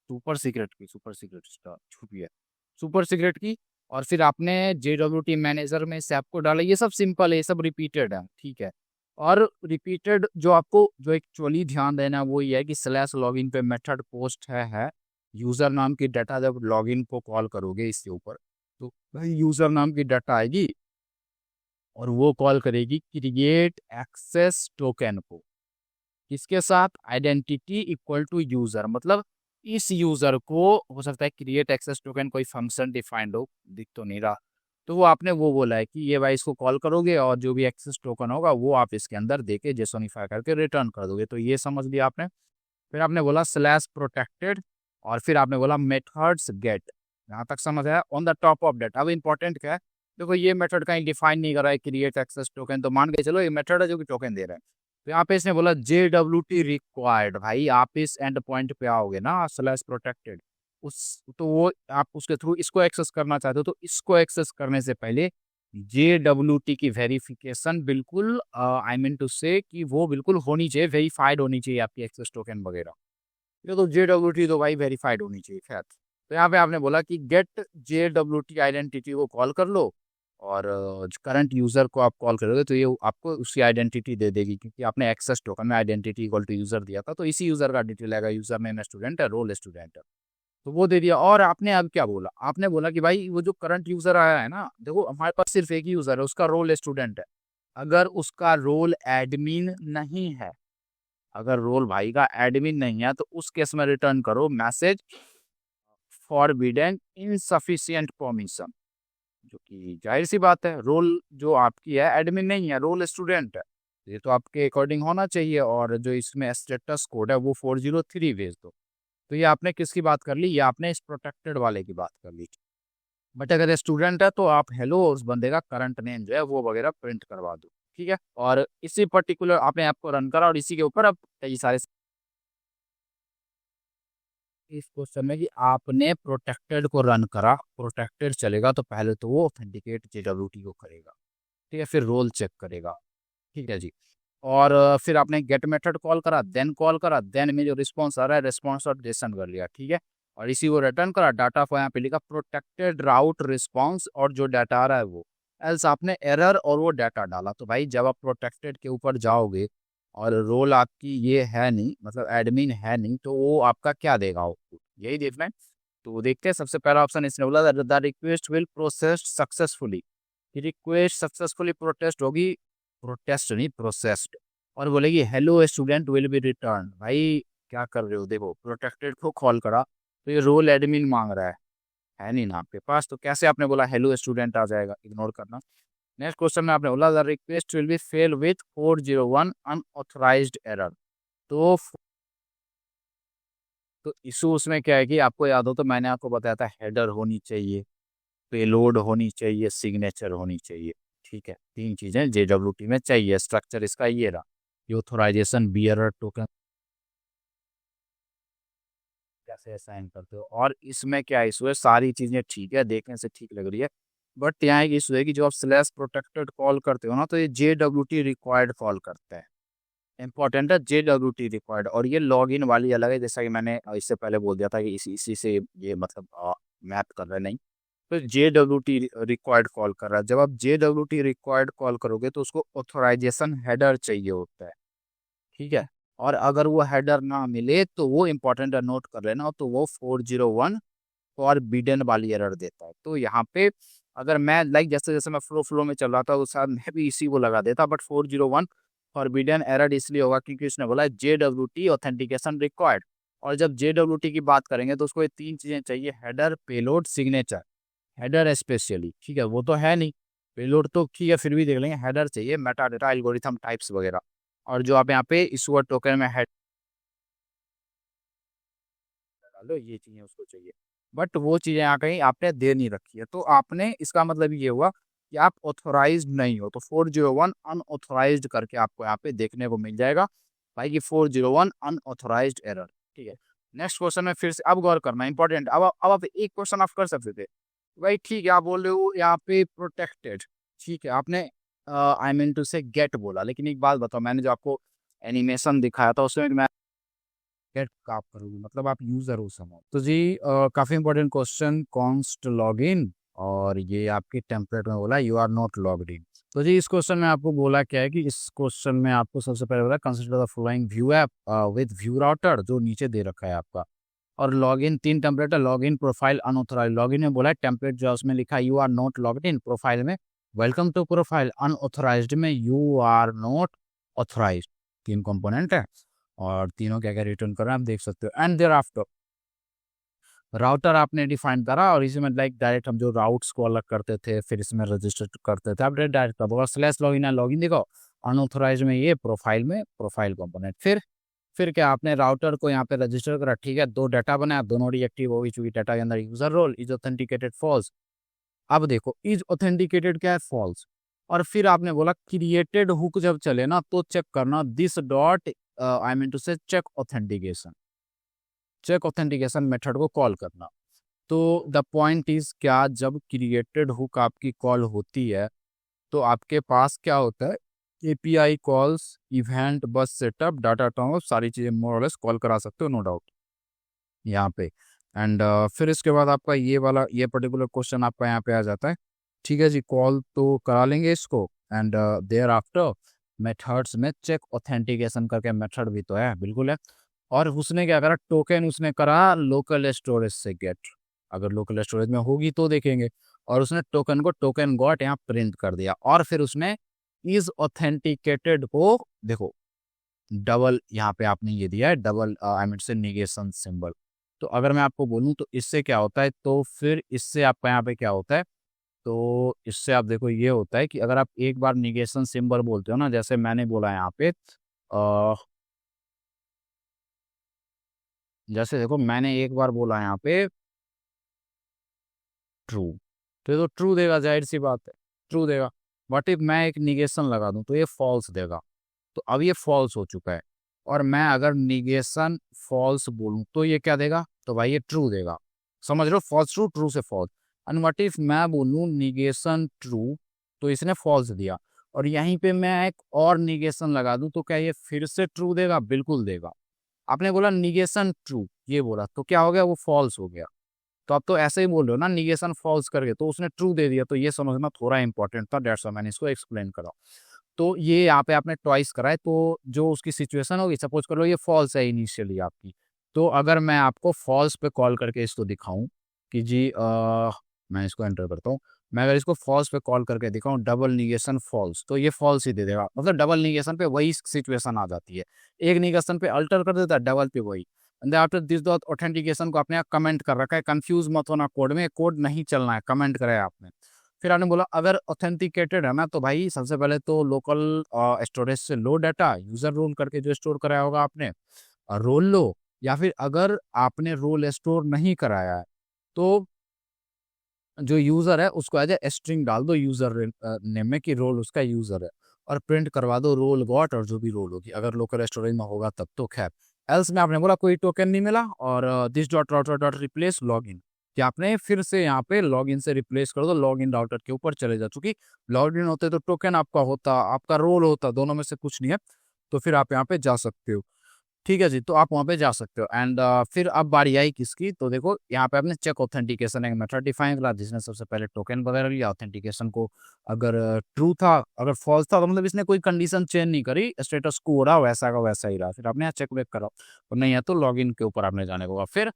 सुपर सीक्रेट छुपी है, सुपर सीक्रेट की। और फिर आपने JWT मैनेजर में से आपको डाला, ये सब सिंपल है, ये सब रिपीटेड है, ठीक है। और रिपीटेड जो आपको जो एक्चुअली ध्यान देना है वो ये है कि स्लैश लॉगिन पे मेथड पोस्ट है यूजर नाम की डाटा, जब लॉगिन को कॉल करोगे इसके ऊपर तो भाई यूजर नाम की डाटा आएगी, और वो कॉल करेगी क्रिएट एक्सेस टोकन को, किसके साथ? आइडेंटिटी इक्वल टू यूजर, मतलब इस यूजर को हो सकता है क्रिएट एक्सेस टोकन कोई फंक्शन डिफाइंड हो, दिख तो नहीं रहा। तो वो आपने वो बोला है कि ये भाई इसको कॉल करोगे और जो भी एक्सेस टोकन होगा वो आप इसके अंदर देके जेसोनिफाई करके रिटर्न कर दोगे, तो ये समझ लिया आपने। फिर आपने बोला स्लैश प्रोटेक्टेड, और फिर आपने बोला मेथड्स गेट, यहाँ तक समझ आया। On the top of that, अब इंपॉर्टेंट क्या है, देखो ये मेथड कहीं डिफाइन नहीं कर रहा है क्रिएट एक्सेस टोकन, तो मान के चलो ये मेथड है जो कि टोकन दे रहा है। तो यहाँ पे इसने बोला JWT रिक्वायर्ड, भाई आप इस एंड पॉइंट पे आओगे ना स्लैश प्रोटेक्टेड, उस तो वो आप उसके थ्रू इसको एक्सेस करना चाहते हो, तो इसको एक्सेस करने से पहले JWT की वेरिफिकेशन बिल्कुल, आई मीन टू से कि वो बिल्कुल होनी चाहिए, वेरीफाइड होनी चाहिए आपकी एक्सेस टोकन वगैरह। ये तो JWT तो भाई वेरीफाइड होनी चाहिए, खैर। तो यहाँ पे आपने बोला कि गेट JWT आइडेंटिटी को कॉल कर लो, और करंट यूजर को आप कॉल करोगे तो ये आपको उसकी आइडेंटिटी दे देगी, क्योंकि आपने एक्सेस टोकन में आइडेंटिटी इक्वल टू यूजर दिया था, तो इसी यूजर का डिटेल आएगा, यूजर नेम स्टूडेंट है, रोल स्टूडेंट है, तो वो दे दिया। और आपने अब क्या बोला, आपने बोला कि भाई वो जो करंट यूजर आया है ना, देखो हमारे पास सिर्फ एक ही यूजर है, उसका रोल स्टूडेंट है। अगर उसका रोल एडमिन नहीं है, अगर रोल भाई का एडमिन नहीं है, तो उस केस में रिटर्न करो मैसेज फॉरबिडेन इनसफिशिएंट परमिशन, जो कि जाहिर सी बात है, रोल जो आपकी है एडमिन नहीं है, रोल स्टूडेंट है, ये तो आपके अकॉर्डिंग होना चाहिए। और जो इसमें स्टेटस कोड है वो 403 भेज दो। तो ये आपने किसकी बात कर ली, ये आपने इस प्रोटेक्टेड वाले की बात कर ली। बट अगर स्टूडेंट है तो आप हेलो उस बंदे का करंट नेम जो है वो वगैरह प्रिंट करवा दो, ठीक है। और इसी पर्टिकुलर आपने ऐप को रन करा, और इसी के ऊपर अब कई सारे इस क्वेश्चन में कि आपने प्रोटेक्टेड को रन करा, प्रोटेक्टेड चलेगा तो पहले तो वो ऑथेंटिकेट JWT को करेगा, ठीक है, फिर रोल चेक करेगा, ठीक है जी। और फिर आपने गेट मेथड कॉल करा, देन में जो रिस्पॉन्स आ रहा है रिस्पॉन्स और जेसन कर लिया, ठीक है। और इसी को रिटर्न करा, डाटा को यहाँ पे लिखा प्रोटेक्टेड राउट रिस्पॉन्स, और जो डाटा आ रहा है वो एल्स आपने एरर और वो डाटा डाला। तो भाई जब आप प्रोटेक्टेड के ऊपर जाओगे और रोल आपकी ये है नहीं, मतलब एडमिन है नहीं, तो वो आपका क्या देगा आउटपुट, यही देखना है। तो देखते हैं, सबसे पहला ऑप्शन इसने बोला the request will processed successfully, request successfully protest होगी, प्रोटेस्ट नहीं प्रोसेस्ड, और बोलेगी hello student will be return. भाई क्या कर रहे हो, देखो प्रोटेक्टेड को कॉल करा तो ये रोल एडमिन मांग रहा है नहीं ना आपके पास, तो कैसे आपने बोला हेलो स्टूडेंट आ जाएगा, इग्नोर करना। नेक्स्ट क्वेश्चन में आपने बोला the request will be fail with 401 unauthorized error. तो इशू उसमें क्या है कि आपको याद हो तो मैंने आपको बताया था हेडर होनी चाहिए, पेलोड होनी चाहिए, सिग्नेचर होनी चाहिए। ठीक है, तीन चीजें JWT में चाहिए। स्ट्रक्चर इसका ये रहा, ये ऑथोराइजेशन, बियरर टोकन कैसे असाइन करते हो। और इसमें क्या इशू है, सारी चीजें ठीक है, देखने से ठीक लग रही है, बट यहाँ एक इशू है कि जो आप स्लैश प्रोटेक्टेड कॉल करते हो ना, तो ये JWT रिक्वायर्ड कॉल करता है। इंपॉर्टेंट है JWT रिक्वायर्ड, और ये लॉगिन वाली अलग है, जैसा कि मैंने इससे पहले बोल दिया था कि इसी से ये मतलब मैप कर रहा है। नहीं, तो JWT रिक्वायर्ड कॉल कर रहा है। जब आप JWT रिक्वायर्ड कॉल करोगे तो उसको ऑथोराइजेशन हेडर चाहिए होता है। ठीक है, और अगर वो हेडर ना मिले तो वो इंपॉर्टेंट है, नोट कर लेना, तो वो 401 फॉरबिडन वाली एरर देता है। तो यहाँ पे अगर मैं जैसे जैसे मैं फ्लो में चल रहा था, उस मैं भी इसी को लगा देता, बट 401 फॉरबिडन एरर इसलिए होगा क्योंकि उसने बोला JWT ऑथेंटिकेशन रिक्वायर्ड। और जब JWT की बात करेंगे तो उसको ये तीन चीजें चाहिए, header, payload, signature. Header specially ठीक है, वो तो है नहीं, पेलोड तो ठीक है फिर भी देख लेंगे, हेडर चाहिए, मेटा डेटा, एल्गोरिथम टाइप्स वगैरह। और जो आप यहाँ पे इशूअर टोकन में हेड डालो, ये चीजें उसको चाहिए, बट वो चीजें यहाँ कहीं आपने दे नहीं रखी है। तो आपने, इसका मतलब ये हुआ कि आप ऑथोराइज्ड नहीं हो, तो 401 अनऑथोराइज्ड करके आपको यहाँ पे देखने को मिल जाएगा भाई कि 401 अनऑथोराइज्ड एरर। ठीक है, नेक्स्ट क्वेश्चन में फिर से अब गौर करना इंपॉर्टेंट। अब आप एक क्वेश्चन आप कर सकते थे भाई, ठीक है, आप बोल रहे हो यहाँ पे प्रोटेक्टेड, ठीक है, आपने आई मीन टू से गेट बोला, लेकिन एक बात बताओ, मैंने जो आपको एनिमेशन दिखाया था उसमें मैं गेट आप करोगे, मतलब आप यूजर हो समझ। तो जी काफी important question, const log in, और ये आपके टेम्पलेट में बोला you are not logged in. तो जी इस क्वेश्चन में आपको बोला क्या है कि इस क्वेश्चन में आपको सबसे पहले बोला consider the following view app with view router, जो नीचे दे रखा है आपका। और लॉगिन, तीन टेम्पलेट है, लॉगिन, प्रोफाइल, अनऑथराइज। लॉगिन में बोला है टेम्पलेट जो है उसमें लिखा है you are not logged in, profile में वेलकम टू प्रोफाइल, अनऑथराइज्ड में यू आर नॉट ऑथराइज्ड। तीन कंपोनेंट है और तीनों क्या क्या रिटर्न कर रहे हैं आप देख सकते हो। एंड देयर आफ्टर राउटर आपने डिफाइन करा, और इसमें डायरेक्ट हम जो राउट्स को अलग करते थे फिर इसमें रजिस्टर करते थे, आप डायरेक्ट कर दो स्लैश लॉगिन है, लॉगिन देखो, अनऑथराइज में ये प्रोफाइल में प्रोफाइल कंपोनेंट। फिर क्या आपने राउटर को यहाँ पे रजिस्टर करा, ठीक है, दो डाटा बनाया, दोनों डीएक्टिव हो गई, चूंकि डाटा के अंदर user role is authenticated false. अब देखो इज ऑथेंटिकेटेड क्या है, फॉल्स। और फिर आपने बोला क्रिएटेड हुक जब चले ना तो चेक करना this dot I mean to say check authentication method को कॉल करना। तो द पॉइंट इज क्या, जब क्रिएटेड हुक आपकी कॉल होती है तो आपके पास क्या होता है, API कॉल्स, इवेंट, बस सेटअप, डाटा ट्रांसफर, सारी चीजें मोर और लेस कॉल करा सकते हो, नो डाउट यहाँ पे। एंड फिर इसके बाद आपका ये पर्टिकुलर क्वेश्चन आपका यहाँ पे आ जाता है। ठीक है जी, कॉल तो करा लेंगे इसको, एंड देयर आफ्टर मेथड्स में चेक ऑथेंटिकेशन करके मेथड भी तो है, बिल्कुल है। और उसने क्या करा, टोकन उसने करा लोकल स्टोरेज से गेट, अगर लोकल स्टोरेज में होगी तो देखेंगे। और उसने टोकन को टोकन गॉट यहाँ प्रिंट कर दिया, और फिर उसने इज ऑथेंटिकेटेड को देखो डबल यहाँ पे आपने ये दिया है, डबल आई मीन से निगेशन सिंबल। तो अगर मैं आपको बोलूँ तो इससे क्या होता है, तो फिर इससे आपका यहाँ पे क्या होता है, तो इससे आप देखो ये होता है कि अगर आप एक बार निगेशन सिंबल बोलते हो ना, जैसे मैंने बोला यहाँ पे जैसे देखो मैंने एक बार बोला यहाँ पे ट्रू, तो ये तो ट्रू देगा, जाहिर सी बात है ट्रू देगा। बट इफ मैं एक निगेशन लगा दूं तो ये फॉल्स देगा, तो अब ये फॉल्स हो चुका है। और मैं अगर निगेशन फॉल्स बोलूं तो ये क्या देगा, तो भाई ये ट्रू देगा, समझ रहे हो, फॉल्स ट्रू, ट्रू से फॉल्स। एंड व्हाट इफ मैं बोलूं निगेशन ट्रू, तो इसने फॉल्स दिया, और यहीं पे मैं एक और निगेशन लगा दूं तो क्या ये फिर से ट्रू देगा, बिल्कुल देगा। आपने बोला निगेशन ट्रू, ये बोला तो क्या हो गया, वो फॉल्स हो गया। तो आप तो ऐसे ही बोल रहे हो ना निगेशन फॉल्स करके, तो उसने ट्रू दे दिया, तो ये समझना थोड़ा इंपॉर्टेंट था, डेट्स व्हाई मैंने इसको एक्सप्लेन करा। तो ये यहाँ पे आपने ट्वाइस कराए, तो जो उसकी सिचुएशन होगी, सपोज कर लो ये फॉल्स है इनिशियली आपकी, तो अगर मैं आपको फॉल्स पे कॉल करके इसको दिखाऊं कि जी मैं इसको एंटर करता हूँ, मैं अगर इसको फॉल्स पे कॉल करके दिखाऊं डबल निगेशन फॉल्स, तो ये फॉल्स ही दे देगा, मतलब डबल निगेशन पे वही सिचुएशन आ जाती है, एक निगेशन पे अल्टर कर देता है, डबल पे वही। And after this dot authentication को आपने कमेंट कर रखा है, कंफ्यूज मत होना कोड में, कोड नहीं चलना है, कमेंट करा है आपने। फिर आपने बोला अगर ऑथेंटिकेटेड है ना, तो भाई सबसे पहले तो लोकल स्टोरेज से लो डाटा, यूजर रोल करके जो स्टोर कराया होगा आपने, रोल लो। या फिर अगर आपने रोल स्टोर नहीं कराया है तो जो यूजर है उसको एज ए स्ट्रिंग डाल दो यूजर नेम में कि रोल उसका यूजर है, और प्रिंट करवा दो रोल गॉट, और जो भी रोल होगी अगर लोकल स्टोरेज में होगा तब तो खैर। एल्स में आपने बोला कोई टोकन नहीं मिला, और this dot router dot replace log in, कि आपने फिर से यहाँ पे लॉग इन से रिप्लेस कर दो, लॉग इन राउटर के ऊपर चले जा, चूंकि लॉग इन होते तो टोकन आपका होता, आपका रोल होता, दोनों में से कुछ नहीं है, तो फिर आप यहाँ पे जा सकते हो। ठीक है जी, तो आप वहाँ पे जा सकते हो। एंड फिर अब बारी आई किसकी, तो देखो यहाँ पे आपने चेक ऑथेंटिकेशन एक मेथड डिफाइन करा, जिसने सबसे पहले टोकन वगैरह लिया ऑथेंटिकेशन को, अगर ट्रू था, अगर फॉल्स था तो मतलब इसने कोई कंडीशन चेंज नहीं करी, स्टेटस को रहा वैसा का वैसा ही रहा। फिर आपने यहाँ चेक बैक करा, और नहीं है तो लॉगिन के ऊपर आपने जाने को होगा।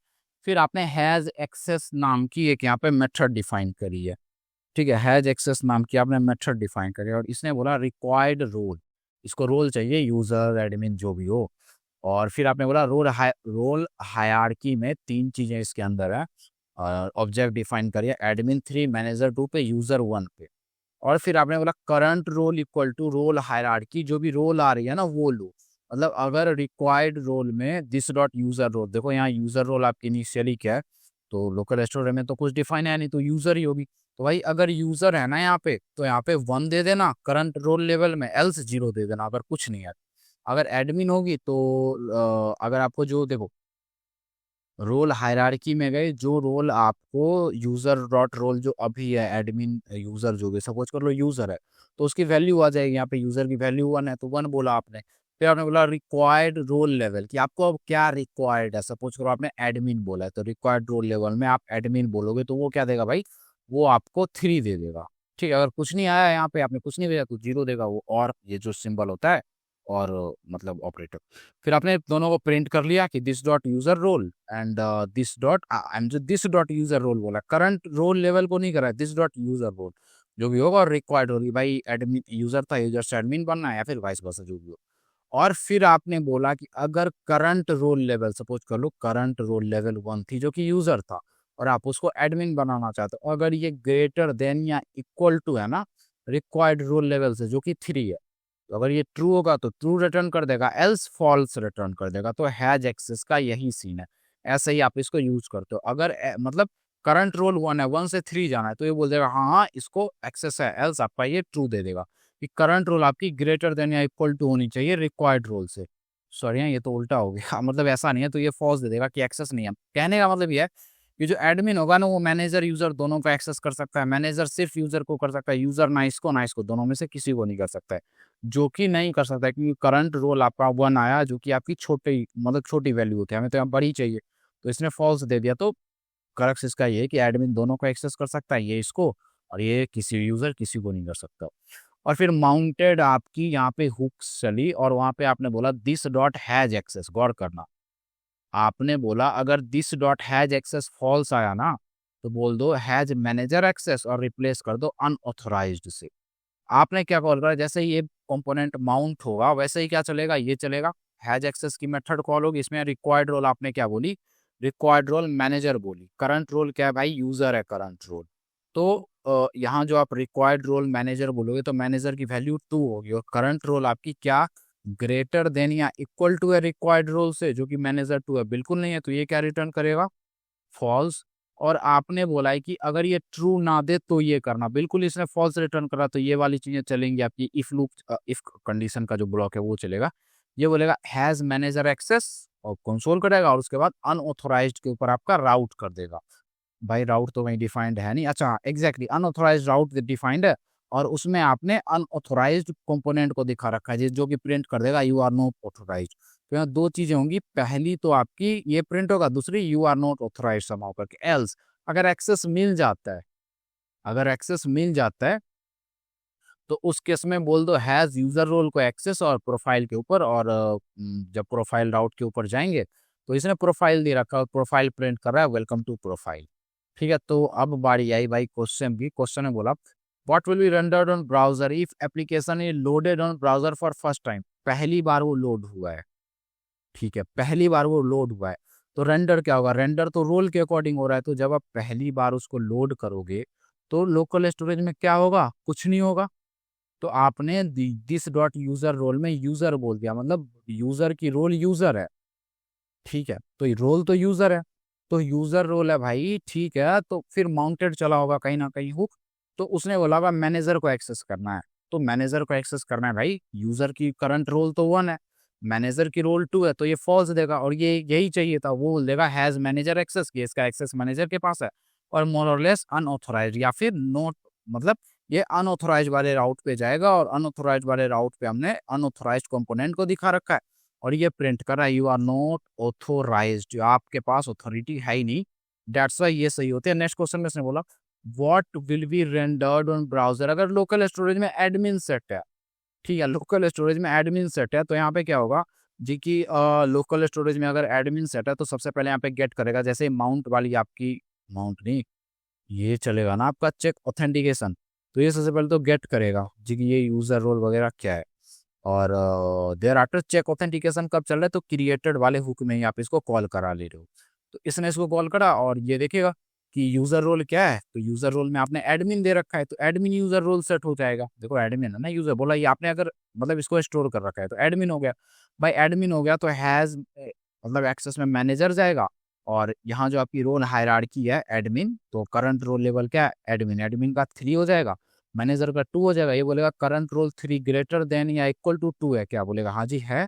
फिर आपने हैज एक्सेस नाम की एक यहाँ पे मेथड डिफाइन करी है। ठीक है, हैज एक्सेस नाम की आपने मेथड डिफाइन करी है, और इसने बोला रिक्वायर्ड रोल, इसको रोल चाहिए यूजर एडमिन जो भी हो। और फिर आपने बोला रोल हायरार्की में तीन चीजें इसके अंदर है, ऑब्जेक्ट डिफाइन करिए एडमिन 3, मैनेजर 2 पे, यूजर 1 पे। और फिर आपने बोला current role equal to role hierarchy, जो भी रोल आ रही है ना वो लो, मतलब अगर रिक्वायर्ड रोल में दिस डॉट यूजर रोल, देखो यहाँ यूजर रोल आपकी इनिशियली क्या है, तो लोकल स्टोरेज में तो कुछ डिफाइन है नहीं, तो यूजर ही होगी। तो भाई अगर यूजर है ना यहाँ पे, तो यहाँ पे 1 दे देना करंट रोल लेवल में, एल्स 0 दे देना अगर कुछ नहीं है। अगर एडमिन होगी तो अगर आपको जो देखो रोल हायरार्की में गए, जो रोल आपको यूजर डॉट रोल जो अभी है एडमिन यूजर जो भी, सपोज कर लो यूजर है, तो उसकी वैल्यू आ जाएगी, यहाँ पे यूजर की वैल्यू 1 है तो 1 बोला आपने। फिर आपने बोला रिक्वायर्ड रोल लेवल, कि आपको अब क्या रिक्वायर्ड है, सपोज करो आपने एडमिन बोला है, तो रिक्वायर्ड रोल लेवल में आप एडमिन बोलोगे तो वो क्या देगा भाई, वो आपको 3 दे देगा। ठीक है, अगर कुछ नहीं आया यहाँ पे, आपने कुछ नहीं भेजा तो 0 देगा वो, और ये जो सिंबल होता है, और मतलब ऑपरेटर। फिर आपने दोनों को प्रिंट कर लिया कि this dot user role and this dot user role बोला, करंट रोल लेवल को नहीं करा है, दिस डॉट यूजर रोल जो भी होगा, और रिक्वायर्ड होगी भाई एडमिन यूजर था, यूजर से एडमिन बनना है या फिर वाइस वर्सा जो भी हो। और फिर आपने बोला कि अगर करंट रोल लेवल, सपोज कर लो करंट रोल लेवल 1 थी जो कि यूजर था, और आप उसको एडमिन बनाना चाहते हो, अगर ये ग्रेटर देन या इक्वल टू है ना रिक्वायर्ड रोल लेवल से जो कि 3 है, तो अगर ये ट्रू होगा तो ट्रू रिटर्न कर देगा, एल्स फॉल्स रिटर्न कर देगा। तो हैज एक्सेस का यही सीन है, ऐसे ही आप इसको यूज करते हो। अगर मतलब करंट रोल 1 है, 1 से 3 जाना है, तो ये बोल देगा हाँ हाँ इसको एक्सेस है, एल्स आपका ये ट्रू दे देगा कि करंट रोल आपकी ग्रेटर देन या इक्वल टू होनी चाहिए रिक्वायर्ड रोल से। सॉरी ये तो उल्टा हो गया मतलब ऐसा नहीं है, तो ये फॉल्स दे देगा कि एक्सेस नहीं है। कहने का मतलब ये है कि जो एडमिन होगा ना वो मैनेजर यूजर दोनों को एक्सेस कर सकता है, मैनेजर सिर्फ यूजर को कर सकता है, यूजर ना इसको दोनों में से किसी को नहीं कर सकता है, जो कि नहीं कर सकता है, क्योंकि करंट रोल आपका 1 आया जो कि आपकी छोटी मतलब छोटी वैल्यू होती है, हमें तो यहाँ बड़ी चाहिए, तो इसने फॉल्स दे दिया। तो क्रक्स इसका ये है कि एडमिन दोनों को एक्सेस कर सकता है, ये इसको, और ये किसी यूजर किसी को नहीं कर सकता। और फिर माउंटेड आपकी यहाँ पे हुक्स चली, और वहां पे आपने बोला दिस डॉट हैज एक्सेस, गौर करना, आपने बोला अगर this dot has access false आया ना, तो बोल दो हैज मैनेजर एक्सेस और रिप्लेस कर दो अनऑथोराइज्ड से। आपने क्या कॉल करा, जैसे ही ये कंपोनेंट माउंट होगा वैसे ही क्या चलेगा, ये चलेगा, हैज एक्सेस की मेथड कॉल होगी, इसमें रिक्वायर्ड रोल आपने क्या बोली, रिक्वायर्ड रोल मैनेजर बोली, करंट रोल क्या है भाई, यूजर है करंट रोल। तो यहाँ जो आप रिक्वायर्ड रोल मैनेजर बोलोगे तो मैनेजर की वैल्यू 2 होगी, और करंट रोल आपकी क्या ग्रेटर देन या इक्वल टू है रिक्वायर्ड रोल से जो कि मैनेजर 2 है, बिल्कुल नहीं है, तो ये क्या रिटर्न करेगा, फॉल्स। और आपने बोला है कि अगर ये ट्रू ना दे तो ये करना, बिल्कुल इसने फॉल्स रिटर्न करा, तो ये वाली चीजें चलेंगी आपकी, इफ लूप इफ कंडीशन का जो ब्लॉक है वो चलेगा। ये बोलेगा हैज मैनेजर एक्सेस और कंसोल करेगा, और उसके बाद अनऑथोराइज्ड के ऊपर आपका राउट कर देगा। भाई राउट तो कहीं डिफाइंड है नहीं, अच्छा एग्जैक्टली अनऑथोराइज्ड राउट डिफाइंड है, और उसमें आपने अनऑथोराइज्ड कंपोनेंट को दिखा रखा है जो कि प्रिंट कर देगा यू आर नॉट ऑथोराइज्ड। तो यहाँ 2 चीजें होंगी, पहली तो आपकी ये प्रिंट होगा, दूसरी यू आर नॉट ऑथोराइज्ड समाउ करके। एल्स अगर एक्सेस मिल जाता है, अगर एक्सेस मिल जाता है तो उस केस में बोल दो हैज यूजर रोल को एक्सेस और प्रोफाइल के ऊपर, और जब प्रोफाइल राउट के ऊपर जाएंगे तो इसने प्रोफाइल दे रखा है, प्रोफाइल प्रिंट कर रहा है वेलकम टू प्रोफाइल। ठीक है, तो अब बारी आई भाई क्वेश्चन की। क्वेश्चन ने बोला what will be rendered on browser if application is loaded on browser for first time, पहली बार वो लोड हुआ है। ठीक है, पहली बार वो लोड हुआ है, तो रेंडर क्या होगा, रेंडर तो रोल के अकॉर्डिंग हो रहा है, तो जब आप पहली बार उसको लोड करोगे तो लोकल स्टोरेज में क्या होगा, कुछ नहीं होगा। तो आपने दिस डॉट यूजर रोल में यूजर बोल दिया, मतलब यूजर की रोल यूजर है, ठीक है, तो रोल तो यूजर है, तो यूजर रोल है भाई, ठीक है, तो फिर माउंटेड चला होगा कहीं ना कहीं हुक। तो उसने बोला होगा मैनेजर को एक्सेस करना है, तो मैनेजर को एक्सेस करना है भाई, यूजर की करंट रोल तो 1 है, मैनेजर की रोल 2 है, तो ये फॉल्स देगा, और ये यही चाहिए था, वो बोल देगा हैज मैनेजर एक्सेस, कि इसका एक्सेस मैनेजर के पास है, और मोर और लेस अनऑथोराइज या फिर नोट, मतलब ये अनऑथोराइज वाले राउट पे जाएगा, और अनऑथोराइज वाले राउट पे हमने अनऑथोराइज कंपोनेंट को दिखा रखा है, और ये प्रिंट कर रहा है यू आर नॉट ऑथोराइज्ड, आपके पास अथॉरिटी है ही नहीं, दैट्स वाई ये सही होते हैं। नेक्स्ट क्वेश्चन में इसने बोला what will be rendered on browser, अगर लोकल स्टोरेज में एडमिन सेट है, ठीक है, लोकल स्टोरेज में एडमिन सेट है, तो यहाँ पे क्या होगा जी कि लोकल स्टोरेज में अगर एडमिन सेट है तो सबसे पहले यहाँ पे गेट करेगा, जैसे माउंट वाली आपकी, माउंट नहीं, ये चलेगा ना आपका चेक ऑथेंटिकेशन, तो ये सबसे पहले तो गेट करेगा जी कि ये यूजर रोल वगैरह क्या है, और देयर आफ्टर चेक ऑथेंटिकेशन कब चल रहा है, तो क्रिएटेड वाले हुक में ही आप इसको कॉल करा ले रहे हो, तो इसने इसको कॉल करा, और ये देखेगा कि यूजर रोल क्या है, तो यूजर रोल में आपने एडमिन दे रखा है, तो एडमिन यूजर रोल सेट हो जाएगा, देखो एडमिन है ना यूजर, बोला ये आपने अगर मतलब इसको स्टोर कर रखा है तो एडमिन हो गया, भाई एडमिन हो गया तो हैज मतलब एक्सेस में मैनेजर जाएगा, और यहाँ जो आपकी रोल हायरार्की है एडमिन, तो करंट रोल लेवल क्या है एडमिन, एडमिन का 3 हो जाएगा, मैनेजर का 2 हो जाएगा, ये बोलेगा करंट रोल 3 ग्रेटर देन या इक्वल टू 2 है क्या, बोलेगा हाँ जी है,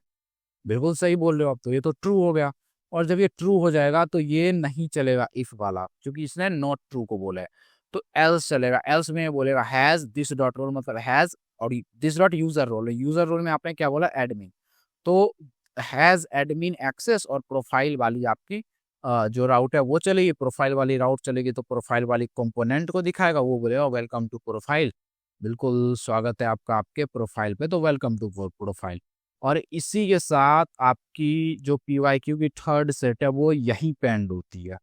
बिल्कुल सही बोल रहे हो आप, तो ये तो ट्रू हो गया, और जब ये ट्रू हो जाएगा तो ये नहीं चलेगा इफ वाला, क्योंकि इसने नॉट ट्रू को बोला है, तो एल्स चलेगा, एल्स में बोलेगा हैज दिस डॉट रोल, मतलब हैज, और this dot user role, user role में आपने क्या बोला एडमिन, तो हैज एडमिन एक्सेस, और प्रोफाइल वाली आपकी जो राउट है वो चलेगी, प्रोफाइल वाली राउट चलेगी, तो प्रोफाइल वाली कंपोनेंट को दिखाएगा, वो बोलेगा वेलकम टू प्रोफाइल, बिल्कुल स्वागत है आपका आपके प्रोफाइल पे, तो वेलकम टू प्रोफाइल, और इसी के साथ आपकी जो PYQ की थर्ड सेट है वो यहीं पे एंड होती है।